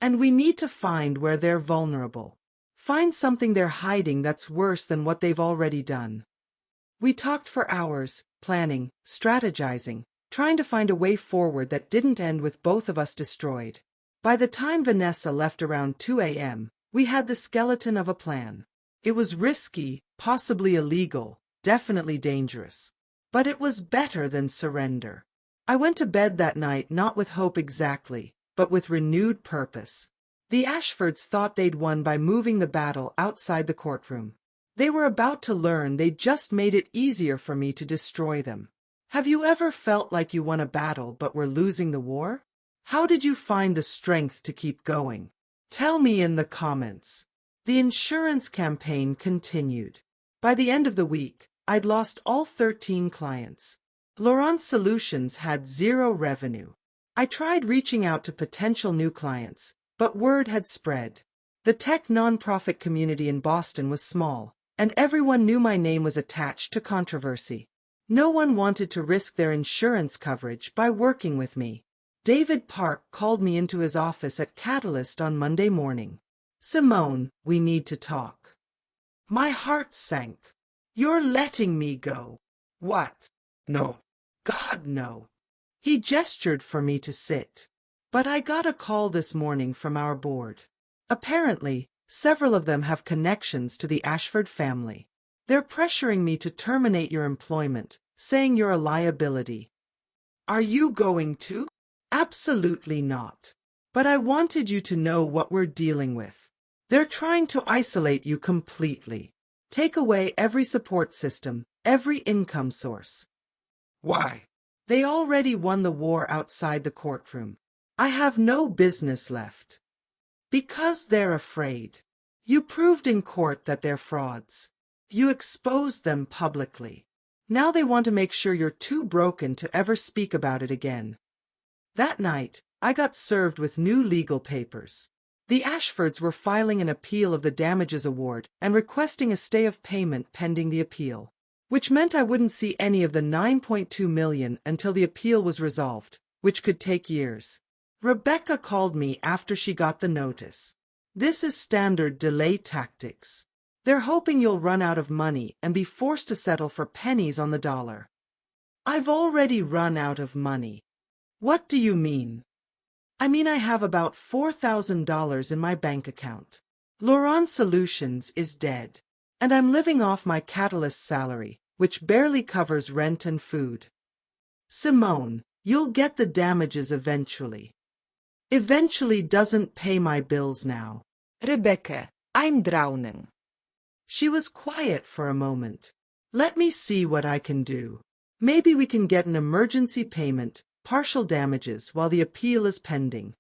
[SPEAKER 1] And we need to find where they're vulnerable. Find something they're hiding that's worse than what they've already done. We talked for hours, planning, strategizing, trying to find a way forward that didn't end with both of us destroyed. By the time Vanessa left around 2 a.m., we had the skeleton of a plan. It was risky, possibly illegal, definitely dangerous. But it was better than surrender. I went to bed that night not with hope exactly, but with renewed purpose. The Ashfords thought they'd won by moving the battle outside the courtroom. They were about to learn they'd just made it easier for me to destroy them. Have you ever felt like you won a battle but were losing the war? How did you find the strength to keep going? Tell me in the comments. The insurance campaign continued. By the end of the week, I'd lost all 13 clients. Laurent Solutions had 0 revenue. I tried reaching out to potential new clients, but word had spread. The tech nonprofit community in Boston was small, and everyone knew my name was attached to controversy. No one wanted to risk their insurance coverage by working with me. David Park called me into his office at Catalyst on Monday morning. Simone, we need to talk. My heart sank. You're letting me go. What? No. God, no. He gestured for me to sit. But I got a call this morning from our board. Apparently, several of them have connections to the Ashford family. They're pressuring me to terminate your employment, saying you're a liability. Are you going to? Absolutely not. But I wanted you to know what we're dealing with. They're trying to isolate you completely. Take away every support system, every income source. Why? They already won the war outside the courtroom. I have no business left. Because they're afraid. You proved in court that they're frauds. You exposed them publicly. Now they want to make sure you're too broken to ever speak about it again. That night, I got served with new legal papers. The Ashfords were filing an appeal of the damages award and requesting a stay of payment pending the appeal, which meant I wouldn't see any of the $9.2 million until the appeal was resolved, which could take years. Rebecca called me after she got the notice. This is standard delay tactics. They're hoping you'll run out of money and be forced to settle for pennies on the dollar. I've already run out of money. What do you mean? I mean I have about $4,000 in my bank account. Laurent Solutions is dead. And I'm living off my catalyst salary, which barely covers rent and food. Simone, you'll get the damages eventually. Eventually doesn't pay my bills now.
[SPEAKER 2] Rebecca, I'm drowning.
[SPEAKER 1] She was quiet for a moment. Let me see what I can do. Maybe we can get an emergency payment, partial damages, while the appeal is pending.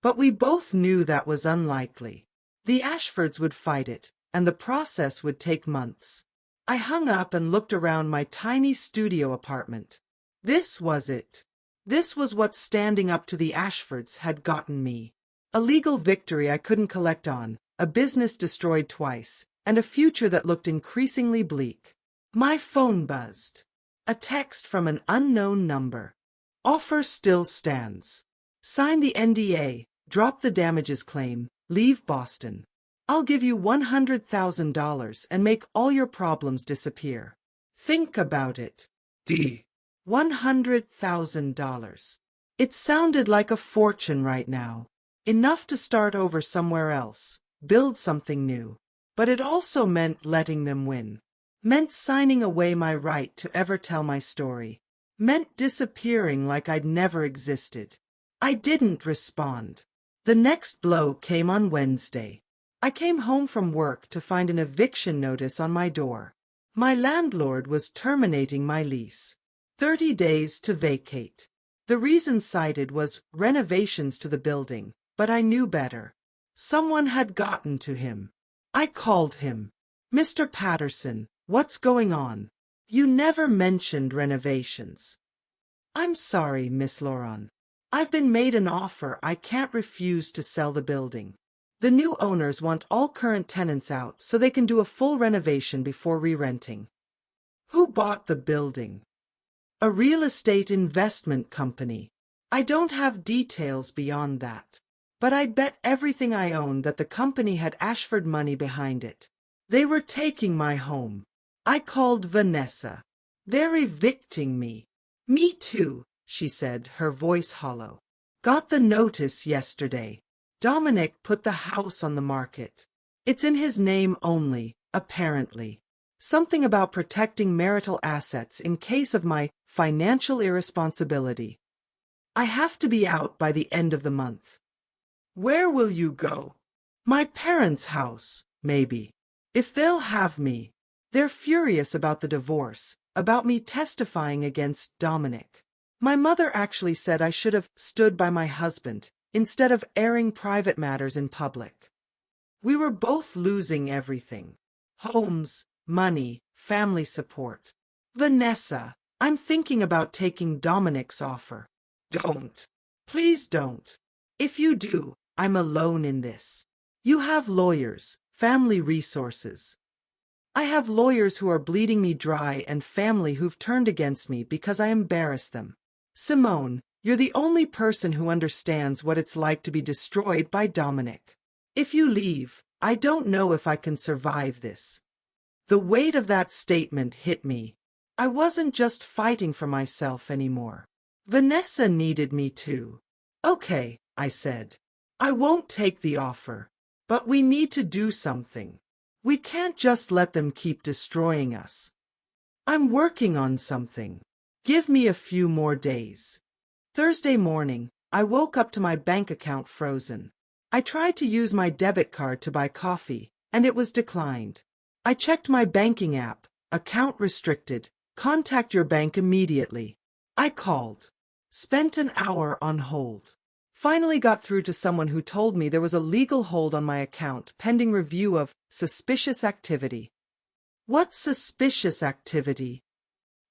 [SPEAKER 1] But we both knew that was unlikely. The Ashfords would fight it, and the process would take months. I hung up and looked around my tiny studio apartment. This was it. This was what standing up to the Ashfords had gotten me. A legal victory I couldn't collect on, a business destroyed twice, and a future that looked increasingly bleak. My phone buzzed. A text from an unknown number. Offer still stands. Sign the NDA, drop the damages claim, leave Boston. I'll give you $100,000 and make all your problems disappear. Think about it. $100,000. It sounded like a fortune right now. Enough to start over somewhere else, build something new. But it also meant letting them win. Meant signing away my right to ever tell my story. Meant disappearing like I'd never existed. I didn't respond. The next blow came on Wednesday. I came home from work to find an eviction notice on my door. My landlord was terminating my lease. 30 days to vacate. The reason cited was renovations to the building, but I knew better. Someone had gotten to him. I called him. Mr. Patterson, what's going on? You never mentioned renovations. I'm sorry, Miss Laurent. I've been made an offer I can't refuse to sell the building. The new owners want all current tenants out so they can do a full renovation before re-renting. Who bought the building? A real estate investment company. I don't have details beyond that. But I'd bet everything I own that the company had Ashford money behind it. They were taking my home. I called Vanessa. They're evicting me. Me too, she said, her voice hollow. Got the notice yesterday. Dominic put the house on the market. It's in his name only, apparently. Something about protecting marital assets in case of my financial irresponsibility. I have to be out by the end of the month. Where will you go? My parents' house, maybe. If they'll have me. They're furious about the divorce, about me testifying against Dominic. My mother actually said I should have stood by my husband, instead of airing private matters in public. We were both losing everything. Homes, money, family support. Vanessa, I'm thinking about taking Dominic's offer. Don't. Please don't. If you do, I'm alone in this. You have lawyers, family resources. I have lawyers who are bleeding me dry and family who've turned against me because I embarrassed them. Simone, you're the only person who understands what it's like to be destroyed by Dominic. If you leave, I don't know if I can survive this. The weight of that statement hit me. I wasn't just fighting for myself anymore. Vanessa needed me too. Okay, I said. I won't take the offer. But we need to do something. We can't just let them keep destroying us. I'm working on something. Give me a few more days. Thursday morning, I woke up to my bank account frozen. I tried to use my debit card to buy coffee, and it was declined. I checked my banking app. Account restricted. Contact your bank immediately. I called. Spent an hour on hold. Finally got through to someone who told me there was a legal hold on my account pending review of suspicious activity. What suspicious activity?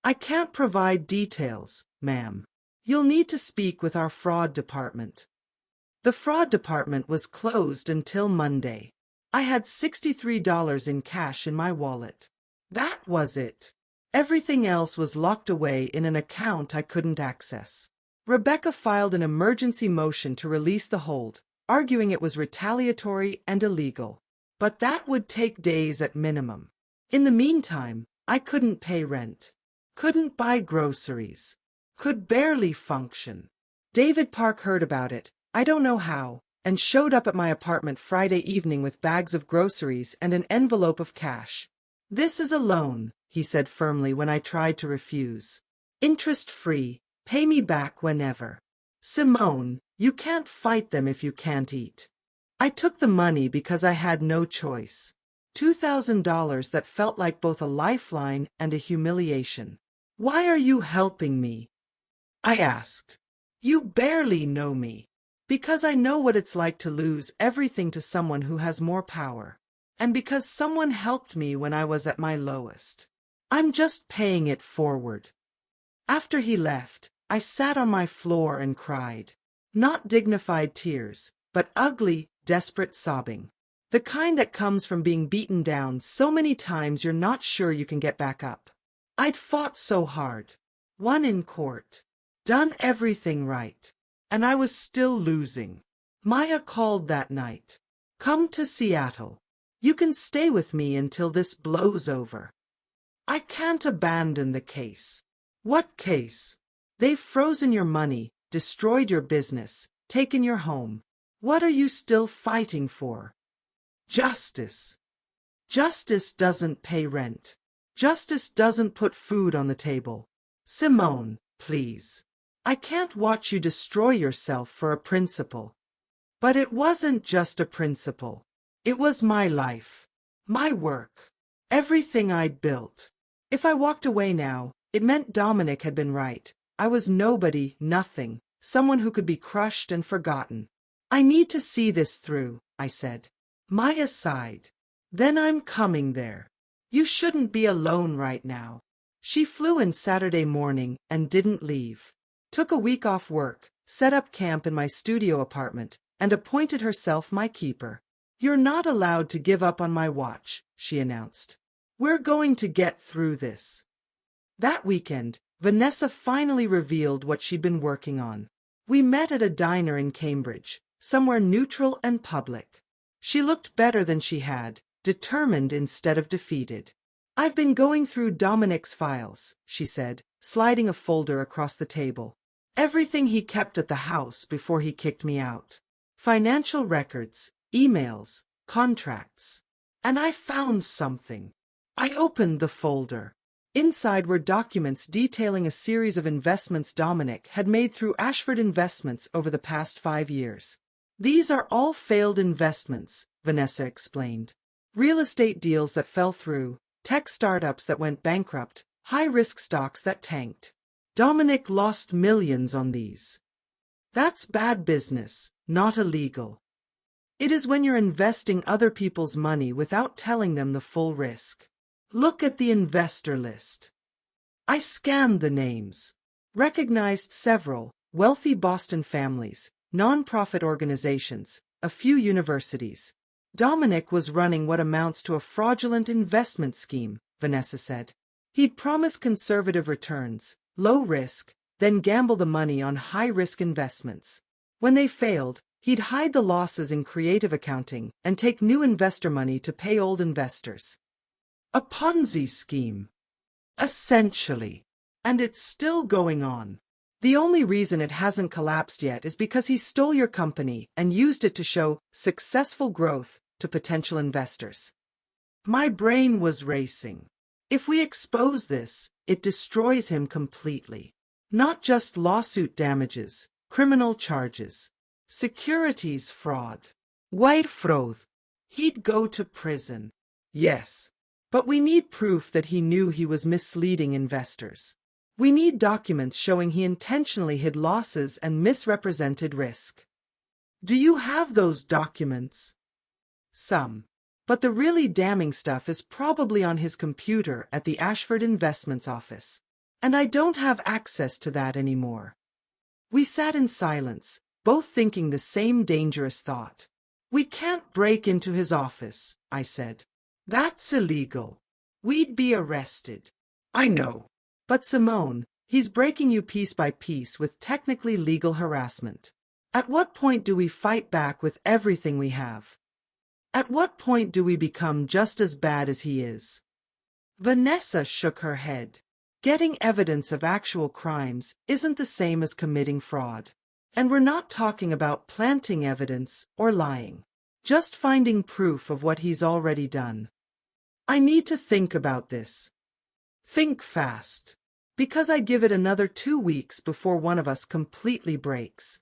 [SPEAKER 1] I can't provide details, ma'am. You'll need to speak with our fraud department. The fraud department was closed until Monday. I had $63 in cash in my wallet. That was it. Everything else was locked away in an account I couldn't access. Rebecca filed an emergency motion to release the hold, arguing it was retaliatory and illegal. But that would take days at minimum. In the meantime, I couldn't pay rent. Couldn't buy groceries. Could barely function. David Park heard about it, I don't know how, and showed up at my apartment Friday evening with bags of groceries and an envelope of cash. This is a loan, he said firmly when I tried to refuse. Interest-free, pay me back whenever. Simone, you can't fight them if you can't eat. I took the money because I had no choice. $2,000 that felt like both a lifeline and a humiliation. Why are you helping me? I asked. You barely know me. Because I know what it's like to lose everything to someone who has more power. And because someone helped me when I was at my lowest. I'm just paying it forward. After he left, I sat on my floor and cried. Not dignified tears, but ugly, desperate sobbing. The kind that comes from being beaten down so many times you're not sure you can get back up. I'd fought so hard. Won in court. Done everything right. And I was still losing. Maya called that night. Come to Seattle. You can stay with me until this blows over. I can't abandon the case. What case? They've frozen your money, destroyed your business, taken your home. What are you still fighting for? Justice. Justice doesn't pay rent. Justice doesn't put food on the table. Simone, please. I can't watch you destroy yourself for a principle. But it wasn't just a principle. It was my life. My work. Everything I'd built. If I walked away now, it meant Dominic had been right. I was nobody, nothing, someone who could be crushed and forgotten. I need to see this through, I said. Maya sighed. Then I'm coming there. You shouldn't be alone right now. She flew in Saturday morning and didn't leave. Took a week off work, set up camp in my studio apartment, and appointed herself my keeper. You're not allowed to give up on my watch, she announced. We're going to get through this. That weekend, Vanessa finally revealed what she'd been working on. We met at a diner in Cambridge, somewhere neutral and public. She looked better than she had, determined instead of defeated. I've been going through Dominic's files, she said, sliding a folder across the table. Everything he kept at the house before he kicked me out. Financial records, emails, contracts. And I found something. I opened the folder. Inside were documents detailing a series of investments Dominic had made through Ashford Investments over the past 5 years. These are all failed investments, Vanessa explained. Real estate deals that fell through, tech startups that went bankrupt, high-risk stocks that tanked. Dominic lost millions on these. That's bad business, not illegal. It is when you're investing other people's money without telling them the full risk. Look at the investor list. I scanned the names. Recognized several, wealthy Boston families, non-profit organizations, a few universities. Dominic was running what amounts to a fraudulent investment scheme, Vanessa said. He'd promise conservative returns, low risk, then gamble the money on high-risk investments. When they failed, he'd hide the losses in creative accounting and take new investor money to pay old investors. A Ponzi scheme. Essentially. And it's still going on. The only reason it hasn't collapsed yet is because he stole your company and used it to show successful growth to potential investors. My brain was racing. If we expose this, it destroys him completely. Not just lawsuit damages, criminal charges, securities fraud.
[SPEAKER 2] Wire fraud.
[SPEAKER 1] He'd go to prison. Yes. But we need proof that he knew he was misleading investors. We need documents showing he intentionally hid losses and misrepresented risk. Do you have those documents? Some. But the really damning stuff is probably on his computer at the Ashford Investments office. And I don't have access to that anymore. We sat in silence, both thinking the same dangerous thought. We can't break into his office, I said. That's illegal. We'd be arrested. I know. But Simone, he's breaking you piece by piece with technically legal harassment. At what point do we fight back with everything we have? At what point do we become just as bad as he is? Vanessa shook her head. Getting evidence of actual crimes isn't the same as committing fraud. And we're not talking about planting evidence or lying. Just finding proof of what he's already done. I need to think about this. Think fast. Because I give it another 2 weeks before one of us completely breaks.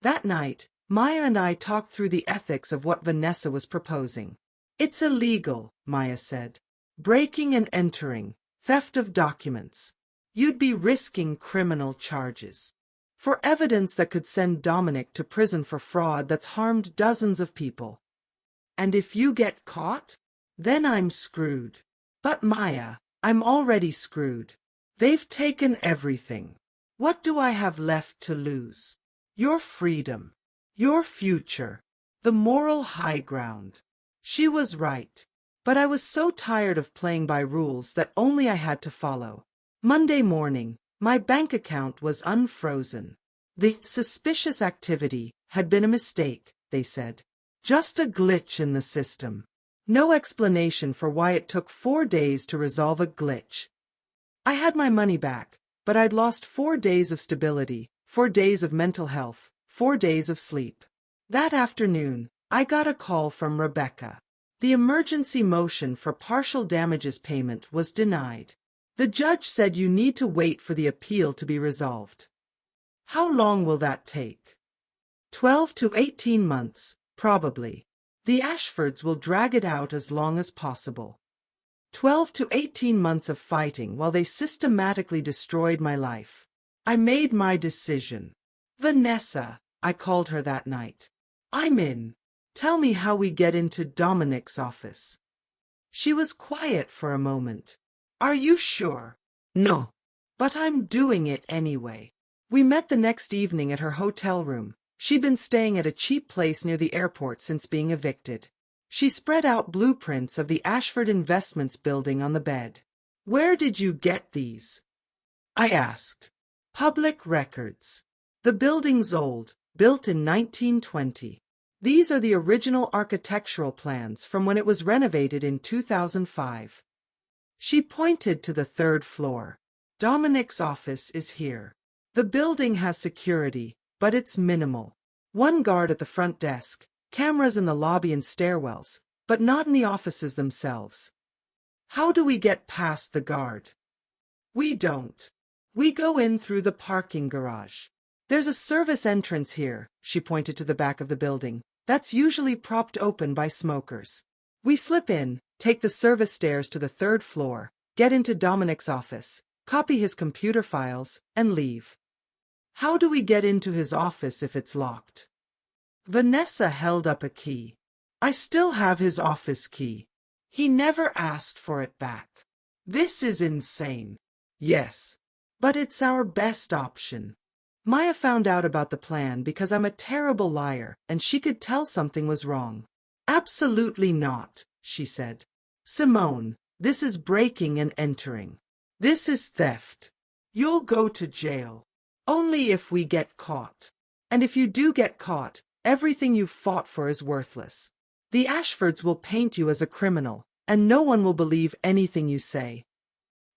[SPEAKER 1] That night, Maya and I talked through the ethics of what Vanessa was proposing. It's illegal, Maya said. Breaking and entering, theft of documents. You'd be risking criminal charges. For evidence that could send Dominic to prison for fraud that's harmed dozens of people. And if you get caught, then I'm screwed. But Maya, I'm already screwed. They've taken everything. What do I have left to lose? Your freedom. Your future. The moral high ground. She was right. But I was so tired of playing by rules that only I had to follow. Monday morning, my bank account was unfrozen. The suspicious activity had been a mistake, they said. Just a glitch in the system. No explanation for why it took 4 days to resolve a glitch. I had my money back, but I'd lost 4 days of stability, 4 days of mental health, 4 days of sleep. That afternoon, I got a call from Rebecca. The emergency motion for partial damages payment was denied. The judge said you need to wait for the appeal to be resolved. How long will that take? 12 to 18 months, probably. The Ashfords will drag it out as long as possible. 12 to 18 months of fighting while they systematically destroyed my life. I made my decision. Vanessa, I called her that night. I'm in. Tell me how we get into Dominic's office. She was quiet for a moment. Are you sure?
[SPEAKER 2] No.
[SPEAKER 1] But I'm doing it anyway. We met the next evening at her hotel room. She'd been staying at a cheap place near the airport since being evicted. She spread out blueprints of the Ashford Investments building on the bed. Where did you get these? I asked. Public records. The building's old, built in 1920. These are the original architectural plans from when it was renovated in 2005. She pointed to the 3rd floor. Dominic's office is here. The building has security, but it's minimal. 1 guard at the front desk, cameras in the lobby and stairwells, but not in the offices themselves. How do we get past the guard? We don't. We go in through the parking garage. There's a service entrance here, she pointed to the back of the building, that's usually propped open by smokers. We slip in, take the service stairs to the 3rd floor, get into Dominic's office, copy his computer files, and leave. How do we get into his office if it's locked? Vanessa held up a key. I still have his office key. He never asked for it back. This is insane. Yes. But it's our best option. Maya found out about the plan because I'm a terrible liar and she could tell something was wrong. Absolutely not, she said. Simone, this is breaking and entering. This is theft. You'll go to jail. Only if we get caught. And if you do get caught, everything you've fought for is worthless. The Ashfords will paint you as a criminal, and no one will believe anything you say.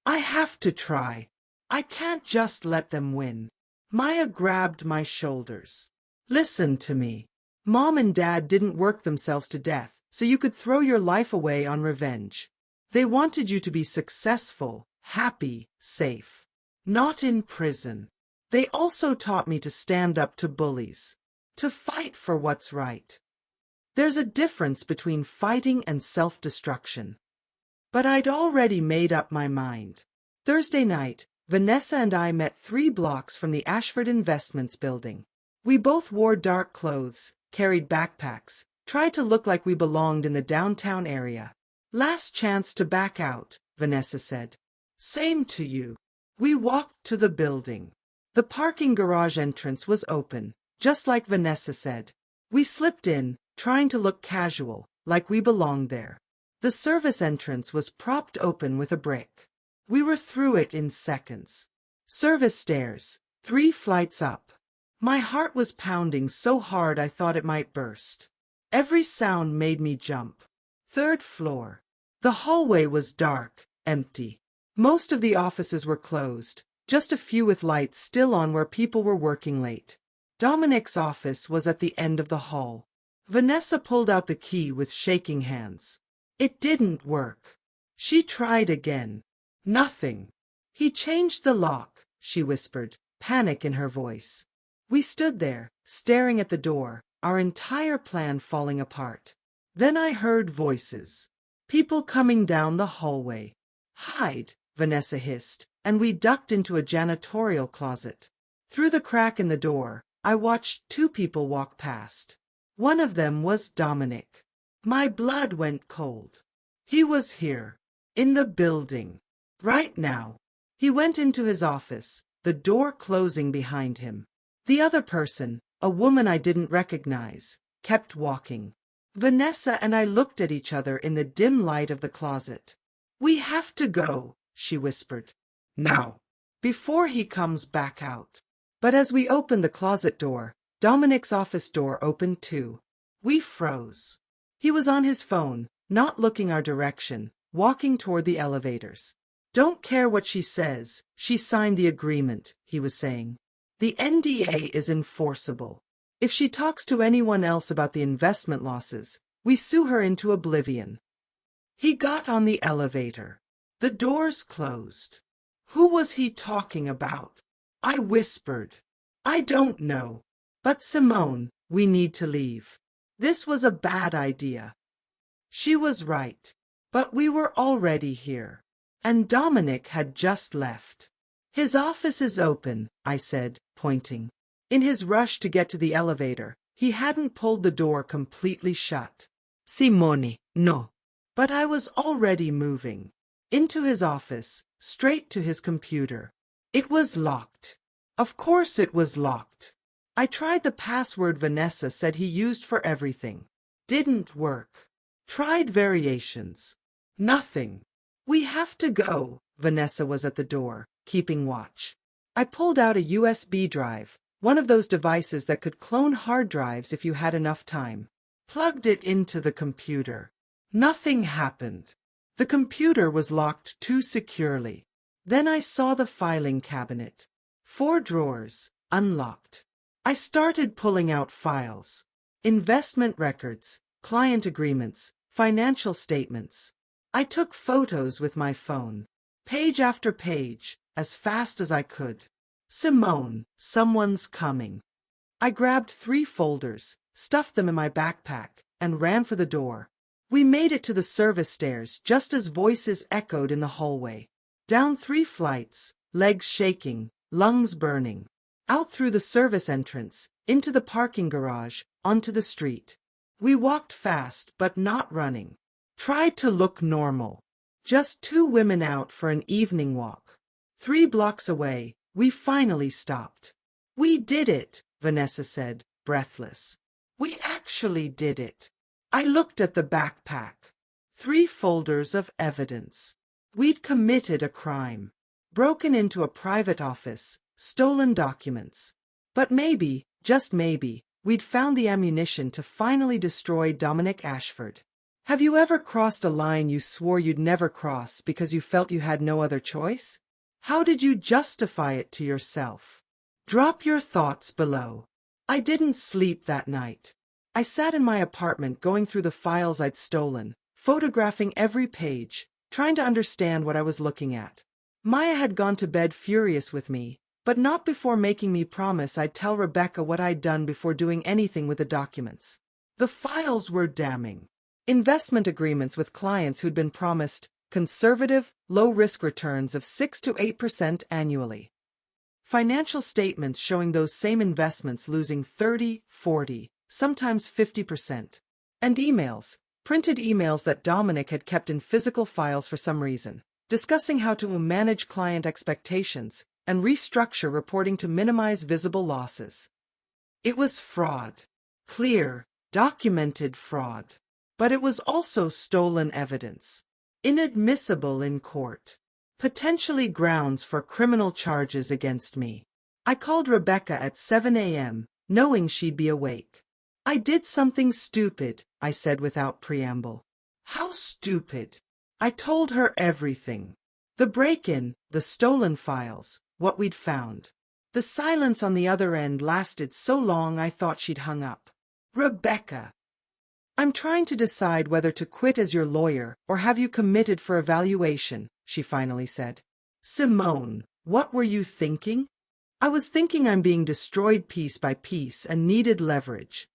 [SPEAKER 1] I have to try. I can't just let them win. Maya grabbed my shoulders. Listen to me. Mom and Dad didn't work themselves to death, so you could throw your life away on revenge. They wanted you to be successful, happy, safe. Not in prison. They also taught me to stand up to bullies. To fight for what's right. There's a difference between fighting and self-destruction. But I'd already made up my mind. Thursday night, Vanessa and I met 3 blocks from the Ashford Investments building. We both wore dark clothes, carried backpacks, tried to look like we belonged in the downtown area. Last chance to back out, Vanessa said. Same to you. We walked to the building. The parking garage entrance was open, just like Vanessa said. We slipped in, trying to look casual, like we belonged there. The service entrance was propped open with a brick. We were through it in seconds. Service stairs, 3 flights up. My heart was pounding so hard I thought it might burst. Every sound made me jump. 3rd floor. The hallway was dark, empty. Most of the offices were closed, just a few with lights still on where people were working late. Dominic's office was at the end of the hall. Vanessa pulled out the key with shaking hands. It didn't work. She tried again. Nothing. He changed the lock, she whispered, panic in her voice. We stood there, staring at the door, our entire plan falling apart. Then I heard voices. People coming down the hallway. Hide, Vanessa hissed, and we ducked into a janitorial closet. Through the crack in the door, I watched 2 people walk past. One of them was Dominic. My blood went cold. He was here, in the building, right now. He went into his office, the door closing behind him. The other person, a woman I didn't recognize, kept walking. Vanessa and I looked at each other in the dim light of the closet. We have to go, she whispered. Now, before he comes back out. But as we opened the closet door, Dominic's office door opened too. We froze. He was on his phone, not looking our direction, walking toward the elevators. Don't care what she says, she signed the agreement, he was saying. The NDA is enforceable. If she talks to anyone else about the investment losses, we sue her into oblivion. He got on the elevator. The doors closed. Who was he talking about? I whispered. I don't know. But Simone, we need to leave. This was a bad idea. She was right. But we were already here. And Dominic had just left. His office is open, I said, pointing. In his rush to get to the elevator, he hadn't pulled the door completely shut.
[SPEAKER 2] Simone, no.
[SPEAKER 1] But I was already moving. Into his office, straight to his computer. It was locked. Of course it was locked. I tried the password Vanessa said he used for everything. Didn't work. Tried variations. Nothing. We have to go. Vanessa was at the door, keeping watch. I pulled out a USB drive, one of those devices that could clone hard drives if you had enough time. Plugged it into the computer. Nothing happened. The computer was locked too securely. Then I saw the filing cabinet. 4 drawers, unlocked. I started pulling out files. Investment records, client agreements, financial statements. I took photos with my phone. Page after page, as fast as I could. Simone, someone's coming. I grabbed 3 folders, stuffed them in my backpack, and ran for the door. We made it to the service stairs just as voices echoed in the hallway. Down 3 flights, legs shaking, lungs burning. Out through the service entrance, into the parking garage, onto the street. We walked fast, but not running. Tried to look normal. Just 2 women out for an evening walk. 3 blocks away, we finally stopped. We did it, Vanessa said, breathless. We actually did it. I looked at the backpack. 3 folders of evidence. We'd committed a crime. Broken into a private office, stolen documents. But maybe, just maybe, we'd found the ammunition to finally destroy Dominic Ashford. Have you ever crossed a line you swore you'd never cross because you felt you had no other choice? How did you justify it to yourself? Drop your thoughts below. I didn't sleep that night. I sat in my apartment going through the files I'd stolen, photographing every page, trying to understand what I was looking at. Maya had gone to bed furious with me, but not before making me promise I'd tell Rebecca what I'd done before doing anything with the documents. The files were damning. Investment agreements with clients who'd been promised conservative, low-risk returns of 6 to 8% annually. Financial statements showing those same investments losing 30, 40, sometimes 50%. And emails, printed emails that Dominic had kept in physical files for some reason, discussing how to manage client expectations and restructure reporting to minimize visible losses. It was fraud. Clear, documented fraud. But it was also stolen evidence. Inadmissible in court. Potentially grounds for criminal charges against me. I called Rebecca at 7 a.m., knowing she'd be awake. I did something stupid, I said without preamble. How stupid? I told her everything. The break-in, the stolen files, what we'd found. The silence on the other end lasted so long I thought she'd hung up. Rebecca. I'm trying to decide whether to quit as your lawyer or have you committed for evaluation, she finally said. Simone, what were you thinking? I was thinking I'm being destroyed piece by piece and needed leverage.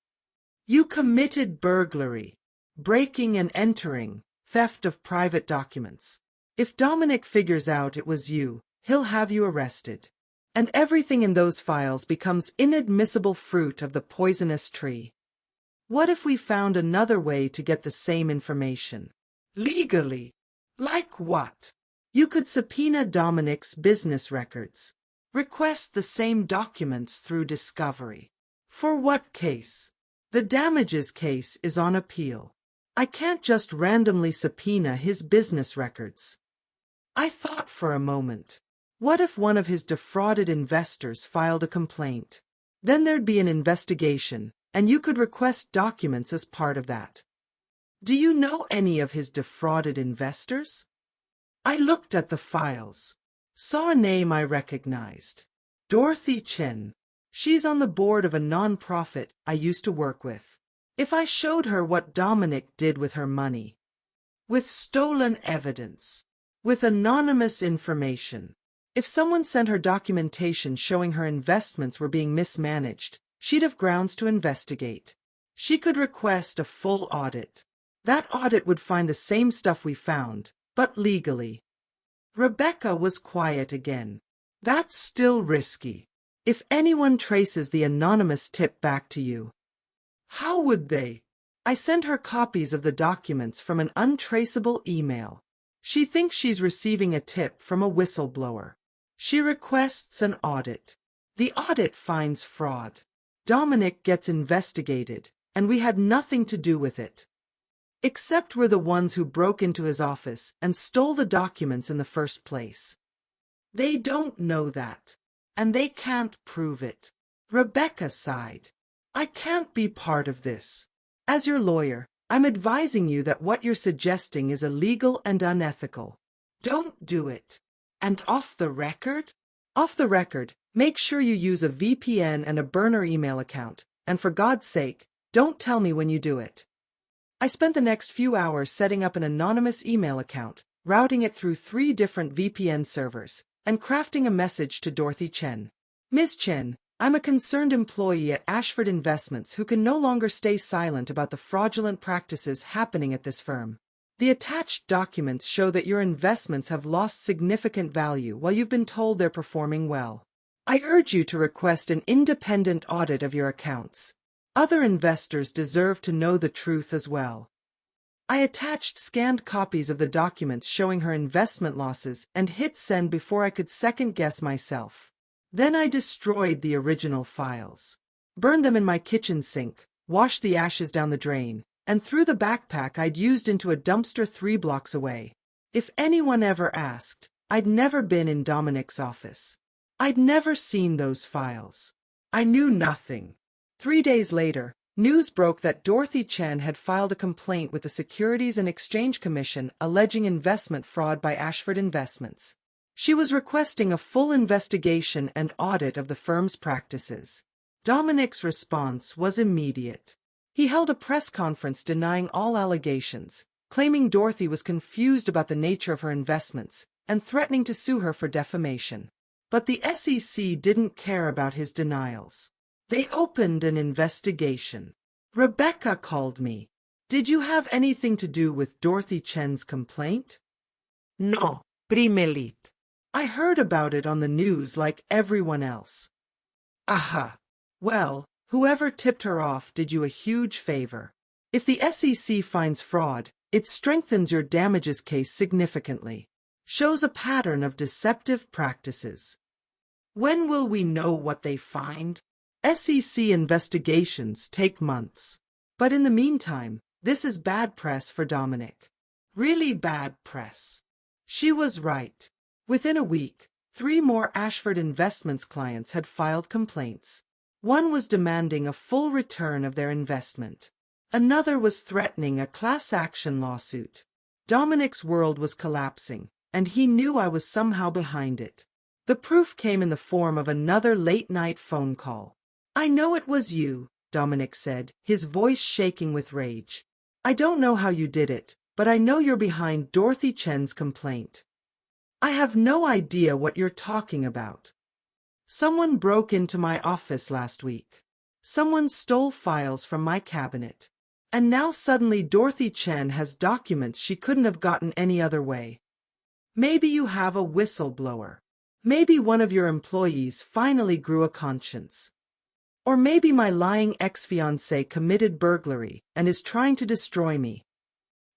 [SPEAKER 1] You committed burglary, breaking and entering, theft of private documents. If Dominic figures out it was you, he'll have you arrested. And everything in those files becomes inadmissible fruit of the poisonous tree. What if we found another way to get the same information? Legally? Like what? You could subpoena Dominic's business records. Request the same documents through discovery. For what case? The damages case is on appeal. I can't just randomly subpoena his business records. I thought for a moment. What if one of his defrauded investors filed a complaint? Then there'd be an investigation, and you could request documents as part of that. Do you know any of his defrauded investors? I looked at the files. Saw a name I recognized. Dorothy Chen. She's on the board of a non-profit I used to work with. If I showed her what Dominic did with her money, with stolen evidence, with anonymous information, if someone sent her documentation showing her investments were being mismanaged, she'd have grounds to investigate. She could request a full audit. That audit would find the same stuff we found, but legally. Rebecca was quiet again. That's still risky. If anyone traces the anonymous tip back to you, how would they? I sent her copies of the documents from an untraceable email. She thinks she's receiving a tip from a whistleblower. She requests an audit. The audit finds fraud. Dominic gets investigated, and we had nothing to do with it. Except we're the ones who broke into his office and stole the documents in the first place. They don't know that, and they can't prove it. Rebecca sighed. I can't be part of this. As your lawyer, I'm advising you that what you're suggesting is illegal and unethical. Don't do it. And off the record? Off the record, make sure you use a VPN and a burner email account, and for God's sake, don't tell me when you do it. I spent the next few hours setting up an anonymous email account, routing it through 3 different VPN servers, and crafting a message to Dorothy Chen. Ms. Chen, I'm a concerned employee at Ashford Investments who can no longer stay silent about the fraudulent practices happening at this firm. The attached documents show that your investments have lost significant value while you've been told they're performing well. I urge you to request an independent audit of your accounts. Other investors deserve to know the truth as well. I attached scanned copies of the documents showing her investment losses and hit send before I could second-guess myself. Then I destroyed the original files. Burned them in my kitchen sink, washed the ashes down the drain, and threw the backpack I'd used into a dumpster 3 blocks away. If anyone ever asked, I'd never been in Dominic's office. I'd never seen those files. I knew nothing. 3 days later, news broke that Dorothy Chen had filed a complaint with the Securities and Exchange Commission alleging investment fraud by Ashford Investments. She was requesting a full investigation and audit of the firm's practices. Dominic's response was immediate. He held a press conference denying all allegations, claiming Dorothy was confused about the nature of her investments and threatening to sue her for defamation. But the SEC didn't care about his denials. They opened an investigation. Rebecca called me. Did you have anything to do with Dorothy Chen's complaint?
[SPEAKER 2] No, primelit.
[SPEAKER 1] I heard about it on the news like everyone else. Aha. Well, whoever tipped her off did you a huge favor. If the SEC finds fraud, it strengthens your damages case significantly. Shows a pattern of deceptive practices. When will we know what they find? SEC investigations take months. But in the meantime, this is bad press for Dominic. Really bad press. She was right. Within a week, 3 more Ashford Investments clients had filed complaints. One was demanding a full return of their investment. Another was threatening a class action lawsuit. Dominic's world was collapsing, and he knew I was somehow behind it. The proof came in the form of another late-night phone call. I know it was you, Dominic said, his voice shaking with rage. I don't know how you did it, but I know you're behind Dorothy Chen's complaint. I have no idea what you're talking about. Someone broke into my office last week. Someone stole files from my cabinet. And now suddenly Dorothy Chen has documents she couldn't have gotten any other way. Maybe you have a whistleblower. Maybe one of your employees finally grew a conscience. Or maybe my lying ex-fiancé committed burglary and is trying to destroy me.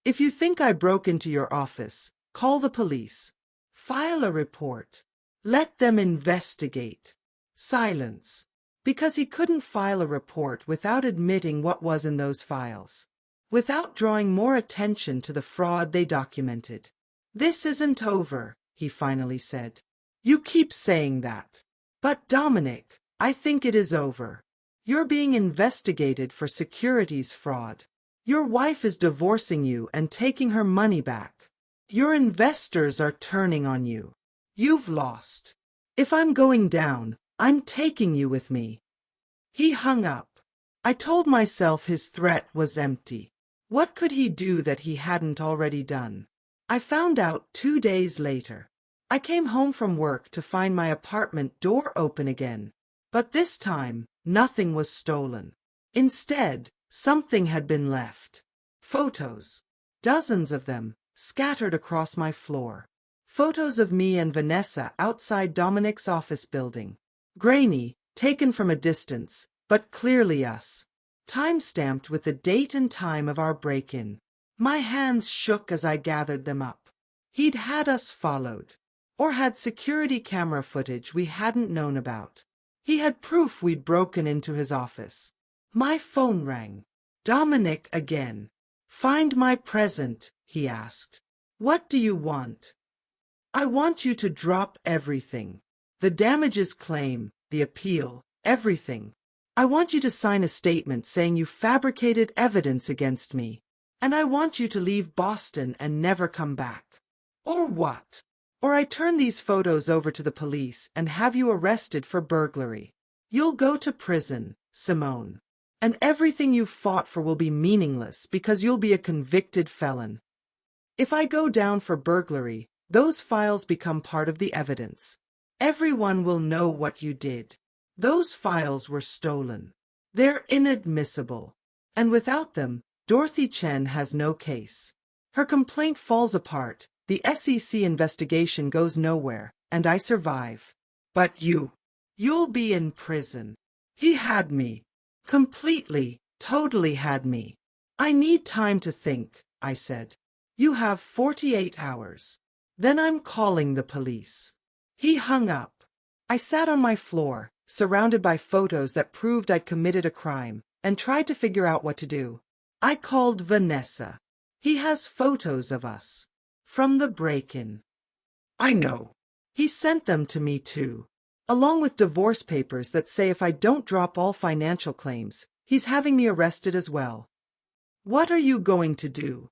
[SPEAKER 1] If you think I broke into your office, call the police. File a report. Let them investigate. Silence. Because he couldn't file a report without admitting what was in those files. Without drawing more attention to the fraud they documented. This isn't over, he finally said. You keep saying that. But Dominic, I think it is over. You're being investigated for securities fraud. Your wife is divorcing you and taking her money back. Your investors are turning on you. You've lost. If I'm going down, I'm taking you with me. He hung up. I told myself his threat was empty. What could he do that he hadn't already done? I found out 2 days later. I came home from work to find my apartment door open again. But this time, nothing was stolen. Instead, something had been left. Photos. Dozens of them, scattered across my floor. Photos of me and Vanessa outside Dominic's office building. Grainy, taken from a distance, but clearly us. Time-stamped with the date and time of our break-in. My hands shook as I gathered them up. He'd had us followed. Or had security camera footage we hadn't known about. He had proof we'd broken into his office. My phone rang. Dominic again. Find my present, he asked. What do you want? I want you to drop everything. The damages claim, the appeal, everything. I want you to sign a statement saying you fabricated evidence against me. And I want you to leave Boston and never come back. Or what? Or I turn these photos over to the police and have you arrested for burglary. You'll go to prison, Simone. And everything you've fought for will be meaningless because you'll be a convicted felon. If I go down for burglary, those files become part of the evidence. Everyone will know what you did. Those files were stolen. They're inadmissible. And without them, Dorothy Chen has no case. Her complaint falls apart, the SEC investigation goes nowhere, and I survive. But you'll be in prison. He had me. Completely, totally had me. I need time to think, I said. You have 48 hours. Then I'm calling the police. He hung up. I sat on my floor, surrounded by photos that proved I'd committed a crime, and tried to figure out what to do. I called Vanessa. He has photos of us. From the break-in. I know. He sent them to me too. Along with divorce papers that say if I don't drop all financial claims, he's having me arrested as well. What are you going to do?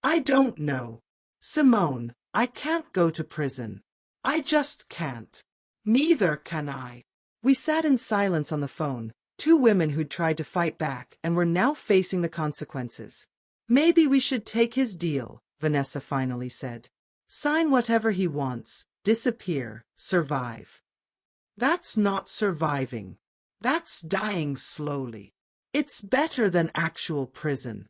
[SPEAKER 1] I don't know. Simone, I can't go to prison. I just can't. Neither can I. We sat in silence on the phone, two women who'd tried to fight back and were now facing the consequences. Maybe we should take his deal, Vanessa finally said. Sign whatever he wants, disappear, survive. That's not surviving. That's dying slowly. It's better than actual prison.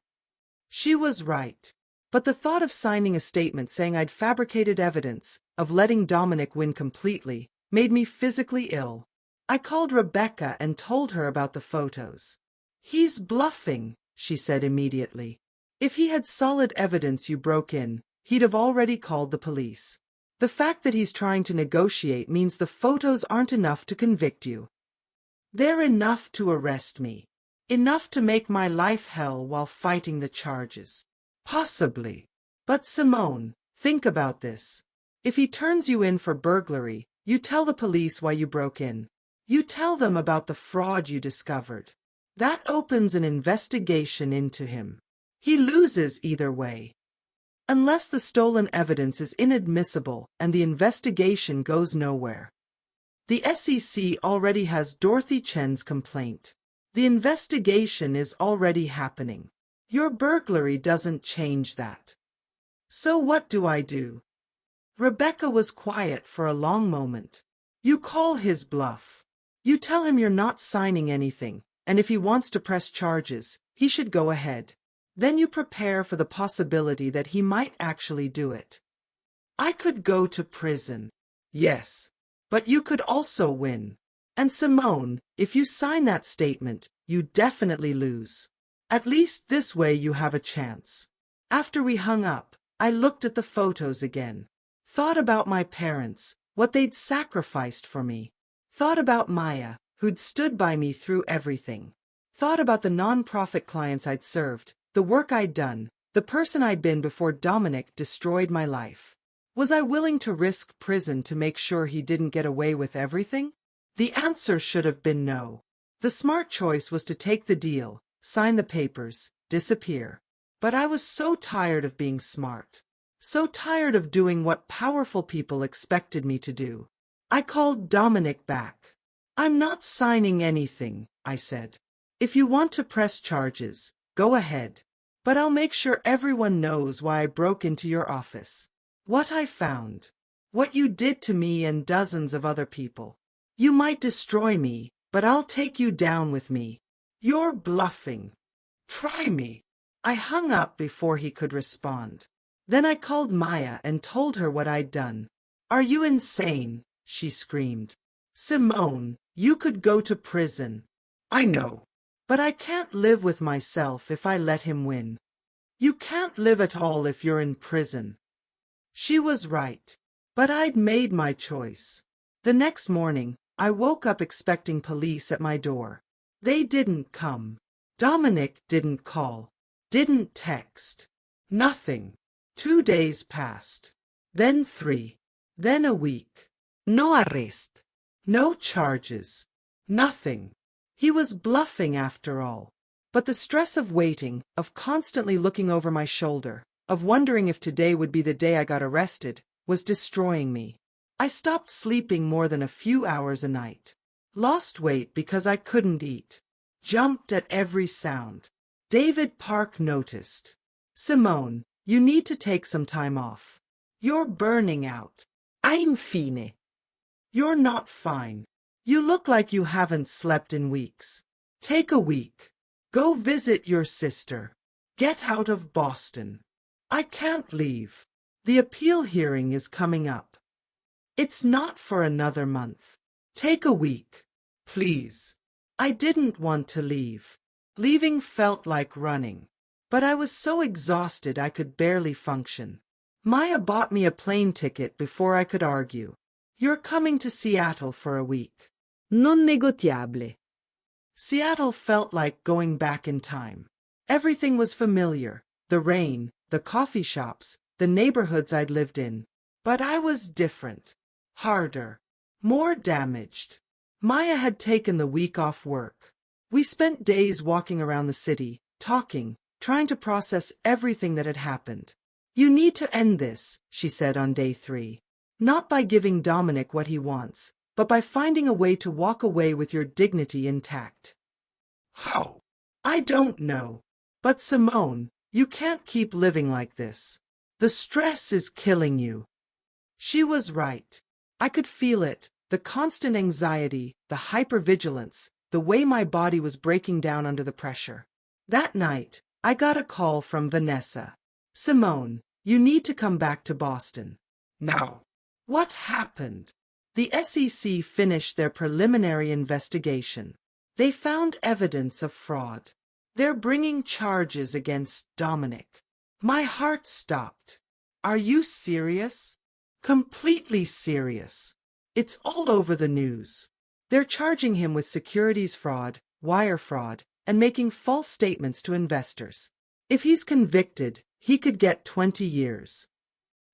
[SPEAKER 1] She was right. But the thought of signing a statement saying I'd fabricated evidence of letting Dominic win completely made me physically ill. I called Rebecca and told her about the photos. He's bluffing, she said immediately. If he had solid evidence you broke in, he'd have already called the police. The fact that he's trying to negotiate means the photos aren't enough to convict you. They're enough to arrest me. Enough to make my life hell while fighting the charges. Possibly. But Simone, think about this. If he turns you in for burglary, you tell the police why you broke in. You tell them about the fraud you discovered. That opens an investigation into him. He loses either way. Unless the stolen evidence is inadmissible and the investigation goes nowhere. The SEC already has Dorothy Chen's complaint. The investigation is already happening. Your burglary doesn't change that. So what do I do? Rebecca was quiet for a long moment. You call his bluff. You tell him you're not signing anything, and if he wants to press charges, he should go ahead. Then you prepare for the possibility that he might actually do it. I could go to prison. Yes. But you could also win. And Simone, if you sign that statement, you definitely lose. At least this way you have a chance. After we hung up, I looked at the photos again. Thought about my parents, what they'd sacrificed for me. Thought about Maya, who'd stood by me through everything. Thought about the non-profit clients I'd served, the work I'd done, the person I'd been before Dominic destroyed my life. Was I willing to risk prison to make sure he didn't get away with everything? The answer should have been no. The smart choice was to take the deal, sign the papers, disappear. But I was so tired of being smart. So tired of doing what powerful people expected me to do. I called Dominic back. I'm not signing anything, I said. If you want to press charges, go ahead. But I'll make sure everyone knows why I broke into your office. What I found. What you did to me and dozens of other people. You might destroy me, but I'll take you down with me. You're bluffing. Try me. I hung up before he could respond. Then I called Maya and told her what I'd done. Are you insane? She screamed. Simone, you could go to prison. I know. But I can't live with myself if I let him win. You can't live at all if you're in prison. She was right. But I'd made my choice. The next morning, I woke up expecting police at my door. They didn't come. Dominic didn't call. Didn't text. Nothing. 2 days passed. Then 3. Then a week.
[SPEAKER 2] No arrest.
[SPEAKER 1] No charges. Nothing. He was bluffing after all. But the stress of waiting, of constantly looking over my shoulder, of wondering if today would be the day I got arrested, was destroying me. I stopped sleeping more than a few hours a night. Lost weight because I couldn't eat. Jumped at every sound. David Park noticed. Simone, you need to take some time off. You're burning out.
[SPEAKER 2] I'm fine.
[SPEAKER 1] You're not fine. You look like you haven't slept in weeks. Take a week. Go visit your sister. Get out of Boston. I can't leave. The appeal hearing is coming up. It's not for another month. Take a week. Please. I didn't want to leave. Leaving felt like running. But I was so exhausted I could barely function. Maya bought me a plane ticket before I could argue. You're coming to Seattle for a week.
[SPEAKER 2] Non negoziable.
[SPEAKER 1] Seattle felt like going back in time. Everything was familiar. The rain, the coffee shops, the neighborhoods I'd lived in. But I was different. Harder. More damaged. Maya had taken the week off work. We spent days walking around the city, talking, trying to process everything that had happened. You need to end this, she said on day 3. Not by giving Dominic what he wants, but by finding a way to walk away with your dignity intact. How? I don't know. But Simone, You can't keep living like this. The stress is killing you. She was right. I could feel it, the constant anxiety, the hypervigilance, the way my body was breaking down under the pressure. That night, I got a call from Vanessa. Simone, you need to come back to Boston. Now. What happened? The SEC finished their preliminary investigation. They found evidence of fraud. They're bringing charges against Dominic. My heart stopped. Are you serious? Completely serious. It's all over the news. They're charging him with securities fraud, wire fraud, and making false statements to investors. If he's convicted, he could get 20 years.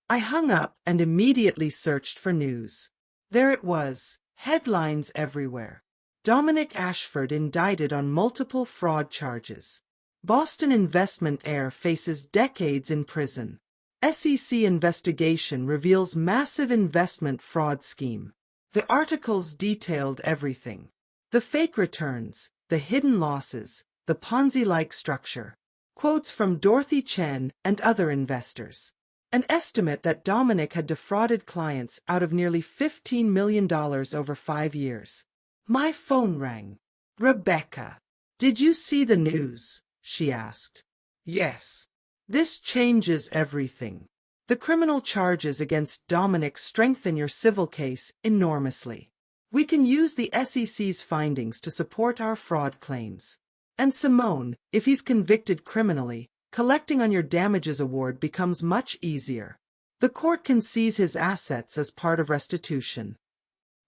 [SPEAKER 1] I hung up and immediately searched for news. There it was, headlines everywhere. Dominic Ashford indicted on multiple fraud charges. Boston investment heir faces decades in prison. SEC investigation reveals massive investment fraud scheme. The articles detailed everything. The fake returns, the hidden losses, the Ponzi-like structure. Quotes from Dorothy Chen and other investors. An estimate that Dominic had defrauded clients out of nearly $15 million over 5 years. My phone rang. Rebecca, did you see the news? She asked. Yes. This changes everything. The criminal charges against Dominic strengthen your civil case enormously. We can use the SEC's findings to support our fraud claims. And Simone, if he's convicted criminally, collecting on your damages award becomes much easier. The court can seize his assets as part of restitution.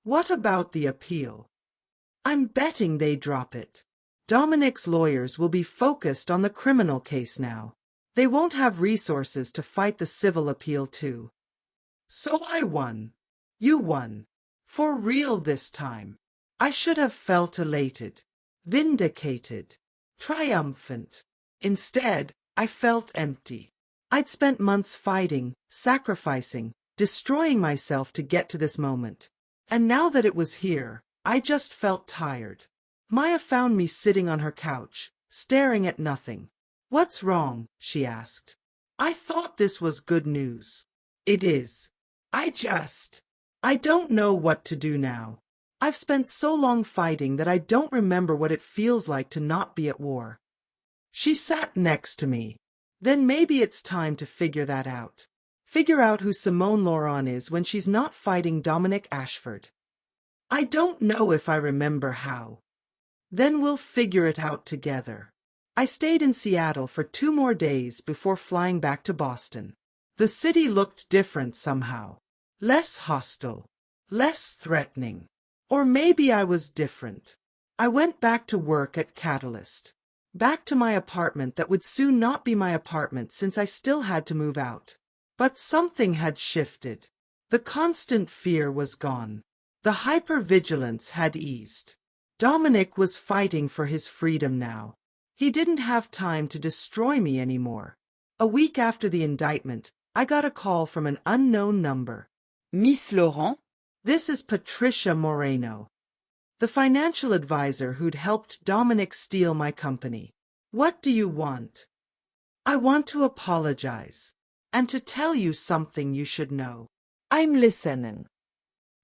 [SPEAKER 1] What about the appeal? I'm betting they drop it. Dominic's lawyers will be focused on the criminal case now. They won't have resources to fight the civil appeal too. So I won. You won. For real this time. I should have felt elated, vindicated, triumphant. Instead, I felt empty. I'd spent months fighting, sacrificing, destroying myself to get to this moment. And now that it was here, I just felt tired. Maya found me sitting on her couch, staring at nothing. What's wrong? She asked. I thought this was good news. It is. I don't know what to do now. I've spent so long fighting that I don't remember what it feels like to not be at war. She sat next to me. Then maybe it's time to figure that out. Figure out who Simone Laurent is when she's not fighting Dominic Ashford. I don't know if I remember how. Then we'll figure it out together. I stayed in Seattle for 2 more days before flying back to Boston. The city looked different somehow. Less hostile. Less threatening. Or maybe I was different. I went back to work at Catalyst. Back to my apartment that would soon not be my apartment since I still had to move out. But something had shifted. The constant fear was gone. The hypervigilance had eased. Dominic was fighting for his freedom now. He didn't have time to destroy me anymore. A week after the indictment, I got a call from an unknown number.
[SPEAKER 2] Miss Laurent?
[SPEAKER 1] This is Patricia Moreno, the financial advisor who'd helped Dominic steal my company. What do you want? I want to apologize. And to tell you something you should know.
[SPEAKER 2] I'm listening.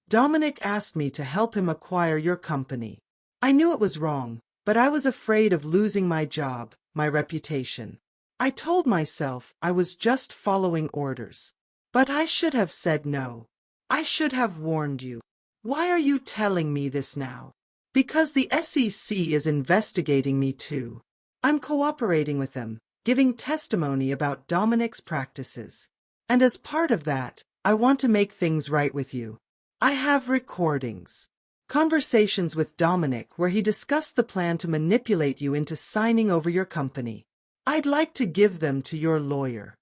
[SPEAKER 1] Dominic asked me to help him acquire your company. I knew it was wrong, but I was afraid of losing my job, my reputation. I told myself I was just following orders. But I should have said no. I should have warned you. Why are you telling me this now? Because the SEC is investigating me too. I'm cooperating with them, giving testimony about Dominic's practices. And as part of that, I want to make things right with you. I have recordings. Conversations with Dominic where he discussed the plan to manipulate you into signing over your company. I'd like to give them to your lawyer.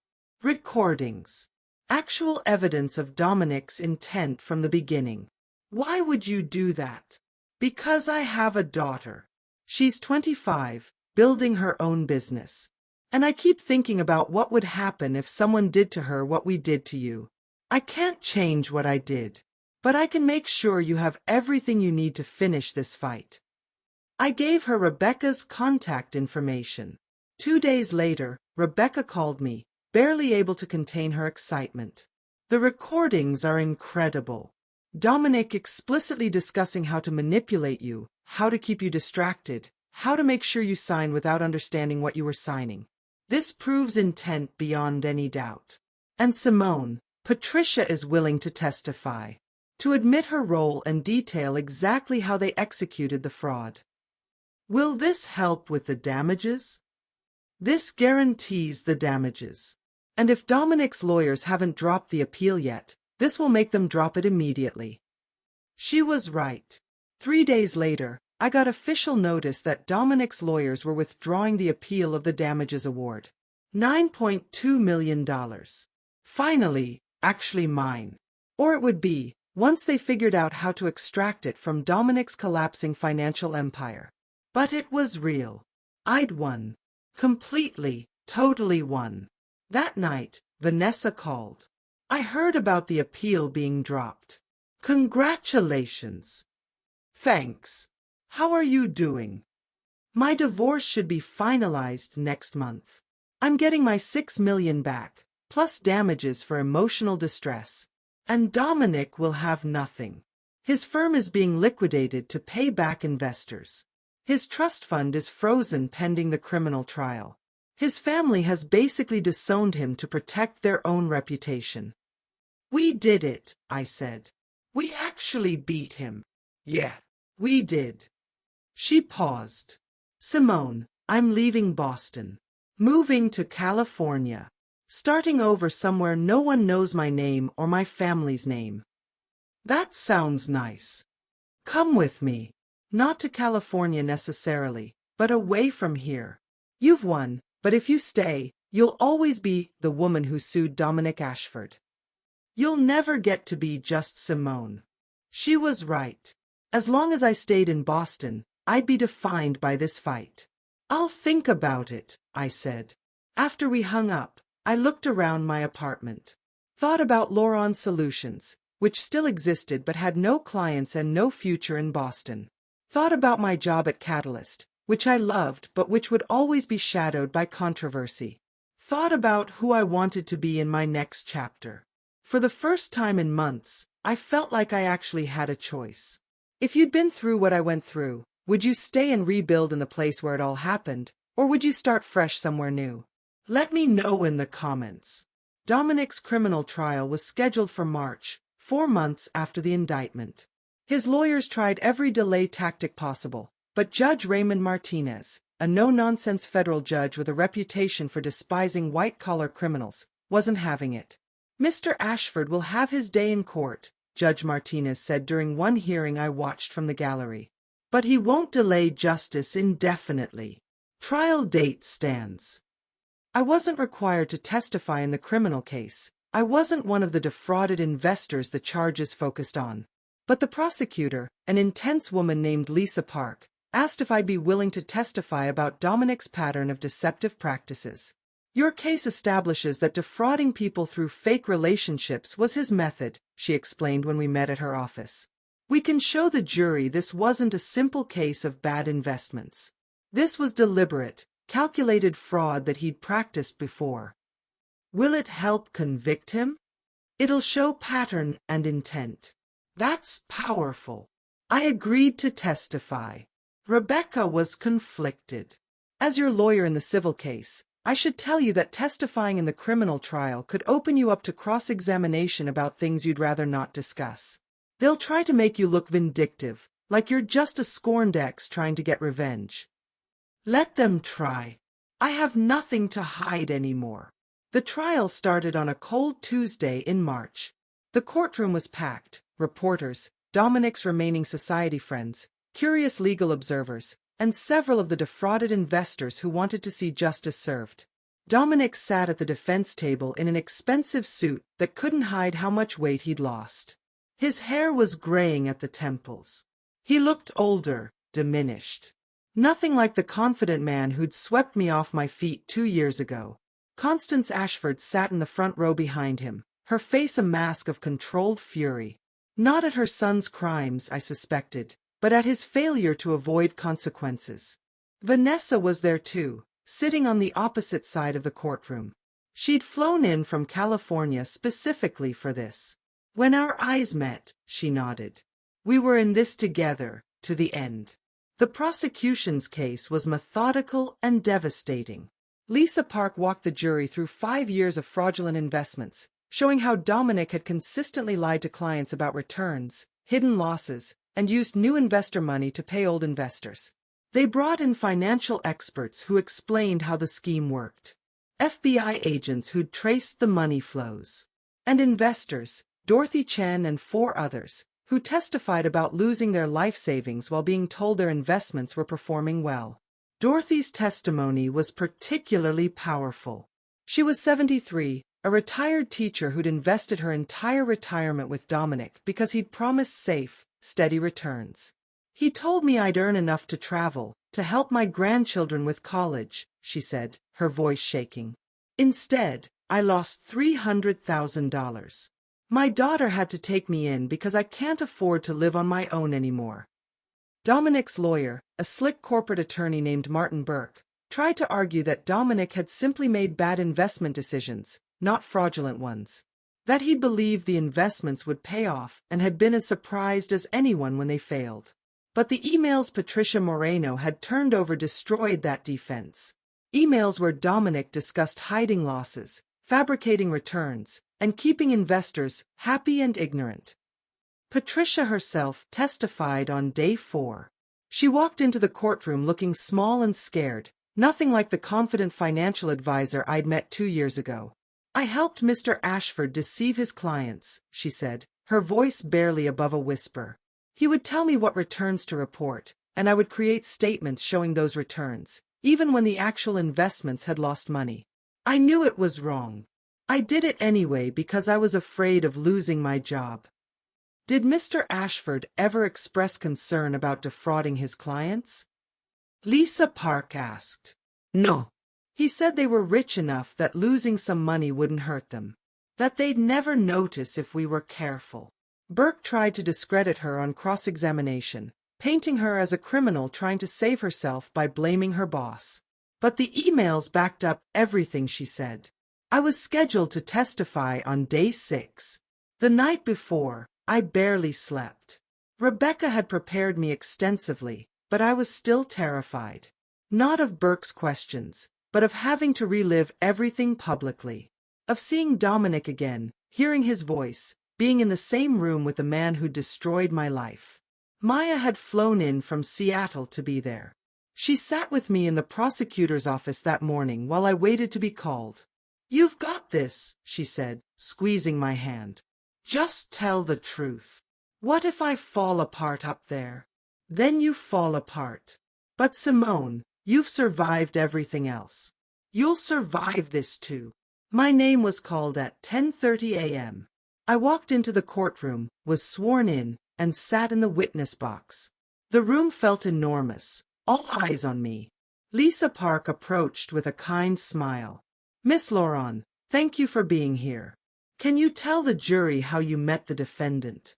[SPEAKER 1] Recordings. Actual evidence of Dominic's intent from the beginning. Why would you do that? Because I have a daughter. She's 25, building her own business. And I keep thinking about what would happen if someone did to her what we did to you. I can't change what I did. But I can make sure you have everything you need to finish this fight. I gave her Rebecca's contact information. 2 days later, Rebecca called me, barely able to contain her excitement. The recordings are incredible. Dominic explicitly discussing how to manipulate you, how to keep you distracted, how to make sure you sign without understanding what you were signing. This proves intent beyond any doubt. And Simone, Patricia is willing to testify, to admit her role and detail exactly how they executed the fraud. Will this help with the damages? This guarantees the damages. And if Dominic's lawyers haven't dropped the appeal yet, this will make them drop it immediately. She was right. 3 days later, I got official notice that Dominic's lawyers were withdrawing the appeal of the damages award. $9.2 million. Finally, actually mine. Or it would be, once they figured out how to extract it from Dominic's collapsing financial empire. But it was real. I'd won. Completely, totally won. That night, Vanessa called. I heard about the appeal being dropped. Congratulations. Thanks. How are you doing? My divorce should be finalized next month. I'm getting my $6 million back, plus damages for emotional distress. And Dominic will have nothing. His firm is being liquidated to pay back investors. His trust fund is frozen pending the criminal trial. His family has basically disowned him to protect their own reputation. We did it, I said. We actually beat him. Yeah, we did. She paused. Simone, I'm leaving Boston. Moving to California. Starting over somewhere no one knows my name or my family's name. That sounds nice. Come with me. Not to California necessarily, but away from here. You've won, but if you stay, you'll always be the woman who sued Dominic Ashford. You'll never get to be just Simone. She was right. As long as I stayed in Boston, I'd be defined by this fight. I'll think about it, I said. After we hung up, I looked around my apartment. Thought about Lauron Solutions, which still existed but had no clients and no future in Boston. Thought about my job at Catalyst, which I loved but which would always be shadowed by controversy. Thought about who I wanted to be in my next chapter. For the first time in months, I felt like I actually had a choice. If you'd been through what I went through, would you stay and rebuild in the place where it all happened, or would you start fresh somewhere new? Let me know in the comments. Dominic's criminal trial was scheduled for March, 4 months after the indictment. His lawyers tried every delay tactic possible, but Judge Raymond Martinez, a no-nonsense federal judge with a reputation for despising white-collar criminals, wasn't having it. Mr. Ashford will have his day in court, Judge Martinez said during one hearing I watched from the gallery. But he won't delay justice indefinitely. Trial date stands. I wasn't required to testify in the criminal case. I wasn't one of the defrauded investors the charges focused on. But the prosecutor, an intense woman named Lisa Park, asked if I'd be willing to testify about Dominic's pattern of deceptive practices. Your case establishes that defrauding people through fake relationships was his method, she explained when we met at her office. We can show the jury this wasn't a simple case of bad investments. This was deliberate, calculated fraud that he'd practiced before. Will it help convict him? It'll show pattern and intent. That's powerful. I agreed to testify. Rebecca was conflicted. As your lawyer in the civil case, I should tell you that testifying in the criminal trial could open you up to cross-examination about things you'd rather not discuss. They'll try to make you look vindictive, like you're just a scorned ex trying to get revenge. Let them try. I have nothing to hide anymore. The trial started on a cold Tuesday in March. The courtroom was packed. Reporters, Dominic's remaining society friends, curious legal observers, and several of the defrauded investors who wanted to see justice served. Dominic sat at the defense table in an expensive suit that couldn't hide how much weight he'd lost. His hair was graying at the temples. He looked older, diminished. Nothing like the confident man who'd swept me off my feet 2 years ago. Constance Ashford sat in the front row behind him, her face a mask of controlled fury. Not at her son's crimes, I suspected, but at his failure to avoid consequences. Vanessa was there too, sitting on the opposite side of the courtroom. She'd flown in from California specifically for this. When our eyes met, she nodded. We were in this together, to the end. The prosecution's case was methodical and devastating. Lisa Park walked the jury through 5 years of fraudulent investments, showing how Dominic had consistently lied to clients about returns, hidden losses, and used new investor money to pay old investors. They brought in financial experts who explained how the scheme worked, FBI agents who'd traced the money flows, and investors, Dorothy Chen and 4 others, who testified about losing their life savings while being told their investments were performing well. Dorothy's testimony was particularly powerful. She was 73, a retired teacher who'd invested her entire retirement with Dominic because he'd promised safe, steady returns. He told me I'd earn enough to travel, to help my grandchildren with college, she said, her voice shaking. Instead, I lost $300,000. My daughter had to take me in because I can't afford to live on my own anymore. Dominic's lawyer, a slick corporate attorney named Martin Burke, tried to argue that Dominic had simply made bad investment decisions, not fraudulent ones. That he'd believed the investments would pay off and had been as surprised as anyone when they failed. But the emails Patricia Moreno had turned over destroyed that defense. Emails where Dominic discussed hiding losses, fabricating returns, and keeping investors happy and ignorant. Patricia herself testified on day 4. She walked into the courtroom looking small and scared, nothing like the confident financial advisor I'd met 2 years ago. I helped Mr. Ashford deceive his clients, she said, her voice barely above a whisper. He would tell me what returns to report, and I would create statements showing those returns, even when the actual investments had lost money. I knew it was wrong. I did it anyway because I was afraid of losing my job. Did Mr. Ashford ever express concern about defrauding his clients? Lisa Park asked. No. He said they were rich enough that losing some money wouldn't hurt them, that they'd never notice if we were careful. Burke tried to discredit her on cross-examination, painting her as a criminal trying to save herself by blaming her boss. But the emails backed up everything she said. I was scheduled to testify on day 6. The night before, I barely slept. Rebecca had prepared me extensively, but I was still terrified. Not of Burke's questions, but of having to relive everything publicly. Of seeing Dominic again, hearing his voice, being in the same room with the man who destroyed my life. Maya had flown in from Seattle to be there. She sat with me in the prosecutor's office that morning while I waited to be called. You've got this, she said, squeezing my hand. Just tell the truth. What if I fall apart up there? Then you fall apart. But Simone, you've survived everything else. You'll survive this too. My name was called at 10:30 a.m. I walked into the courtroom, was sworn in, and sat in the witness box. The room felt enormous, all eyes on me. Lisa Park approached with a kind smile. Miss Laurent, thank you for being here. Can you tell the jury how you met the defendant?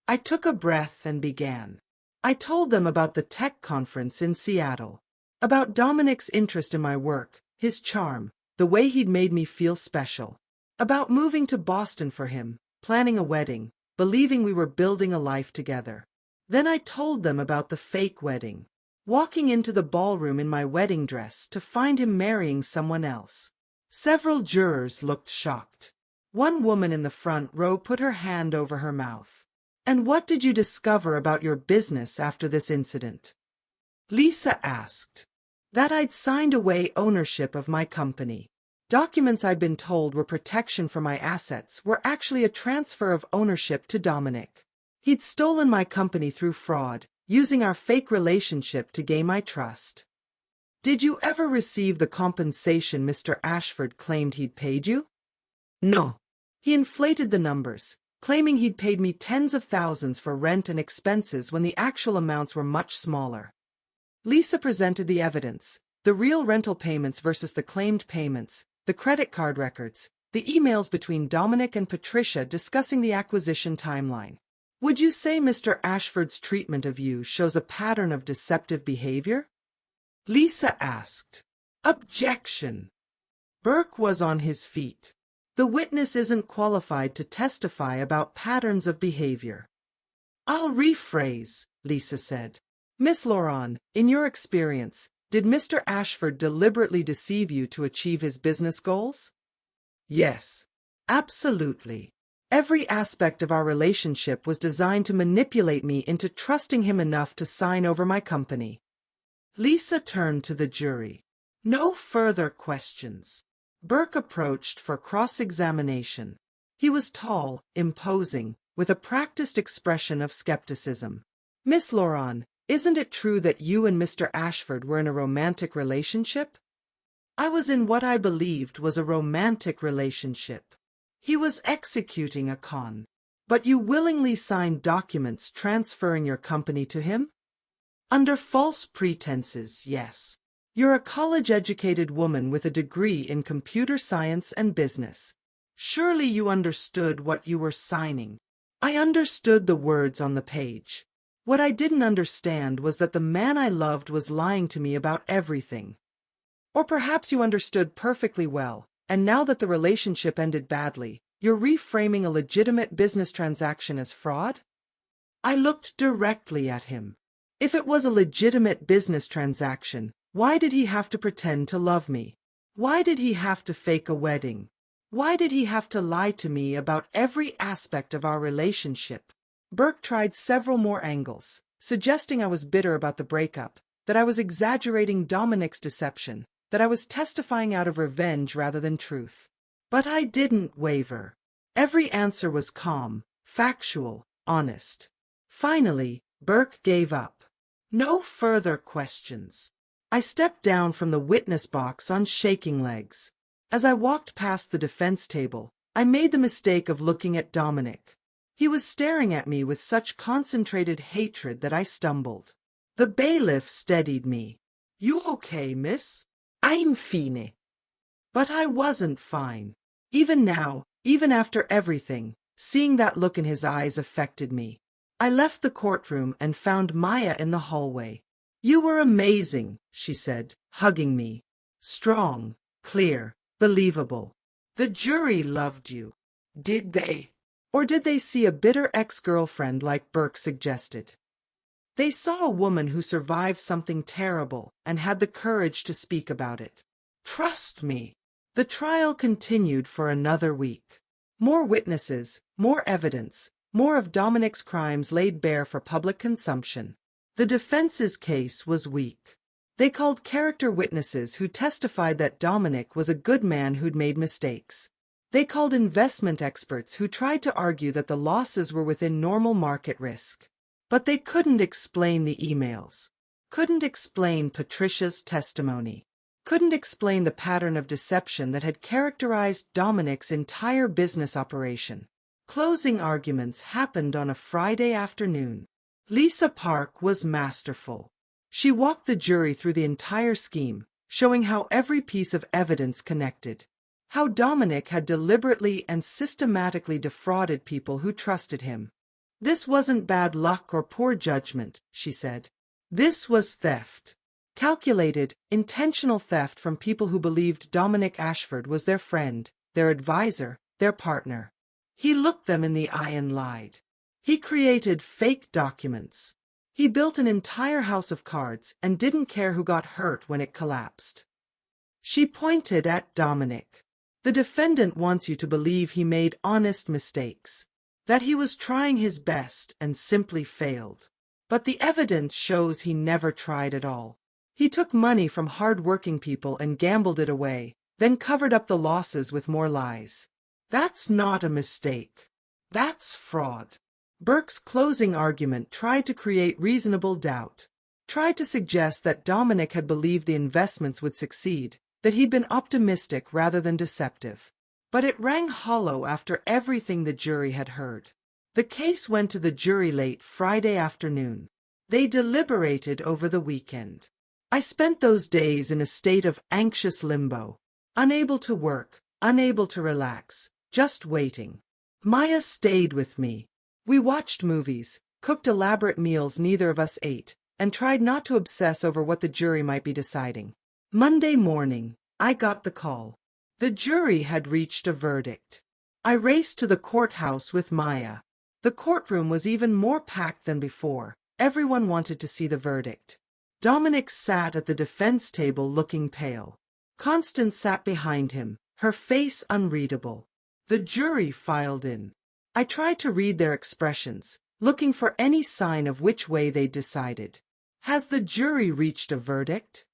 [SPEAKER 1] I took a breath and began. I told them about the tech conference in Seattle, about Dominic's interest in my work, his charm, the way he'd made me feel special, about moving to Boston for him, planning a wedding, believing we were building a life together. Then I told them about the fake wedding, walking into the ballroom in my wedding dress to find him marrying someone else. Several jurors looked shocked. One woman in the front row put her hand over her mouth. And what did you discover about your business after this incident? Lisa asked. That I'd signed away ownership of my company. Documents I'd been told were protection for my assets were actually a transfer of ownership to Dominic. He'd stolen my company through fraud, using our fake relationship to gain my trust. Did you ever receive the compensation Mr. Ashford claimed he'd paid you? No. He inflated the numbers, claiming he'd paid me tens of thousands for rent and expenses when the actual amounts were much smaller. Lisa presented the evidence, the real rental payments versus the claimed payments, the credit card records, the emails between Dominic and Patricia discussing the acquisition timeline. Would you say Mr. Ashford's treatment of you shows a pattern of deceptive behavior? Lisa asked. Objection! Burke was on his feet. The witness isn't qualified to testify about patterns of behavior. I'll rephrase, Lisa said. Miss Laurent, in your experience, did Mr. Ashford deliberately deceive you to achieve his business goals? Yes. Absolutely. Every aspect of our relationship was designed to manipulate me into trusting him enough to sign over my company. Lisa turned to the jury. No further questions. Burke approached for cross-examination. He was tall, imposing, with a practiced expression of skepticism. Miss Laurent, isn't it true that you and Mr. Ashford were in a romantic relationship? I was in what I believed was a romantic relationship. He was executing a con. But you willingly signed documents transferring your company to him? Under false pretenses, yes. You're a college-educated woman with a degree in computer science and business. Surely you understood what you were signing. I understood the words on the page. What I didn't understand was that the man I loved was lying to me about everything. Or perhaps you understood perfectly well, and now that the relationship ended badly, you're reframing a legitimate business transaction as fraud? I looked directly at him. If it was a legitimate business transaction, why did he have to pretend to love me? Why did he have to fake a wedding? Why did he have to lie to me about every aspect of our relationship? Burke tried several more angles, suggesting I was bitter about the breakup, that I was exaggerating Dominic's deception, that I was testifying out of revenge rather than truth. But I didn't waver. Every answer was calm, factual, honest. Finally, Burke gave up. No further questions. I stepped down from the witness box on shaking legs. As I walked past the defense table, I made the mistake of looking at Dominic. He was staring at me with such concentrated hatred that I stumbled. The bailiff steadied me. You okay, miss? I'm fine. But I wasn't fine. Even now, even after everything, seeing that look in his eyes affected me. I left the courtroom and found Maya in the hallway. You were amazing, she said, hugging me. Strong, clear, believable. The jury loved you. Did they? Or did they see a bitter ex-girlfriend like Burke suggested? They saw a woman who survived something terrible and had the courage to speak about it. Trust me. The trial continued for another week. More witnesses, more evidence, more of Dominic's crimes laid bare for public consumption. The defense's case was weak. They called character witnesses who testified that Dominic was a good man who'd made mistakes. They called investment experts who tried to argue that the losses were within normal market risk. But they couldn't explain the emails. Couldn't explain Patricia's testimony. Couldn't explain the pattern of deception that had characterized Dominic's entire business operation. Closing arguments happened on a Friday afternoon. Lisa Park was masterful. She walked the jury through the entire scheme, showing how every piece of evidence connected. How Dominic had deliberately and systematically defrauded people who trusted him. This wasn't bad luck or poor judgment, she said. This was theft. Calculated, intentional theft from people who believed Dominic Ashford was their friend, their advisor, their partner. He looked them in the eye and lied. He created fake documents. He built an entire house of cards and didn't care who got hurt when it collapsed. She pointed at Dominic. The defendant wants you to believe he made honest mistakes, that he was trying his best and simply failed. But the evidence shows he never tried at all. He took money from hard-working people and gambled it away, then covered up the losses with more lies. That's not a mistake. That's fraud. Burke's closing argument tried to create reasonable doubt, tried to suggest that Dominic had believed the investments would succeed, that he'd been optimistic rather than deceptive. But it rang hollow after everything the jury had heard. The case went to the jury late Friday afternoon. They deliberated over the weekend. I spent those days in a state of anxious limbo, unable to work, unable to relax, just waiting. Maya stayed with me. We watched movies, cooked elaborate meals neither of us ate, and tried not to obsess over what the jury might be deciding. Monday morning, I got the call. The jury had reached a verdict. I raced to the courthouse with Maya. The courtroom was even more packed than before. Everyone wanted to see the verdict. Dominic sat at the defense table looking pale. Constance sat behind him, her face unreadable. The jury filed in. I tried to read their expressions, looking for any sign of which way they decided. Has the jury reached a verdict?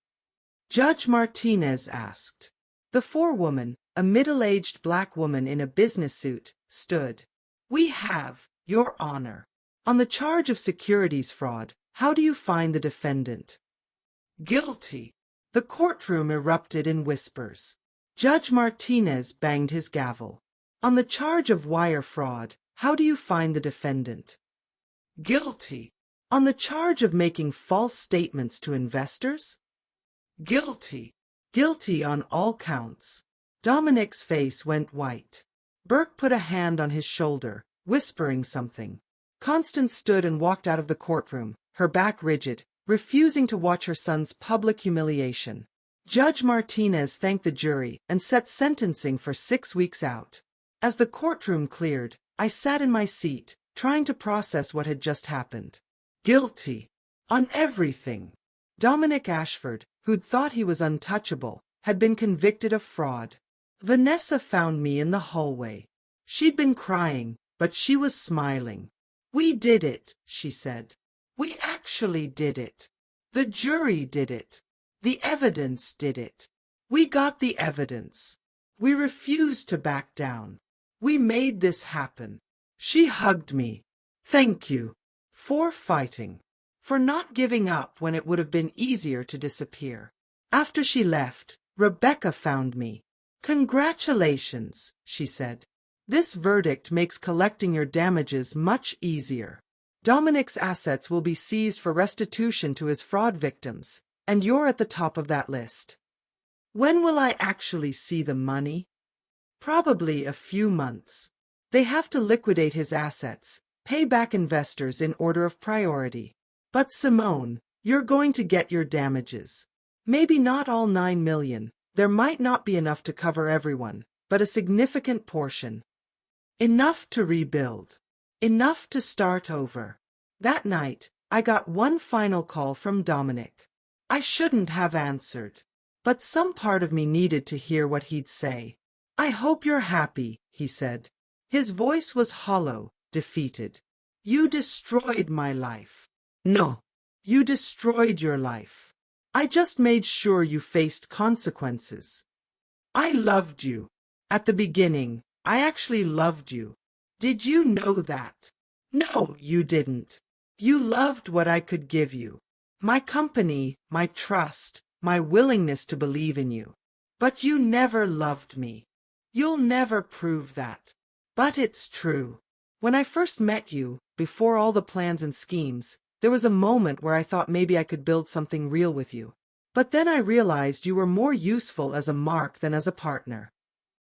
[SPEAKER 1] Judge Martinez asked. The forewoman, a middle-aged black woman in a business suit, stood. We have, Your Honor. On the charge of securities fraud, how do you find the defendant? Guilty. The courtroom erupted in whispers. Judge Martinez banged his gavel. On the charge of wire fraud, how do you find the defendant? Guilty. On the charge of making false statements to investors? Guilty. Guilty on all counts. Dominic's face went white. Burke put a hand on his shoulder, whispering something. Constance stood and walked out of the courtroom, her back rigid, refusing to watch her son's public humiliation. Judge Martinez thanked the jury and set sentencing for 6 weeks out. As the courtroom cleared, I sat in my seat, trying to process what had just happened. Guilty. On everything. Dominic Ashford, who'd thought he was untouchable, had been convicted of fraud. Vanessa found me in the hallway. She'd been crying, but she was smiling. We did it, she said. We actually did it. The jury did it. The evidence did it. We got the evidence. We refused to back down. We made this happen. She hugged me. Thank you. For fighting. For not giving up when it would have been easier to disappear. After she left, Rebecca found me. Congratulations, she said. This verdict makes collecting your damages much easier. Dominic's assets will be seized for restitution to his fraud victims, and you're at the top of that list. When will I actually see the money? Probably a few months. They have to liquidate his assets, pay back investors in order of priority. But Simone, you're going to get your damages. Maybe not all 9 million. There might not be enough to cover everyone, but a significant portion. Enough to rebuild. Enough to start over. That night, I got one final call from Dominic. I shouldn't have answered. But some part of me needed to hear what he'd say. I hope you're happy, he said. His voice was hollow, defeated. You destroyed my life. No. You destroyed your life. I just made sure you faced consequences. I loved you. At the beginning, I actually loved you. Did you know that? No, you didn't. You loved what I could give you. My company, my trust, my willingness to believe in you. But you never loved me. You'll never prove that. But it's true. When I first met you, before all the plans and schemes, there was a moment where I thought maybe I could build something real with you. But then I realized you were more useful as a mark than as a partner.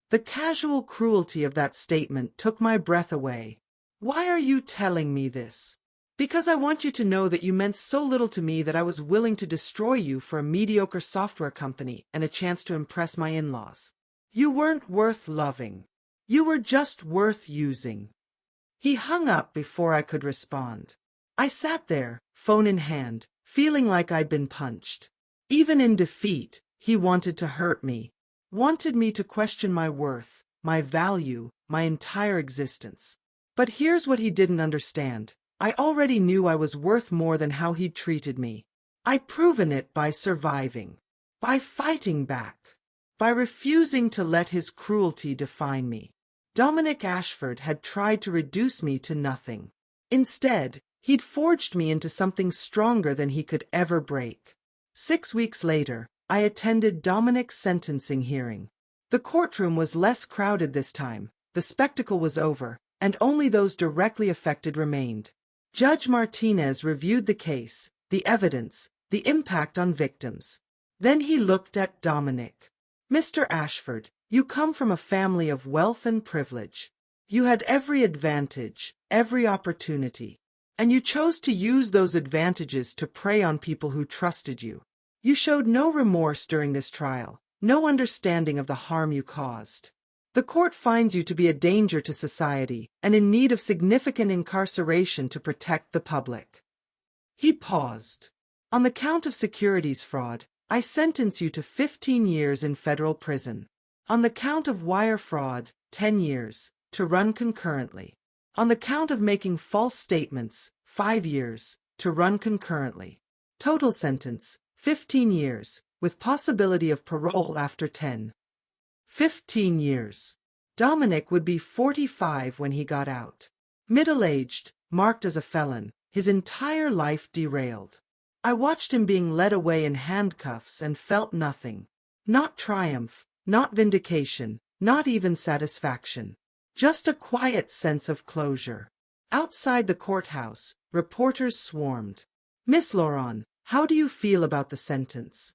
[SPEAKER 1] The casual cruelty of that statement took my breath away. Why are you telling me this? Because I want you to know that you meant so little to me that I was willing to destroy you for a mediocre software company and a chance to impress my in-laws. You weren't worth loving. You were just worth using. He hung up before I could respond. I sat there, phone in hand, feeling like I'd been punched. Even in defeat, he wanted to hurt me. Wanted me to question my worth, my value, my entire existence. But here's what he didn't understand. I already knew I was worth more than how he'd treated me. I'd proven it by surviving, by fighting back, by refusing to let his cruelty define me. Dominic Ashford had tried to reduce me to nothing. Instead, he'd forged me into something stronger than he could ever break. 6 weeks later, I attended Dominic's sentencing hearing. The courtroom was less crowded this time, the spectacle was over, and only those directly affected remained. Judge Martinez reviewed the case, the evidence, the impact on victims. Then he looked at Dominic. Mr. Ashford, you come from a family of wealth and privilege. You had every advantage, every opportunity. And you chose to use those advantages to prey on people who trusted you. You showed no remorse during this trial, no understanding of the harm you caused. The court finds you to be a danger to society and in need of significant incarceration to protect the public. He paused. On the count of securities fraud, I sentence you to 15 years in federal prison. On the count of wire fraud, 10 years, to run concurrently. On the count of making false statements, 5 years, to run concurrently. Total sentence, 15 years, with possibility of parole after 10. 15 years. Dominic would be 45 when he got out. Middle-aged, marked as a felon, his entire life derailed. I watched him being led away in handcuffs and felt nothing. Not triumph, not vindication, not even satisfaction. Just a quiet sense of closure. Outside the courthouse, reporters swarmed. Miss Laurent, how do you feel about the sentence?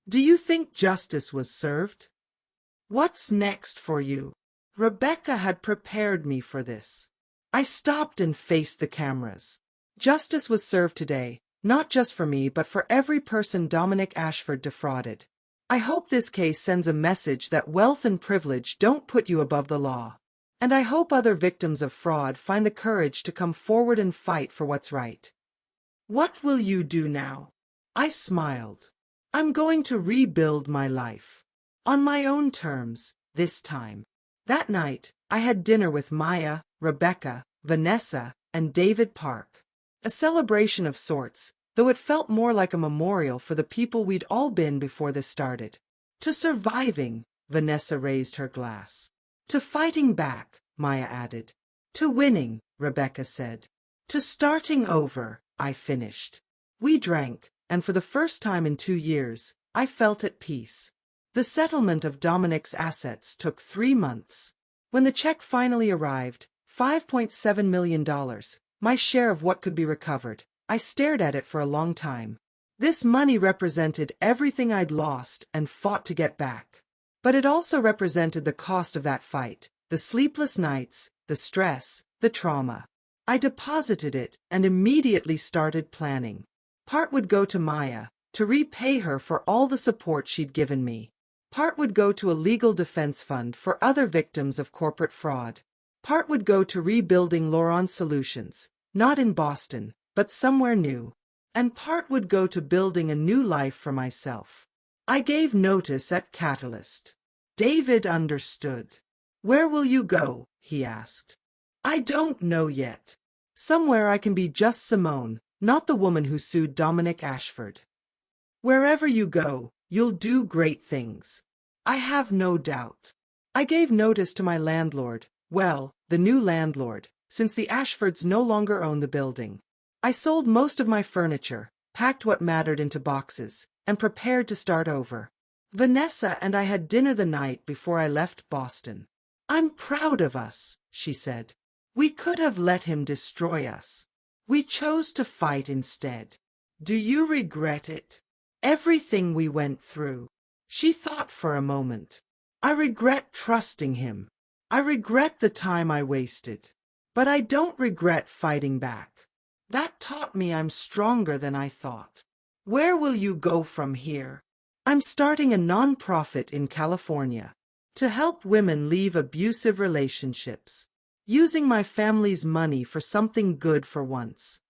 [SPEAKER 1] Do you think justice was served? What's next for you? Rebecca had prepared me for this. I stopped and faced the cameras. Justice was served today, not just for me but for every person Dominic Ashford defrauded. I hope this case sends a message that wealth and privilege don't put you above the law. And I hope other victims of fraud find the courage to come forward and fight for what's right. What will you do now? I smiled. I'm going to rebuild my life. On my own terms, this time. That night, I had dinner with Maya, Rebecca, Vanessa, and David Park. A celebration of sorts, though it felt more like a memorial for the people we'd all been before this started. To surviving, Vanessa raised her glass. To fighting back, Maya added. To winning, Rebecca said. To starting over, I finished. We drank, and for the first time in 2 years, I felt at peace. The settlement of Dominic's assets took 3 months. When the check finally arrived, $5.7 million, my share of what could be recovered, I stared at it for a long time. This money represented everything I'd lost and fought to get back. But it also represented the cost of that fight, the sleepless nights, the stress, the trauma. I deposited it and immediately started planning. Part would go to Maya, to repay her for all the support she'd given me. Part would go to a legal defense fund for other victims of corporate fraud. Part would go to rebuilding Laurent Solutions, not in Boston, but somewhere new. And part would go to building a new life for myself. I gave notice at Catalyst. David understood. Where will you go? He asked. I don't know yet. Somewhere I can be just Simone, not the woman who sued Dominic Ashford. Wherever you go, you'll do great things. I have no doubt. I gave notice to my landlord, well, the new landlord, since the Ashfords no longer own the building. I sold most of my furniture, packed what mattered into boxes, and prepared to start over. Vanessa and I had dinner the night before I left Boston. I'm proud of us, she said. We could have let him destroy us. We chose to fight instead. Do you regret it? Everything we went through. She thought for a moment. I regret trusting him. I regret the time I wasted. But I don't regret fighting back. That taught me I'm stronger than I thought. Where will you go from here? I'm starting a non-profit in California to help women leave abusive relationships, using my family's money for something good for once.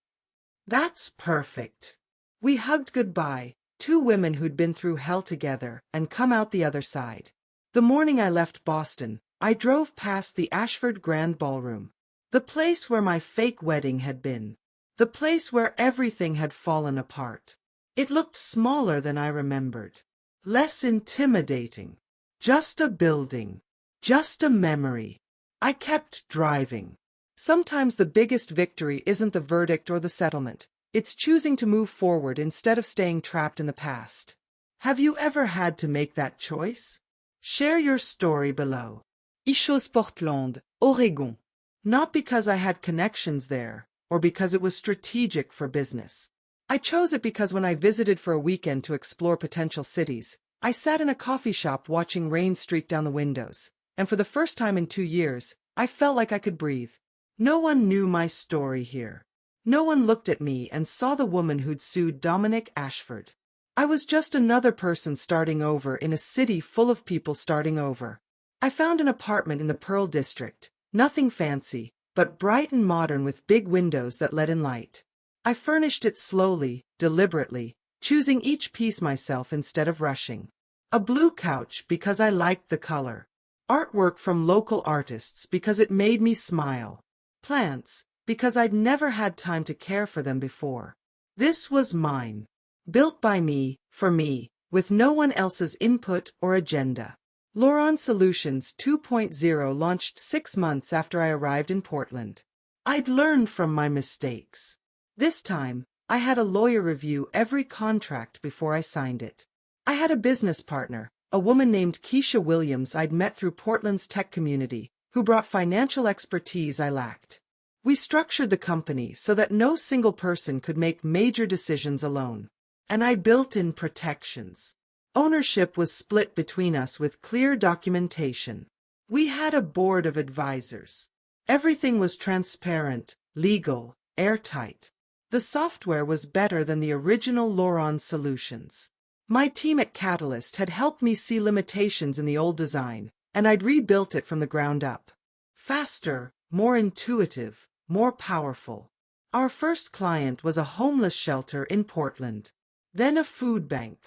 [SPEAKER 1] That's perfect. We hugged goodbye, 2 women who'd been through hell together and come out the other side. The morning I left Boston, I drove past the Ashford Grand Ballroom, the place where my fake wedding had been, the place where everything had fallen apart. It looked smaller than I remembered, less intimidating. Just a building, just a memory. I kept driving. Sometimes the biggest victory isn't the verdict or the settlement. It's choosing to move forward instead of staying trapped in the past. Have you ever had to make that choice? Share your story below.
[SPEAKER 2] Ischos Portland, Oregon.
[SPEAKER 1] Not because I had connections there, or because it was strategic for business. I chose it because when I visited for a weekend to explore potential cities, I sat in a coffee shop watching rain streak down the windows, and for the first time in 2 years, I felt like I could breathe. No one knew my story here. No one looked at me and saw the woman who'd sued Dominic Ashford. I was just another person starting over in a city full of people starting over. I found an apartment in the Pearl District, nothing fancy, but bright and modern with big windows that let in light. I furnished it slowly, deliberately, choosing each piece myself instead of rushing. A blue couch because I liked the color. Artwork from local artists because it made me smile. Plants because I'd never had time to care for them before. This was mine. Built by me, for me, with no one else's input or agenda. L'Orange Solutions 2.0 launched 6 months after I arrived in Portland. I'd learned from my mistakes. This time, I had a lawyer review every contract before I signed it. I had a business partner, a woman named Keisha Williams I'd met through Portland's tech community, who brought financial expertise I lacked. We structured the company so that no single person could make major decisions alone. And I built in protections. Ownership was split between us with clear documentation. We had a board of advisors. Everything was transparent, legal, airtight. The software was better than the original L'Orange Solutions. My team at Catalyst had helped me see limitations in the old design, and I'd rebuilt it from the ground up. Faster, more intuitive, more powerful. Our first client was a homeless shelter in Portland. Then a food bank.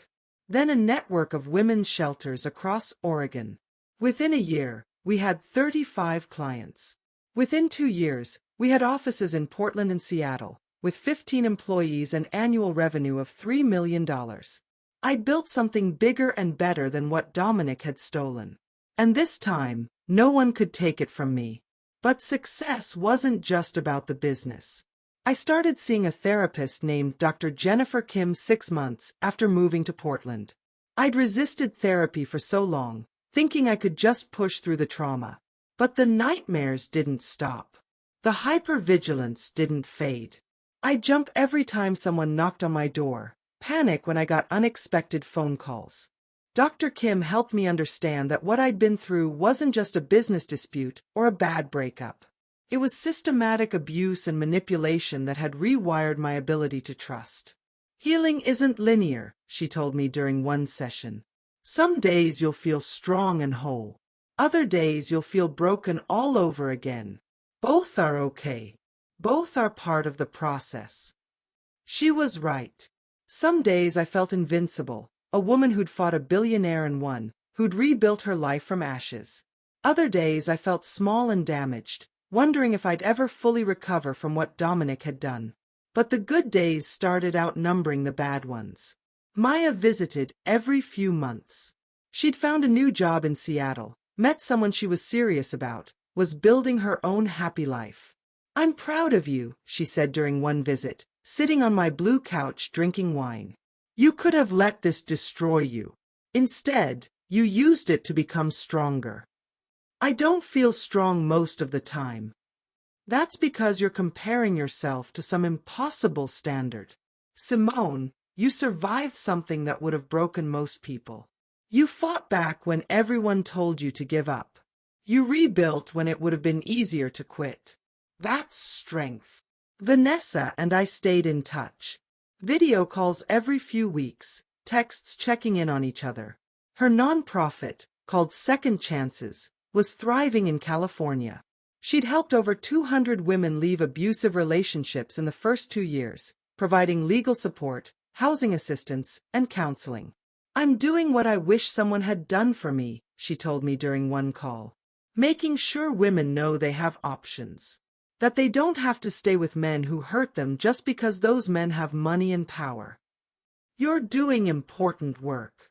[SPEAKER 1] Then a network of women's shelters across Oregon. Within a year, we had 35 clients. Within 2 years, we had offices in Portland and Seattle, with 15 employees and annual revenue of $3 million. I'd built something bigger and better than what Dominic had stolen. And this time, no one could take it from me. But success wasn't just about the business. I started seeing a therapist named Dr. Jennifer Kim 6 months after moving to Portland. I'd resisted therapy for so long, thinking I could just push through the trauma. But the nightmares didn't stop. The hypervigilance didn't fade. I'd jump every time someone knocked on my door, panic when I got unexpected phone calls. Dr. Kim helped me understand that what I'd been through wasn't just a business dispute or a bad breakup. It was systematic abuse and manipulation that had rewired my ability to trust. Healing isn't linear, she told me during one session. Some days you'll feel strong and whole. Other days you'll feel broken all over again. Both are okay. Both are part of the process. She was right. Some days I felt invincible, a woman who'd fought a billionaire and won, who'd rebuilt her life from ashes. Other days I felt small and damaged, wondering if I'd ever fully recover from what Dominic had done. But the good days started outnumbering the bad ones. Maya visited every few months. She'd found a new job in Seattle, met someone she was serious about, was building her own happy life. "I'm proud of you," she said during one visit, sitting on my blue couch drinking wine. "You could have let this destroy you. Instead, you used it to become stronger." "I don't feel strong most of the time." "That's because you're comparing yourself to some impossible standard. Simone, you survived something that would have broken most people. You fought back when everyone told you to give up. You rebuilt when it would have been easier to quit. That's strength." Vanessa and I stayed in touch. Video calls every few weeks, texts checking in on each other. Her nonprofit, called Second Chances, was thriving in California. She'd helped over 200 women leave abusive relationships in the first 2 years, providing legal support, housing assistance, and counseling. "I'm doing what I wish someone had done for me," she told me during one call. "Making sure women know they have options. That they don't have to stay with men who hurt them just because those men have money and power. You're doing important work.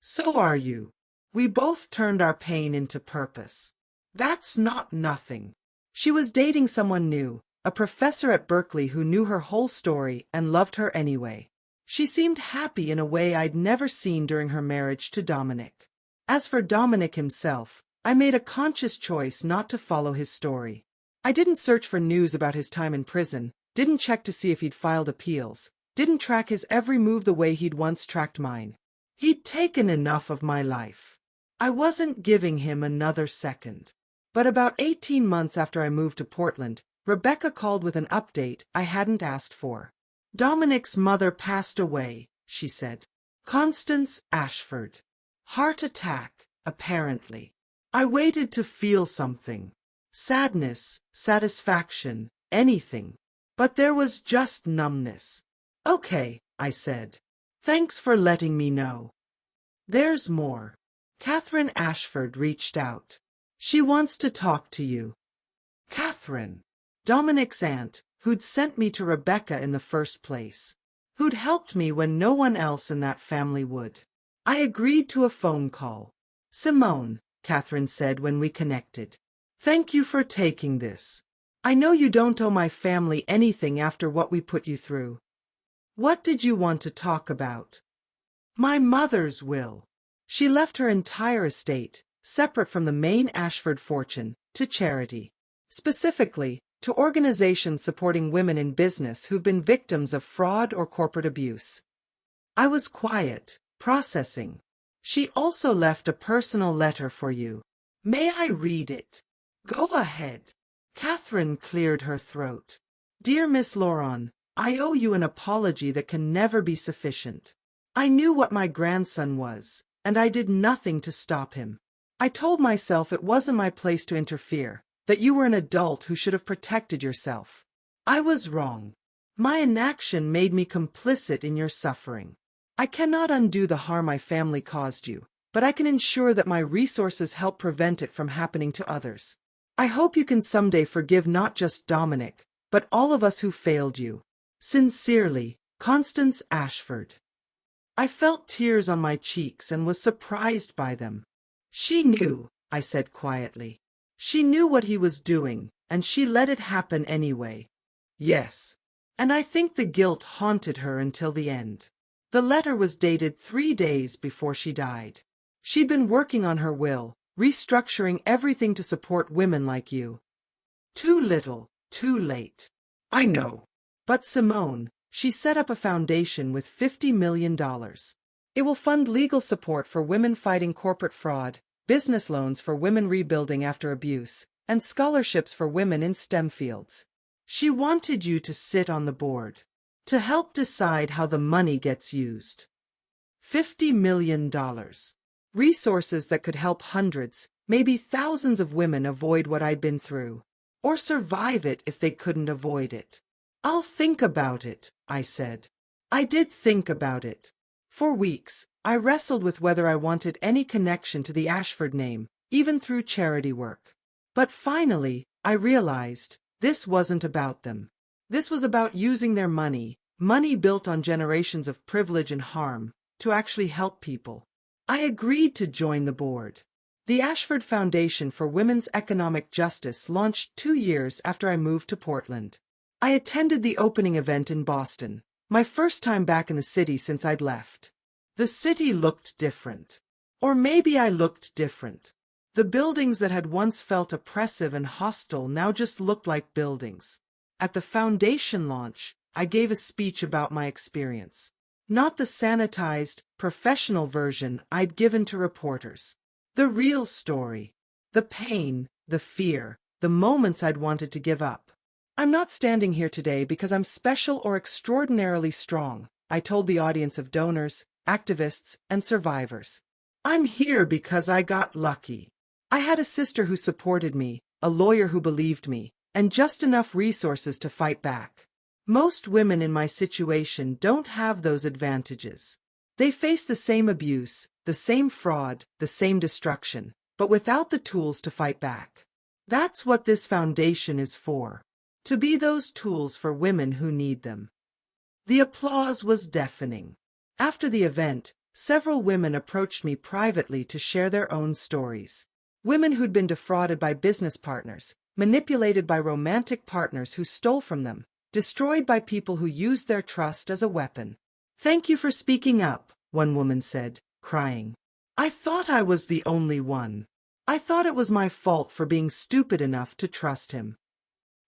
[SPEAKER 1] So are you. We both turned our pain into purpose. That's not nothing." She was dating someone new, a professor at Berkeley who knew her whole story and loved her anyway. She seemed happy in a way I'd never seen during her marriage to Dominic. As for Dominic himself, I made a conscious choice not to follow his story. I didn't search for news about his time in prison, didn't check to see if he'd filed appeals, didn't track his every move the way he'd once tracked mine. He'd taken enough of my life. I wasn't giving him another second. But about 18 months after I moved to Portland, Rebecca called with an update I hadn't asked for. "Dominic's mother passed away," she said. Constance Ashford. Heart attack, apparently. I waited to feel something. Sadness, satisfaction, anything. But there was just numbness. Okay, I said. Thanks for letting me know. There's more. Catherine Ashford reached out. She wants to talk to you. Catherine. Dominic's aunt, who'd sent me to Rebecca in the first place. Who'd helped me when no one else in that family would. I agreed to a phone call. Simone, Catherine said when we connected. Thank you for taking this. I know you don't owe my family anything after what we put you through. What did you want to talk about? My mother's will. She left her entire estate, separate from the main Ashford fortune, to charity. Specifically, to organizations supporting women in business who've been victims of fraud or corporate abuse. I was quiet, processing. She also left a personal letter for you. May I read it? Go ahead. Catherine cleared her throat. Dear Miss Lauron, I owe you an apology that can never be sufficient. I knew what my grandson was, and I did nothing to stop him. I told myself it wasn't my place to interfere, that you were an adult who should have protected yourself. I was wrong. My inaction made me complicit in your suffering. I cannot undo the harm my family caused you, but I can ensure that my resources help prevent it from happening to others. I hope you can someday forgive not just Dominic, but all of us who failed you. Sincerely, Constance Ashford. I felt tears on my cheeks and was surprised by them. She knew, I said quietly. She knew what he was doing, and she let it happen anyway. Yes. And I think the guilt haunted her until the end. The letter was dated 3 days before she died. She'd been working on her will, restructuring everything to support women like you. Too little, too late. I know. But Simone, she set up a foundation with $50 million. It will fund legal support for women fighting corporate fraud, business loans for women rebuilding after abuse, and scholarships for women in STEM fields. She wanted you to sit on the board, to help decide how the money gets used. $50 million. Resources that could help hundreds, maybe thousands of women avoid what I'd been through, or survive it if they couldn't avoid it. I'll think about it, I said. I did think about it. For weeks, I wrestled with whether I wanted any connection to the Ashford name, even through charity work. But finally, I realized, this wasn't about them. This was about using their money built on generations of privilege and harm, to actually help people. I agreed to join the board. The Ashford Foundation for Women's Economic Justice launched 2 years after I moved to Portland. I attended the opening event in Boston, my first time back in the city since I'd left. The city looked different. Or maybe I looked different. The buildings that had once felt oppressive and hostile now just looked like buildings. At the foundation launch, I gave a speech about my experience. Not the sanitized, professional version I'd given to reporters. The real story. The pain, the fear, the moments I'd wanted to give up. I'm not standing here today because I'm special or extraordinarily strong, I told the audience of donors, activists, and survivors. I'm here because I got lucky. I had a sister who supported me, a lawyer who believed me, and just enough resources to fight back. Most women in my situation don't have those advantages. They face the same abuse, the same fraud, the same destruction, but without the tools to fight back. That's what this foundation is for. To be those tools for women who need them. The applause was deafening. After the event, several women approached me privately to share their own stories. Women who'd been defrauded by business partners, manipulated by romantic partners who stole from them, destroyed by people who used their trust as a weapon. Thank you for speaking up, one woman said, crying. I thought I was the only one. I thought it was my fault for being stupid enough to trust him.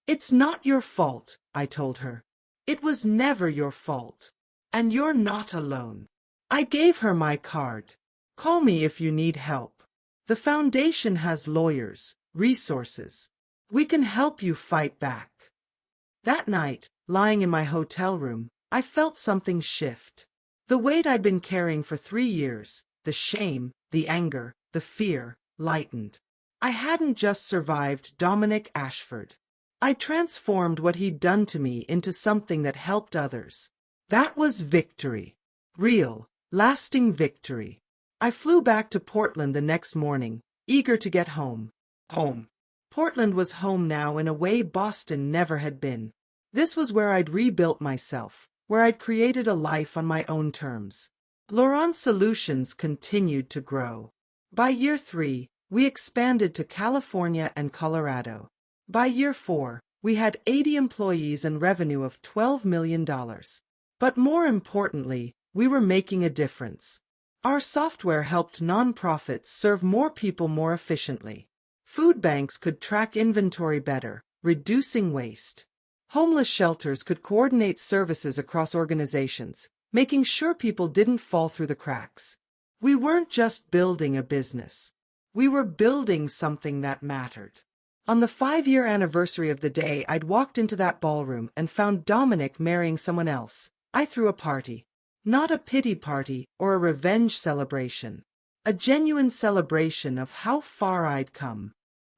[SPEAKER 1] It's not your fault, I told her. It was never your fault. And you're not alone. I gave her my card. Call me if you need help. The foundation has lawyers, resources. We can help you fight back. That night, lying in my hotel room, I felt something shift. The weight I'd been carrying for 3 years, the shame, the anger, the fear, lightened. I hadn't just survived Dominic Ashford. I transformed what he'd done to me into something that helped others. That was victory. Real, lasting victory. I flew back to Portland the next morning, eager to get home. Home. Portland was home now in a way Boston never had been. This was where I'd rebuilt myself, where I'd created a life on my own terms. Laurent Solutions continued to grow. By year 3, we expanded to California and Colorado. By year 4, we had 80 employees and revenue of $12 million. But more importantly, we were making a difference. Our software helped nonprofits serve more people more efficiently. Food banks could track inventory better, reducing waste. Homeless shelters could coordinate services across organizations, making sure people didn't fall through the cracks. We weren't just building a business. We were building something that mattered. On the 5-year anniversary of the day I'd walked into that ballroom and found Dominic marrying someone else, I threw a party. Not a pity party or a revenge celebration. A genuine celebration of how far I'd come.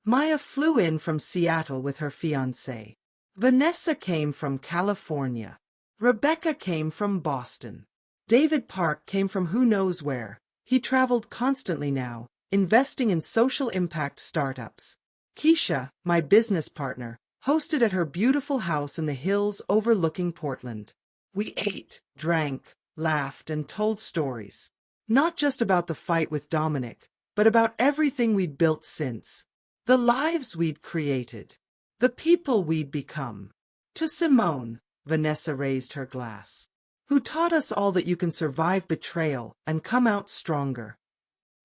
[SPEAKER 1] Maya flew in from Seattle with her fiancé. Vanessa came from California. Rebecca came from Boston. David Park came from who knows where. He traveled constantly now, investing in social impact startups. Keisha, my business partner, hosted at her beautiful house in the hills overlooking Portland. We ate, drank, laughed, and told stories. Not just about the fight with Dominic, but about everything we'd built since. The lives we'd created. The people we'd become. To Simone, Vanessa raised her glass. Who taught us all that you can survive betrayal and come out stronger.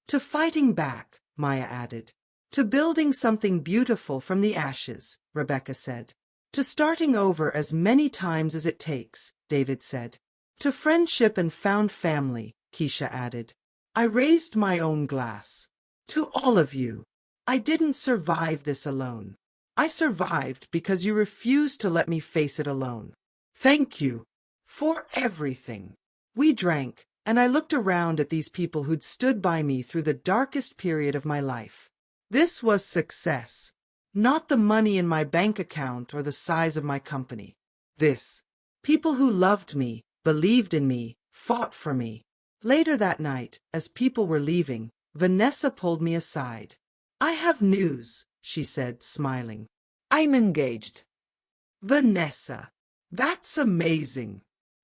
[SPEAKER 1] To fighting back, Maya added. To building something beautiful from the ashes, Rebecca said. To starting over as many times as it takes, David said. To friendship and found family, Keisha added. I raised my own glass. To all of you. I didn't survive this alone. I survived because you refused to let me face it alone. Thank you. For everything. We drank, and I looked around at these people who'd stood by me through the darkest period of my life. This was success. Not the money in my bank account or the size of my company. This. People who loved me, believed in me, fought for me. Later that night, as people were leaving, Vanessa pulled me aside. I have news, she said, smiling. I'm engaged. Vanessa. That's amazing.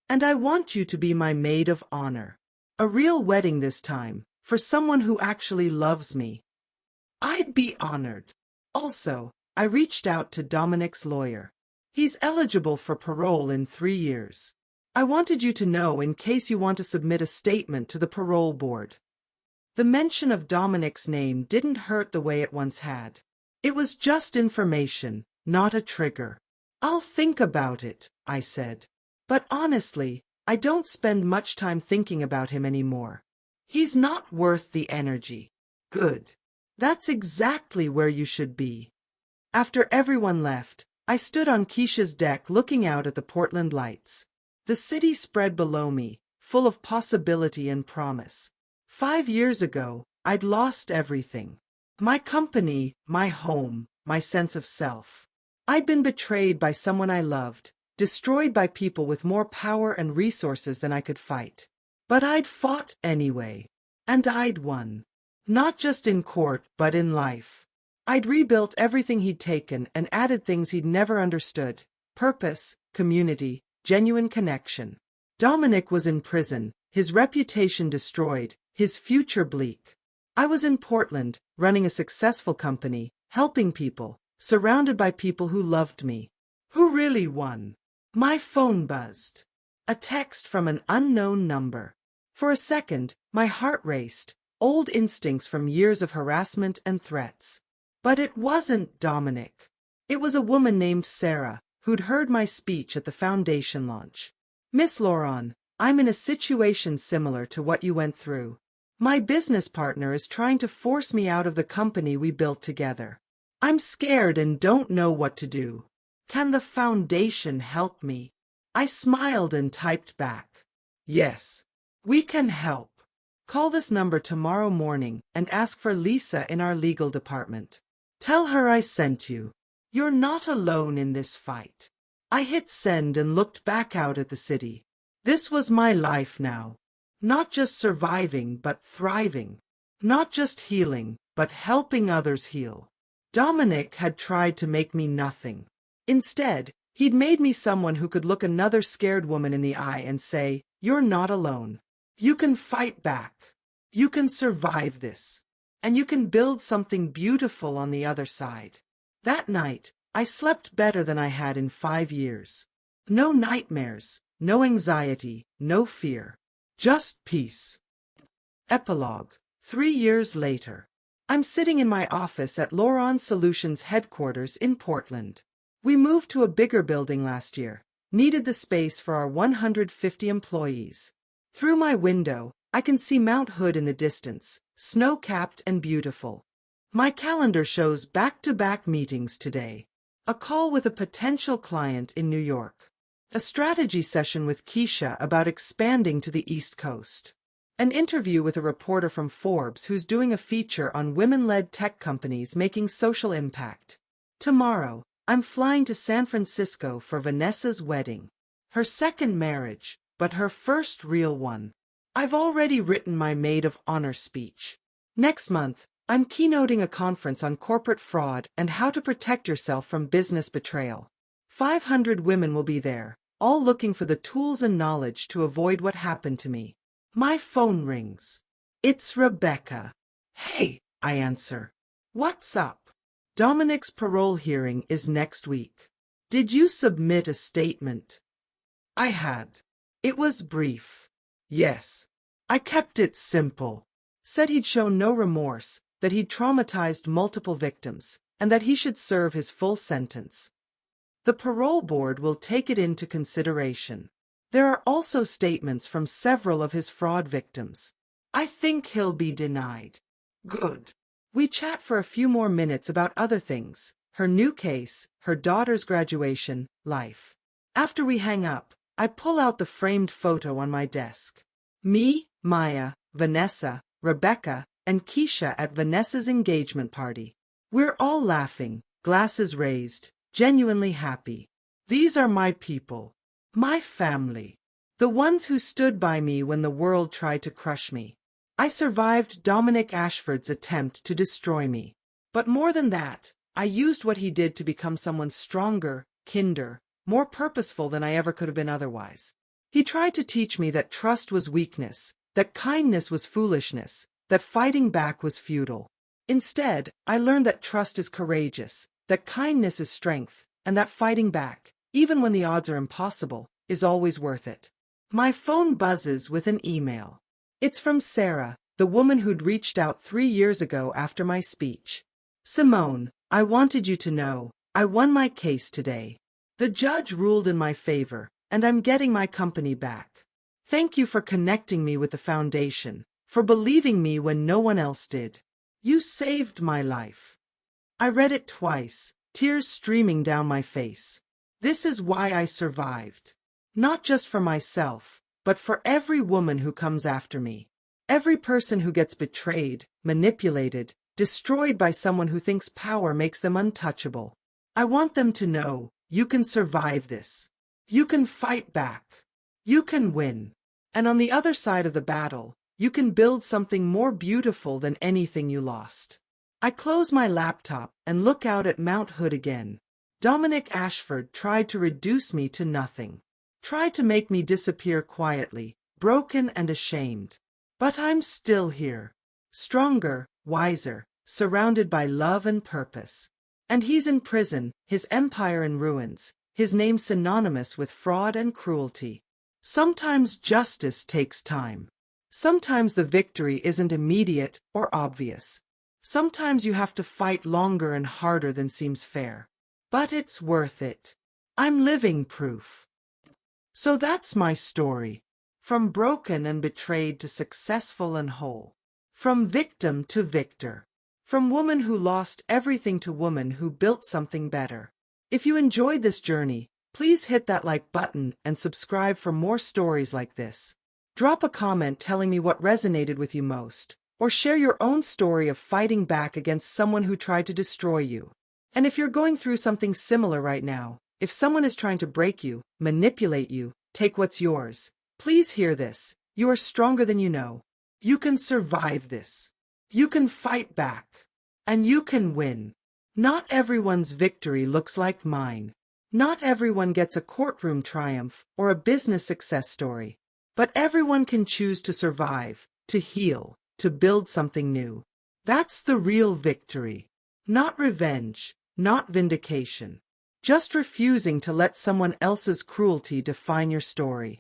[SPEAKER 1] And I want you to be my maid of honor. A real wedding this time, for someone who actually loves me. I'd be honored. Also, I reached out to Dominic's lawyer. He's eligible for parole in 3 years. I wanted you to know in case you want to submit a statement to the parole board. The mention of Dominic's name didn't hurt the way it once had. It was just information, not a trigger. I'll think about it, I said. But honestly, I don't spend much time thinking about him anymore. He's not worth the energy. Good. That's exactly where you should be. After everyone left, I stood on Keisha's deck looking out at the Portland lights. The city spread below me, full of possibility and promise. 5 years ago, I'd lost everything. My company, my home, my sense of self. I'd been betrayed by someone I loved, destroyed by people with more power and resources than I could fight. But I'd fought anyway. And I'd won. Not just in court, but in life. I'd rebuilt everything he'd taken and added things he'd never understood. Purpose, community, genuine connection. Dominic was in prison, his reputation destroyed, his future bleak. I was in Portland, running a successful company, helping people, surrounded by people who loved me. Who really won? My phone buzzed. A text from an unknown number. For a second, my heart raced, old instincts from years of harassment and threats. But it wasn't Dominic. It was a woman named Sarah, who'd heard my speech at the foundation launch. Miss Laurent, I'm in a situation similar to what you went through. My business partner is trying to force me out of the company we built together. I'm scared and don't know what to do. Can the foundation help me? I smiled and typed back. Yes. We can help. Call this number tomorrow morning and ask for Lisa in our legal department. Tell her I sent you. You're not alone in this fight. I hit send and looked back out at the city. This was my life now. Not just surviving, but thriving. Not just healing, but helping others heal. Dominic had tried to make me nothing. Instead, he'd made me someone who could look another scared woman in the eye and say, "You're not alone. You can fight back. You can survive this. And you can build something beautiful on the other side." That night, I slept better than I had in 5 years. No nightmares, no anxiety, no fear. Just peace. Epilogue. 3 years later. I'm sitting in my office at Loron Solutions headquarters in Portland. We moved to a bigger building last year, needed the space for our 150 employees. Through my window, I can see Mount Hood in the distance, snow-capped and beautiful. My calendar shows back-to-back meetings today. A call with a potential client in New York. A strategy session with Keisha about expanding to the East Coast. An interview with a reporter from Forbes who's doing a feature on women-led tech companies making social impact. Tomorrow, I'm flying to San Francisco for Vanessa's wedding. Her second marriage, but her first real one. I've already written my maid of honor speech. Next month, I'm keynoting a conference on corporate fraud and how to protect yourself from business betrayal. 500 women will be there, all looking for the tools and knowledge to avoid what happened to me. My phone rings. It's Rebecca. "Hey," I answer. "What's up?" "Dominic's parole hearing is next week. Did you submit a statement?" I had. It was brief. Yes. I kept it simple. Said he'd shown no remorse, that he'd traumatized multiple victims, and that he should serve his full sentence. The parole board will take it into consideration. There are also statements from several of his fraud victims. I think he'll be denied. Good. We chat for a few more minutes about other things, her new case, her daughter's graduation, life. After we hang up, I pull out the framed photo on my desk. Me, Maya, Vanessa, Rebecca, and Keisha at Vanessa's engagement party. We're all laughing, glasses raised, genuinely happy. These are my people. My family. The ones who stood by me when the world tried to crush me. I survived Dominic Ashford's attempt to destroy me. But more than that, I used what he did to become someone stronger, kinder, more purposeful than I ever could have been otherwise. He tried to teach me that trust was weakness, that kindness was foolishness, that fighting back was futile. Instead, I learned that trust is courageous, that kindness is strength, and that fighting back, even when the odds are impossible, is always worth it. My phone buzzes with an email. It's from Sarah, the woman who'd reached out 3 years ago after my speech. "Simone, I wanted you to know, I won my case today. The judge ruled in my favor, and I'm getting my company back. Thank you for connecting me with the foundation, for believing me when no one else did. You saved my life." I read it twice, tears streaming down my face. This is why I survived. Not just for myself, but for every woman who comes after me. Every person who gets betrayed, manipulated, destroyed by someone who thinks power makes them untouchable. I want them to know, you can survive this. You can fight back. You can win. And on the other side of the battle, you can build something more beautiful than anything you lost. I close my laptop and look out at Mount Hood again. Dominic Ashford tried to reduce me to nothing. Tried to make me disappear quietly, broken and ashamed. But I'm still here. Stronger, wiser, surrounded by love and purpose. And he's in prison, his empire in ruins, his name synonymous with fraud and cruelty. Sometimes justice takes time. Sometimes the victory isn't immediate or obvious. Sometimes you have to fight longer and harder than seems fair. But it's worth it. I'm living proof. So that's my story. From broken and betrayed to successful and whole. From victim to victor. From woman who lost everything to woman who built something better. If you enjoyed this journey, please hit that like button and subscribe for more stories like this. Drop a comment telling me what resonated with you most, or share your own story of fighting back against someone who tried to destroy you. And if you're going through something similar right now, if someone is trying to break you, manipulate you, take what's yours, please hear this. You are stronger than you know. You can survive this. You can fight back. And you can win. Not everyone's victory looks like mine. Not everyone gets a courtroom triumph or a business success story. But everyone can choose to survive, to heal, to build something new. That's the real victory. Not revenge, not vindication. Just refusing to let someone else's cruelty define your story.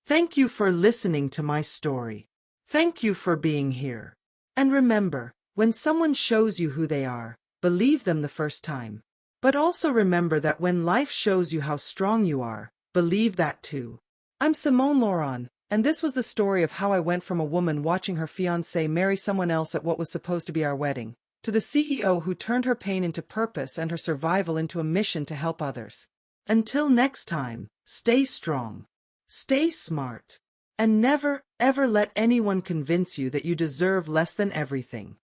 [SPEAKER 1] Thank you for listening to my story. Thank you for being here. And remember, when someone shows you who they are, believe them the first time. But also remember that when life shows you how strong you are, believe that too. I'm Simone Laurent, and this was the story of how I went from a woman watching her fiancé marry someone else at what was supposed to be our wedding, to the CEO who turned her pain into purpose and her survival into a mission to help others. Until next time, stay strong, stay smart, and never, ever let anyone convince you that you deserve less than everything.